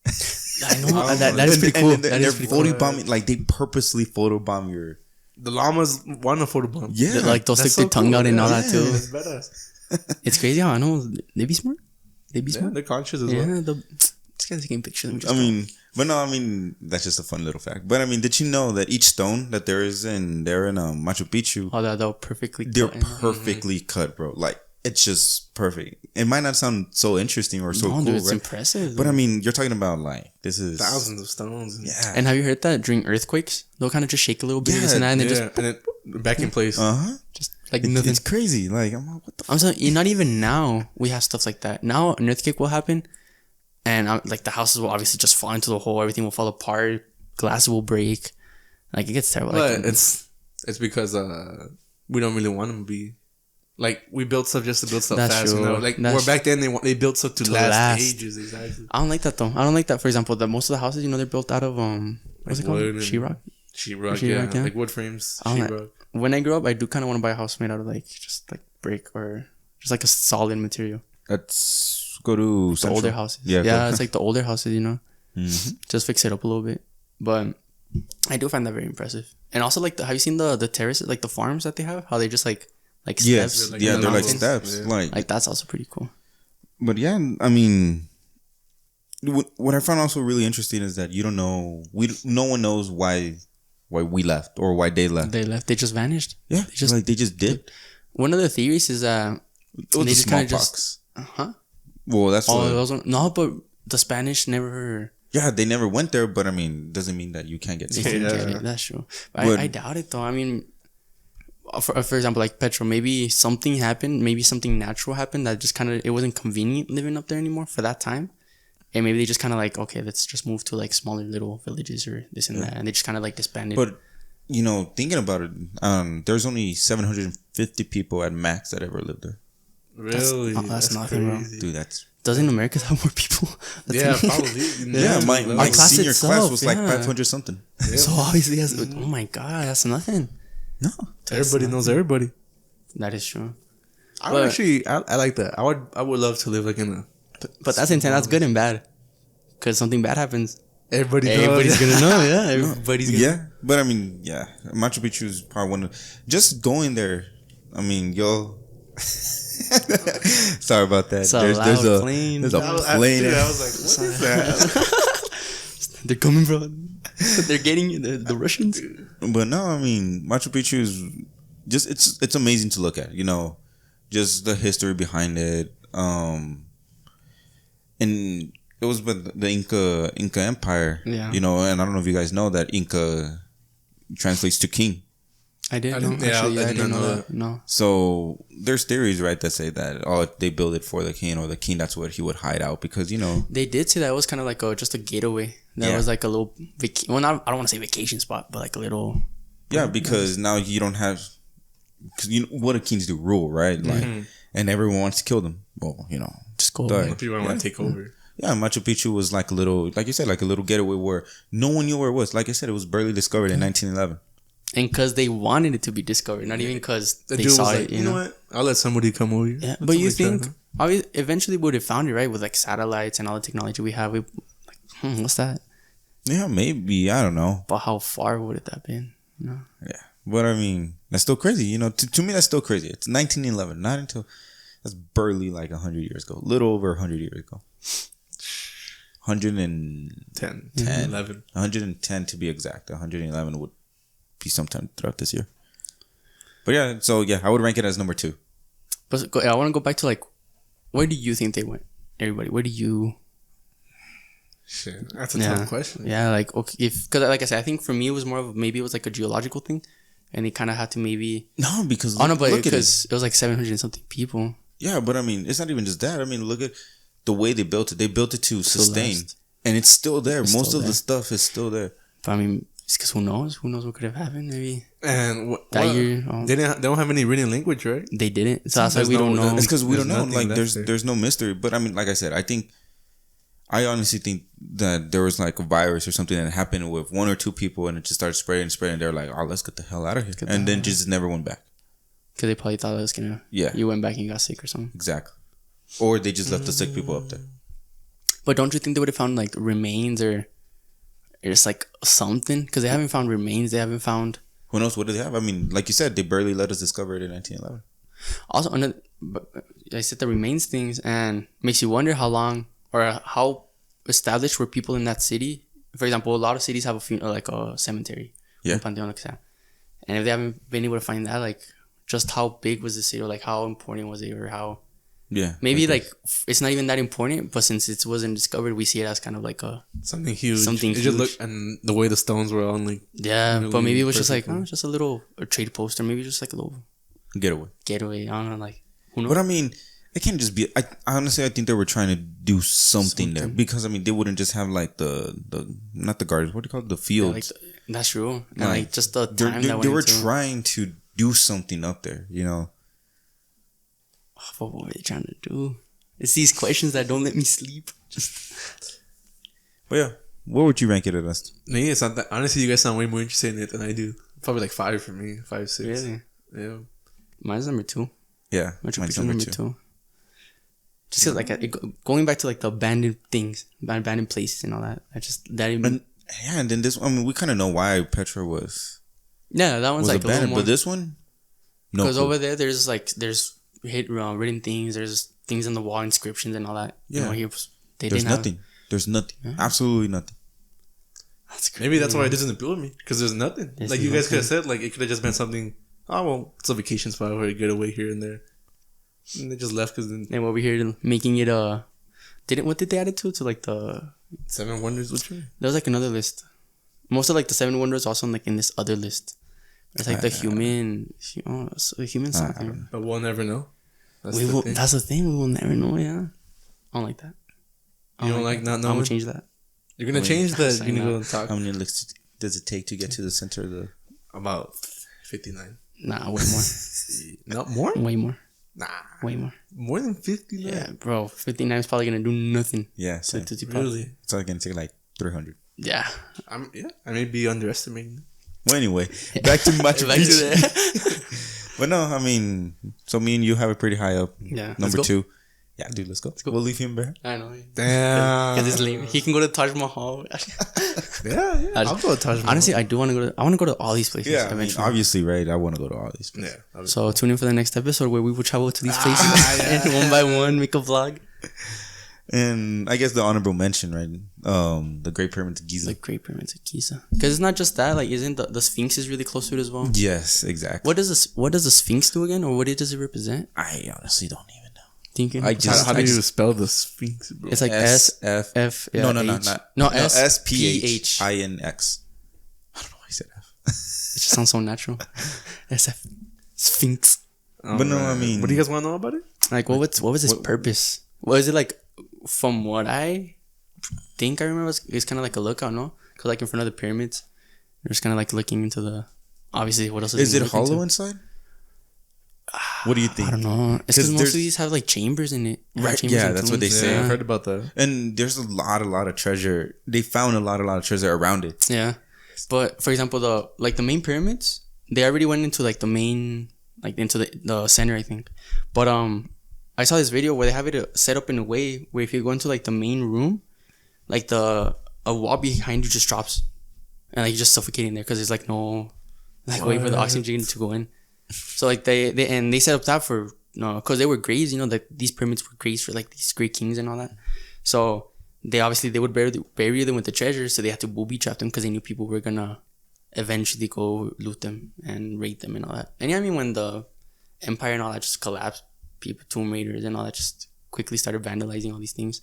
I know that is pretty cool. That is pretty cool. photobombing, like they purposely photobomb your. The llamas want a photobomb. Yeah, Like they'll stick That's their so tongue cool, out and all yeah. that too. That's badass. It's crazy how I know they be smart. They be Yeah, smart. they're conscious as Yeah, well. this guy's taking pictures. Let me I just mean, that's just a fun little fact. But I mean, did you know that each stone that there is in Machu Picchu, oh, they're perfectly. they're cut. perfectly cut, bro. Like it's just perfect. It might not sound so interesting or so No, cool, dude, it's right? impressive. But I mean, you're talking about like this is Thousands of stones. Yeah. And have you heard that during earthquakes, they'll kind of just shake a little bit, Yeah, this and that, and Yeah, then just and then back in place. just like It's, nothing. it's crazy. Like I'm like, what the. I'm saying, not even now we have stuff like that. Now an earthquake will happen, and like the houses will obviously just fall into the hole. Everything will fall apart. Glass will break. Like it gets terrible. But Like, it's because we don't really want them to be. Like we built stuff just to build stuff That's fast, you true. know. Like That's where back then they built stuff to last last. ages, exactly. I don't like that though. I don't like that. For example, that most of the houses, they're built out of what's Like it called? wood and- Sheetrock. Sheetrock, Sheetrock, yeah, yeah. like wood frames. I don't Sheetrock. When I grow up, I do kind of want to buy a house made out of like just like brick or just like a solid material. Let's go to The Central. older houses. Yeah, Yeah, go. it's like the older houses, Mhm. Just fix it up a little bit. But I do find that very impressive. And also like have you seen the terraces, like the farms that they have? How they just like steps? Yes, Like yeah, the they're like mountains. steps. Yeah. Like, That's also pretty cool. but yeah, I mean, what I found also really interesting is that you don't know. No one knows why we left or why they left. They left. They just vanished. Yeah, they just did. One of the theories is that It was they the just kinda smallpox. huh? Well, that's Oh, what. those one, no, but the Spanish never. Yeah, they never went there, but I mean, doesn't mean that you can't get They sick. didn't Yeah. get it. That's true. But- I doubt it though. I mean, for example, like petrol, maybe something happened, maybe something natural happened that just kind of it wasn't convenient living up there anymore for that time, and maybe they just kind of like, okay, let's just move to like smaller little villages or this and that, and they just kind of like disbanded. But thinking about it, there's only 750 people at max that ever lived there. Really? That's nothing, bro. crazy. Dude, that's Doesn't America have more people? Yeah, probably. yeah. My Our class senior class itself, was like yeah. 500 something. So obviously, oh my god, that's nothing. No, Everybody knows everybody. That is true. I would But- actually, I like that. I would love to live like in a. But that's intense. That's good and bad. Because something bad happens. Everybody's gonna know. Yeah, everybody's gonna. yeah, but I mean, yeah, Machu Picchu is probably one of just going there. I mean, yo. Sorry about that. It's a loud plane. There's a I plane. was like, what is that? They're coming, bro. They're getting you. The Russians. But no, I mean, Machu Picchu is just it's amazing to look at. Just the history behind it. And it was with the Inca Empire. Yeah. And I don't know if you guys know that Inca translates to king. I didn't I know. didn't- yeah, Actually, I I did didn't not know know that. No. So there's theories, right, that say that they build it for the king, or the king that's where he would hide out because They did say that it was kind of like just a getaway. That Yeah. was like a little well, not I don't want to say vacation spot, but like a little. yeah, because now you don't have because what do kings do? Rule, right? Like, and everyone wants to kill them. Well, Just go. Sorry. away. People want to take over. Yeah, Machu Picchu was like a little, like you said, like a little getaway where no one knew where it was. Like I said, it was barely discovered in 1911. And because they wanted it to be discovered, not even because The they dude saw was it. like, you know what? I'll let somebody come over here. Yeah, Let but you somebody think try eventually would have found it, right? With like satellites and all the technology we have, what's that? Yeah, maybe, I don't know. But how far would it have been? Yeah, but I mean, that's still crazy. To me, that's still crazy. It's 1911, not until that's barely like 100 years ago, little over 100 years ago. 110. 11. 110 to be exact. 111 would be sometime throughout this year. But yeah, so yeah, I would rank it as number 2. But I want to go back to like, where do you think they went? Everybody, where do you? Shit, that's a tough question. Yeah, like okay, because like I said, I think for me it was more of maybe it was like a geological thing, and they kind of had to maybe. No, because no, but because it was like 700 and something people. Yeah, but I mean, it's not even just that. I mean, look at the way they built it. They built it to sustain, and it's still there. Most of the stuff is still there. But I mean, it's because who knows? Who knows what could have happened? Maybe. And that year, they don't have any written language, right? They didn't. So that's why we don't know. It's because we don't know. Like, there's no mystery. But I mean, like I said, I honestly think that there was like a virus or something that happened with 1 or 2 people, and it just started spreading. They're like, oh, let's get the hell out of here, and then just never went back. Because they probably thought it was gonna. Yeah. You went back and you got sick or something. Exactly. Or they just left the sick people up there. But don't you think they would have found like remains or just like something? Because they haven't found remains. They haven't found. Who knows what do they have? I mean, like you said, they barely let us discover it in 1911. Also, I said the remains things, and makes you wonder how long or how established were people in that city. For example, a lot of cities have like a cemetery. Yeah. Panteon, like that. And if they haven't been able to find that, like, just how big was the city, or like how important was it, or how. Yeah. Maybe like it's not even that important, but since it wasn't discovered, we see it as kind of like a something huge. Something huge. Just look, and the way the stones were on, like really, but maybe it was just like just a little trade post, or maybe just like a little getaway. I don't know, like who knows? But I mean, it can't just be. I honestly, I think they were trying to do something there, because I mean, they wouldn't just have like the not the gardens. What do you call it? The fields. Yeah, like, that's true. And like just the time they were trying to do something up there, you know. What were they trying to do? It's these questions that don't let me sleep. But yeah, what would you rank it as? Me, it's not that. Honestly, you guys sound way more interested in it than I do. Probably like 5 for me, 5, 6. Really? Yeah. Mine's number 2. Yeah, mine's number 2. Just cause like going back to like the abandoned things, abandoned places and all that. And then this. I mean, we kind of know why Petra was. Yeah, that one's like abandoned, a little more. But this one, no. Because over there, there's written things. There's things on the wall, inscriptions and all that. Yeah. You know, here there's nothing. There's nothing. Yeah. Absolutely nothing. That's crazy. Maybe that's why it doesn't appeal to me, because there's nothing. Like you guys could have said, like it could have just been something. Oh well, it's a vacation spot or a getaway here and there, and they just left because then. And over here making it what did they add it to like the 7 wonders? Which one? There was like another list. Most of like the 7 wonders also like in this other list. It's like the human something. But we'll never know. That's the thing. We will never know. Yeah, I don't like that. You don't like not knowing? I'm gonna change that. You're gonna change that. You're gonna go and talk. How many licks does it take to get to the center of the? About 59. Nah, way more. Not more? Way more. Nah. Way more. More than 59? Yeah, bro. 59 is probably gonna do nothing. Yeah, really? It's like gonna take like 300. Yeah. I may be underestimating. Well, anyway, back to Machu Picchu. But no, I mean, so me and you have it pretty high up. Yeah. Number 2. Yeah, dude, let's go. We'll leave him there. I know. Damn. Because it's lame. He can go to Taj Mahal. yeah. I'll go to Taj Mahal. Honestly, I want to go to all these places. Yeah, I mean, obviously, right? I want to go to all these places. Yeah. So tune in for the next episode where we will travel to these places and one by one make a vlog. And I guess the honorable mention, right? The Great Pyramids of Giza. The Great Pyramids of Giza. Because it's not just that. Like, isn't the Sphinx is really close to it as well? Yes, exactly. What does the Sphinx do again, or what does it represent? I honestly don't even know. Thinking. How do you spell the Sphinx, bro? It's like S-F-F. No, S-P-H-I-N-X. I don't know why I said F. It just sounds so natural. S-F. Sphinx. But no, I mean, what do you guys want to know about it? Like, what was its purpose? Was it like, from what I think I remember, it's kind of like a lookout, no? Because like in front of the pyramids, you're just kind of like looking into the. Obviously, what else is it hollow inside? What do you think? I don't know. It's because most of these have like chambers in it. Right. Yeah, that's what they say. Yeah, I've heard about that. And there's a lot of treasure. They found a lot of treasure around it. Yeah. But for example, the main pyramids, they already went into like the main, like into the center, I think. But I saw this video where they have it set up in a way where if you go into like the main room, like a wall behind you just drops, and like you're just suffocating there because there's like no like way for the oxygen to go in. So like they set up that for because they were graves, you know, that these pyramids were graves for like these great kings and all that. So they would bury them with the treasure, so they had to booby trap them because they knew people were gonna eventually go loot them and raid them and all that. And yeah, I mean, when the empire and all that just collapsed, people, tomb raiders and all that just quickly started vandalizing all these things.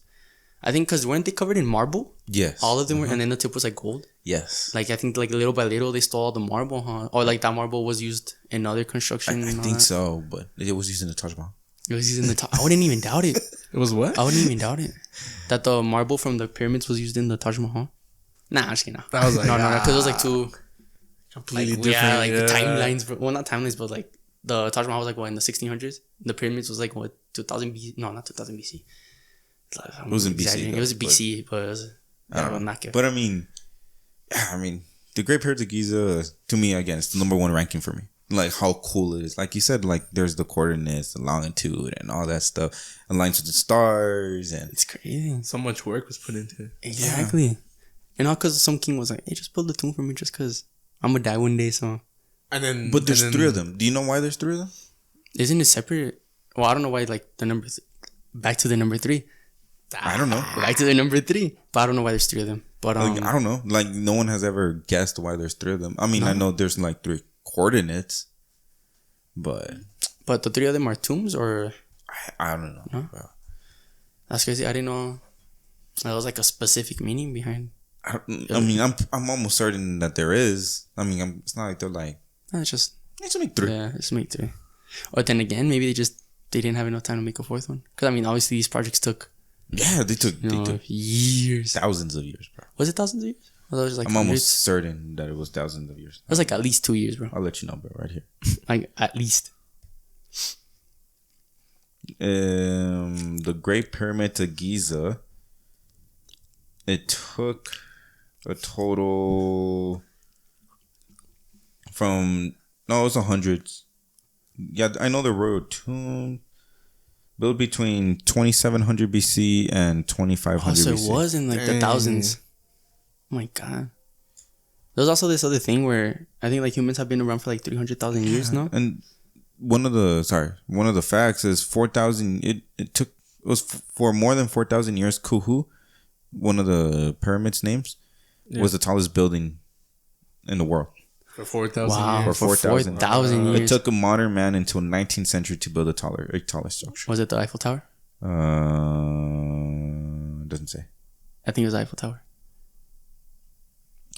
I think because weren't they covered in marble? Yes. All of them were, and then the tip was like gold. Yes. Like I think like little by little they stole all the marble, huh? Or like that marble was used in other construction. I and all think that. so, but it was using the Taj Mahal. It was used in the top. I wouldn't even doubt it. It was what? I wouldn't even doubt it. That the marble from the pyramids was used in the Taj Mahal. Nah, I'm just kidding. No. That was like, no, because it was like two completely like, different. Yeah, like the timelines. Well, not timelines, but like the Taj Mahal was like what in the 1600s. The pyramids was like what 2000 BC. No, not 2000 BC. It wasn't BC. It was BC, but it was. I don't know. Not good. But I mean, the Great Pyramids of Giza, to me, again, it's the number one ranking for me. Like how cool it is. Like you said, like there's the coordinates, the longitude, and all that stuff. Aligns with the stars, and It's crazy. So much work was put into it. Exactly. Yeah. And all because some king was like, "Hey, just build a tomb for me, just because I'm gonna die one day." So. And then, but there's three of them. Do you know why there's three of them? Isn't it separate? Well, I don't know why. Like the number, back to the number 3. I don't know. Back to the number 3, but I don't know why there's 3 of them. But like, I don't know. Like no one has ever guessed why there's 3 of them. I mean, I know there's like 3 coordinates, but the 3 of them are tombs, or I don't know. No? That's crazy. I didn't know that was like a specific meaning behind. I mean, I'm almost certain that there is. I mean, it's not like they're like. No, it's just make 3. Yeah, just make 3. Or then again, maybe they didn't have enough time to make a 4th one. Because I mean, obviously these projects took. Yeah, they took years, thousands of years, bro. Was it thousands of years? Or that was like I'm almost certain that it was thousands of years. It was like at least 2 years, bro. I'll let you know, bro, right here. Like at least. The Great Pyramid of Giza. It took a total from it was hundreds. Yeah, I know the road tomb built between 2700 BC and 2500 so BC. it was in like the thousands. Oh my god. There's also this other thing where I think like humans have been around for like 300,000 years now. And one of the facts is 4,000. It was for more than 4,000 years. Khufu, one of the pyramids names, was the tallest building in the world. For 4,000 wow, years. For 4,000 years. It took a modern man until 19th century to build a taller structure. Was it the Eiffel Tower? Doesn't say. I think it was Eiffel Tower.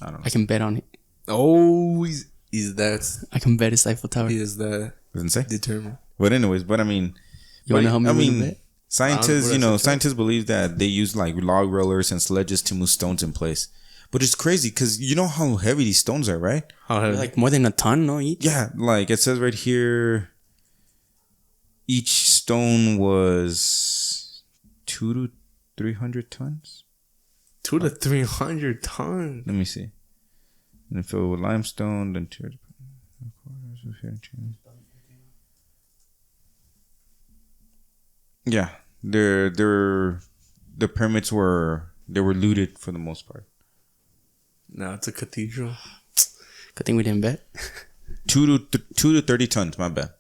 I don't know. I can bet on it. Oh, he's that. I can bet it's Eiffel Tower. He is that. Doesn't say. Determined. But anyways, I mean, you want to help me with a bet? Scientists, scientists believe that they use like log rollers and sledges to move stones in place. But it's crazy because you know how heavy these stones are, right? How heavy? Like more than a ton, no? Each? Yeah, like it says right here, each stone was 200 to 300 tons. 200 to 300 tons. Let me see. And filled with limestone, then yeah, the pyramids were looted for the most part. No, it's a cathedral. Good thing we didn't bet. 2 to 30 tons. My bad.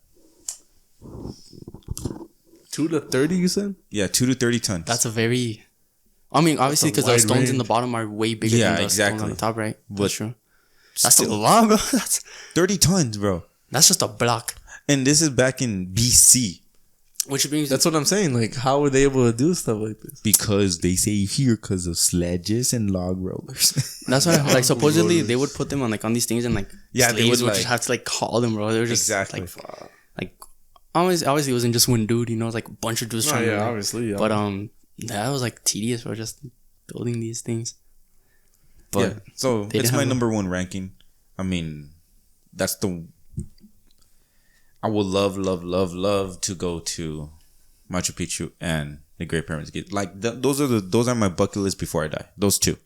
2 to 30, you said? Yeah, 2 to 30 tons. That's a very. I mean, obviously, because the stones in the bottom are way bigger than the stones on the top, right? That's true. That's still a lot, bro. That's 30 tons, bro. That's just a block. And this is back in BC. Which means that's what I'm saying. Like, how were they able to do stuff like this? Because they say here because of sledges and log rollers. That's why, like, supposedly they would put them on these things and like they would just have to like haul them, bro. They were just exactly like obviously it wasn't just one dude, it was like a bunch of dudes trying to. Obviously. Yeah. But that was like tedious, bro. Just building these things. But yeah, so it's my number 1 ranking. I mean, that's I would love to go to Machu Picchu and the Great Pyramids. Like those are my bucket list before I die. Those 2.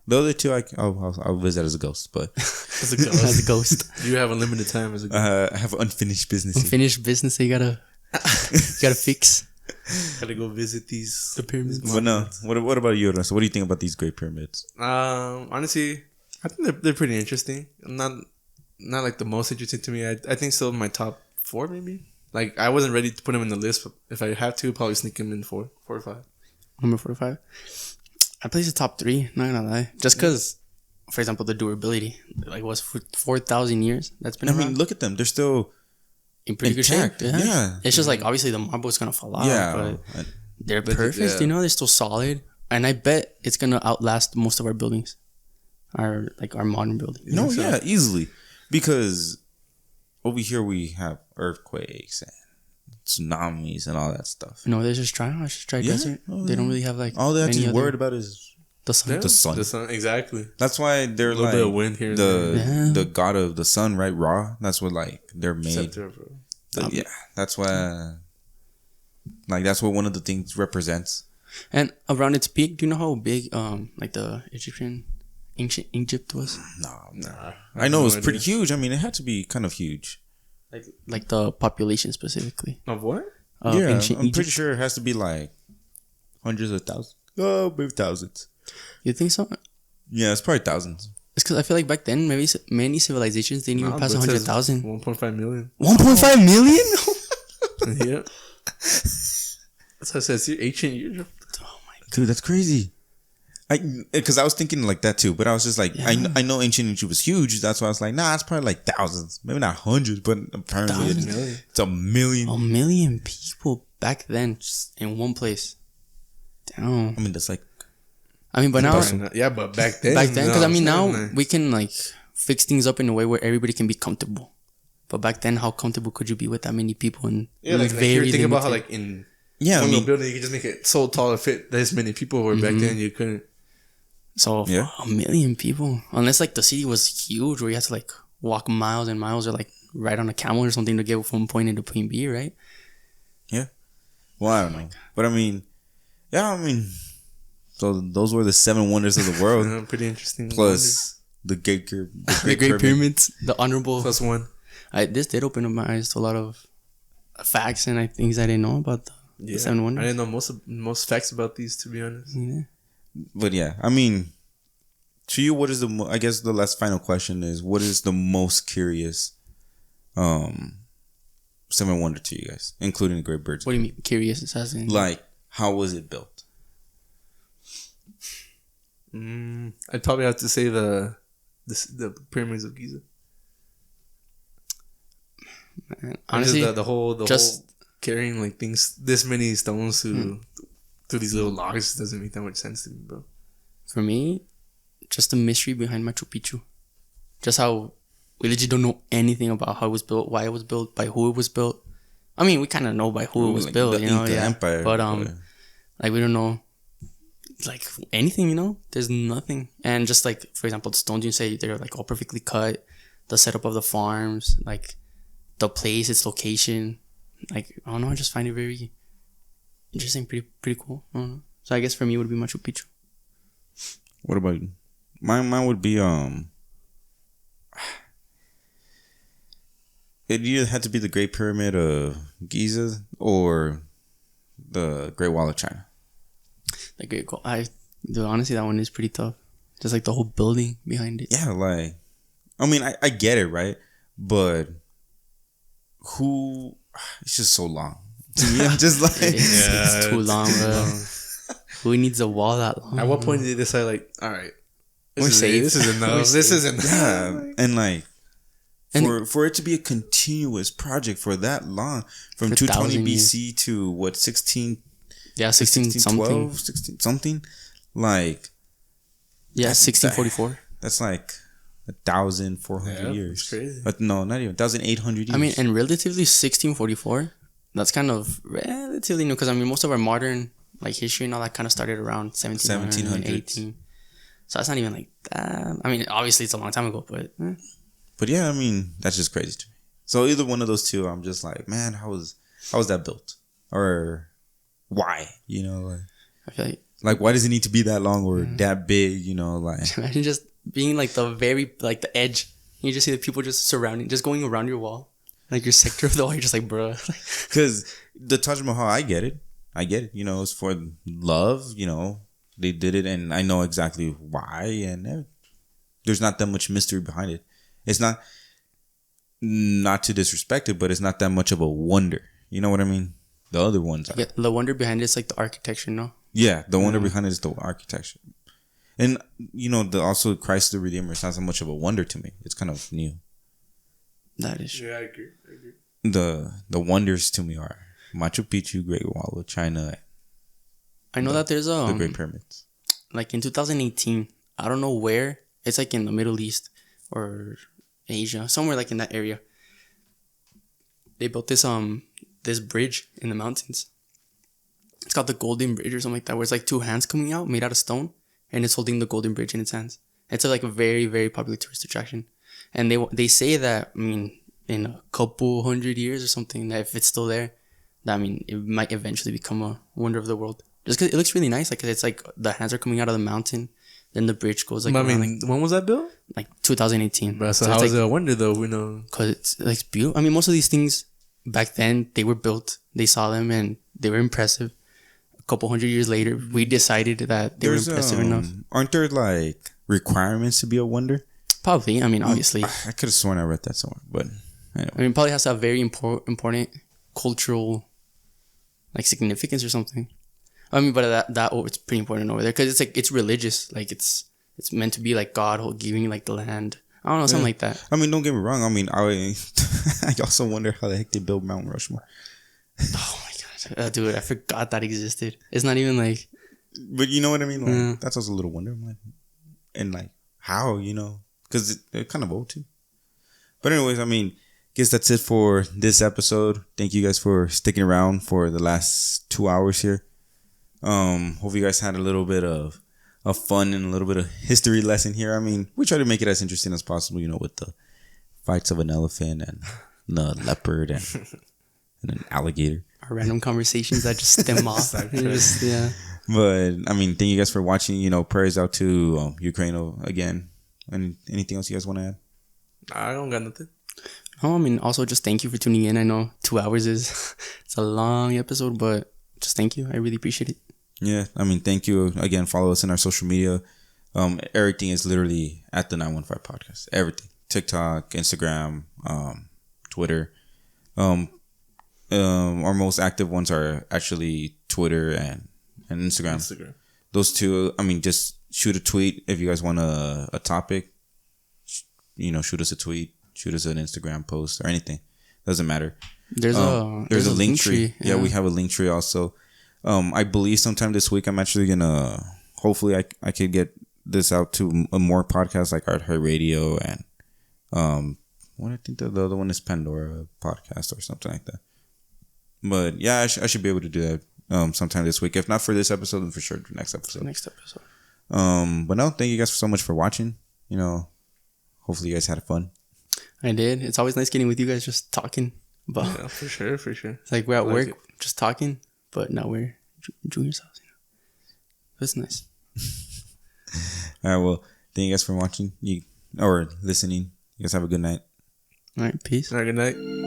The other 2 I'll visit as a ghost, but as a ghost. You have unlimited time as a ghost. I have unfinished business. Unfinished business that you gotta fix. Gotta go visit the pyramids. But no, what about you, Ernesto? What do you think about these Great Pyramids? Honestly, I think they're pretty interesting. Not like the most interesting to me. I think still in my top 4 maybe. Like I wasn't ready to put them in the list, but if I have to, probably sneak them in 4 or 5. Number 4 or 5. I place it top 3. Not gonna lie, just because, for example, the durability, like was for 4,000 years. That's been. I around. mean, look at them. They're still In pretty intact. good shape. Yeah. Yeah. It's just like obviously the marble is gonna fall out. Yeah. But they're perfect. You know, they're still solid, and I bet it's gonna outlast most of our buildings, our modern buildings. No, yeah, easily, because over here we have earthquakes and tsunamis and all that stuff. No, they're just dry. It's just dry desert. They don't really have like All they're any actually other- worried about is the sun. Yeah, the sun. The sun, exactly. That's why they're A little like bit of wind here and the god of the sun, right? Ra. That's what like they're made. Scepter, bro. Yeah, that's why. Like that's what one of the things represents. And around its peak, do you know how big like the ancient Egypt was? Nah. I know it was pretty huge. I mean, it had to be kind of huge. Like the population specifically. Of what? Of Yeah, ancient I'm Egypt. pretty sure it has to be like hundreds of thousands. Oh, maybe thousands. You think so? Yeah, it's probably thousands. It's because I feel like back then, maybe many civilizations didn't even pass 100,000. 1.5 million. 1.5 million? Yeah. That's how I said. It's ancient Egypt. Oh my god! Dude, that's crazy. Because I was thinking like that too, but I was just like, I know ancient Egypt was huge. That's why I was like, nah, it's probably like thousands, maybe not hundreds, but apparently it's a million. 1 million people back then, just in one place. Damn. I mean, that's like I mean, but now, Yeah, but back then. because I mean, now nah. we can like fix things up in a way where everybody can be comfortable. But back then, how comfortable could you be with that many people? And Yeah, like you're thinking about how like in I one mean, building you could just make it so tall to fit this many people, where back then you couldn't. so Yeah. 1 million people, unless like the city was huge, where you had to like walk miles and miles, or like ride on a camel or something to get from point A to point B, right? well, I don't know, but I mean, so those were the 7 wonders of the world, Pretty interesting. plus the Great The Great Pyramids, the honorable. Plus one. This did open up my eyes to a lot of facts and things I didn't know about the 7 I wonders. didn't know most facts about these, to be honest. Yeah. But yeah, I mean, to you, what is I guess the last final question is, what is the most curious 7 wonder to you guys, including the Great Birds? What do you mean? Curious assassin? Like, how was it built? I'd probably have to say the pyramids of Giza. Man, honestly, Just the whole just- carrying like things this many stones through these little logs doesn't make that much sense to me, bro. for me, just the mystery behind Machu Picchu. Just how we legit don't know anything about how it was built, why it was built, by who it was built. I mean, we kind of know by who it was Like built, the you know, Inca Empire, but like we don't know like anything, you know. There's nothing, and just like for example, the stones you say they're like all perfectly cut, the setup of the farms, like the place, its location, like I don't know. I just find it very interesting, pretty cool. I don't know. So I guess for me it would be Machu Picchu. What about you? Mine would be it either had to be the Great Pyramid of Giza or the Great Wall of China. The Great Wall. Honestly, that one is pretty tough. Just like the whole building behind it. Yeah, like, I mean, I get it, right? But it's just so long. To me, I'm just like, It's too long, bro. Who needs a wall that long? At what point did they decide like, all right, We're safe. This is enough. This is enough. yeah, and like, And- for it to be a continuous project for that long, from For 220 1,000 BC to what 16 Yeah, 16 something. 12, 16 something, like Yeah, 1644. that's like 1,400 Yeah, years. it's crazy. But no, not even 1,800 years. I mean, and relatively 1644, that's kind of relatively new because I mean, most of our modern like history and all that kind of started around 1700, 18. So that's not even like that. I mean, obviously it's a long time ago, but But yeah, I mean, that's just crazy to me. So either one of those two, I'm just like, man, how was that built? Or why? You know, I feel like why does it need to be that long or that big? You know, like imagine just being like the edge. You just see the people just surrounding, just going around your wall, like your sector of the wall. You're just like, bruh. because the Taj Mahal, I get it. You know, it's for love. You know, they did it, and I know exactly why. And there's not that much mystery behind it. It's not to disrespect it, but it's not that much of a wonder. You know what I mean? The other ones are. Yeah, the wonder behind it is like the architecture, no? Yeah, the wonder behind it is the architecture. And, you know, also Christ the Redeemer is not so much of a wonder to me. It's kind of new. That is true. Yeah, I agree. The wonders to me are Machu Picchu, Great Wall of China, I know that there's the Great Pyramids. like in 2018, I don't know where. It's like in the Middle East or Asia, somewhere like in that area. They built this bridge in the mountains. It's called the Golden Bridge or something like that, where it's like two hands coming out made out of stone, and it's holding the Golden Bridge in its hands. It's like a very, very popular tourist attraction, and they say that, I mean, in a couple hundred years or something, that if it's still there, that, I mean, it might eventually become a wonder of the world. Just because it looks really nice, like it's like the hands are coming out of the mountain, then the bridge goes like. I around, mean, when was that built? like 2018. Bro, so it's how is like, it a wonder though? We know. Cause it's like beautiful. I mean, most of these things back then they were built. They saw them and they were impressive. A couple hundred years later, we decided that they were impressive enough. Aren't there like requirements to be a wonder? Probably. I mean, obviously. I could have sworn I read that somewhere, but anyway. I mean, probably has to have very important cultural like significance or something. I mean, but that it's pretty important over there because it's like it's religious. Like it's meant to be like God giving like the land. I don't know, something like that. I mean, don't get me wrong. I mean, I also wonder how the heck they built Mount Rushmore. Oh my god, dude! I forgot that existed. It's not even like. But you know what I mean? Like, that's also a little wonder. Like, and like how, you know, because they're kind of old too. But anyways, I mean, guess that's it for this episode. Thank you guys for sticking around for the last 2 hours here. Hope you guys had a little bit of fun and a little bit of history lesson here. I mean, we try to make it as interesting as possible, you know, with the fights of an elephant and the leopard and an alligator. Our random conversations that just stem off. Yeah. But I mean, thank you guys for watching. You know, prayers out to Ukraine again. And anything else you guys want to add? I don't got nothing. Oh, I mean, also just thank you for tuning in. I know 2 hours is it's a long episode, but just thank you. I really appreciate it. Yeah, I mean, thank you again. Follow us in our social media. Everything is literally at the 915 Podcast. Everything: TikTok, Instagram, Twitter. Our most active ones are actually Twitter and Instagram. Those two. I mean, just shoot a tweet if you guys want a topic. You know, shoot us a tweet. Shoot us an Instagram post or anything. Doesn't matter. There's a link tree. Yeah, we have a link tree also. I believe sometime this week I'm actually gonna. Hopefully, I could get this out to a more podcasts like Art Her Radio and what I think the other one is Pandora podcast or something like that. But yeah, I should be able to do that sometime this week. If not for this episode, then for sure the next episode. But no, thank you guys so much for watching. You know, hopefully you guys had fun. I did. It's always nice getting with you guys, just talking. But yeah, for sure. It's like we're at work, just talking, but now we're enjoying ourselves. You know, it's nice. All right. Well, thank you guys for watching or listening. You guys have a good night. All right. Peace. All right. Good night.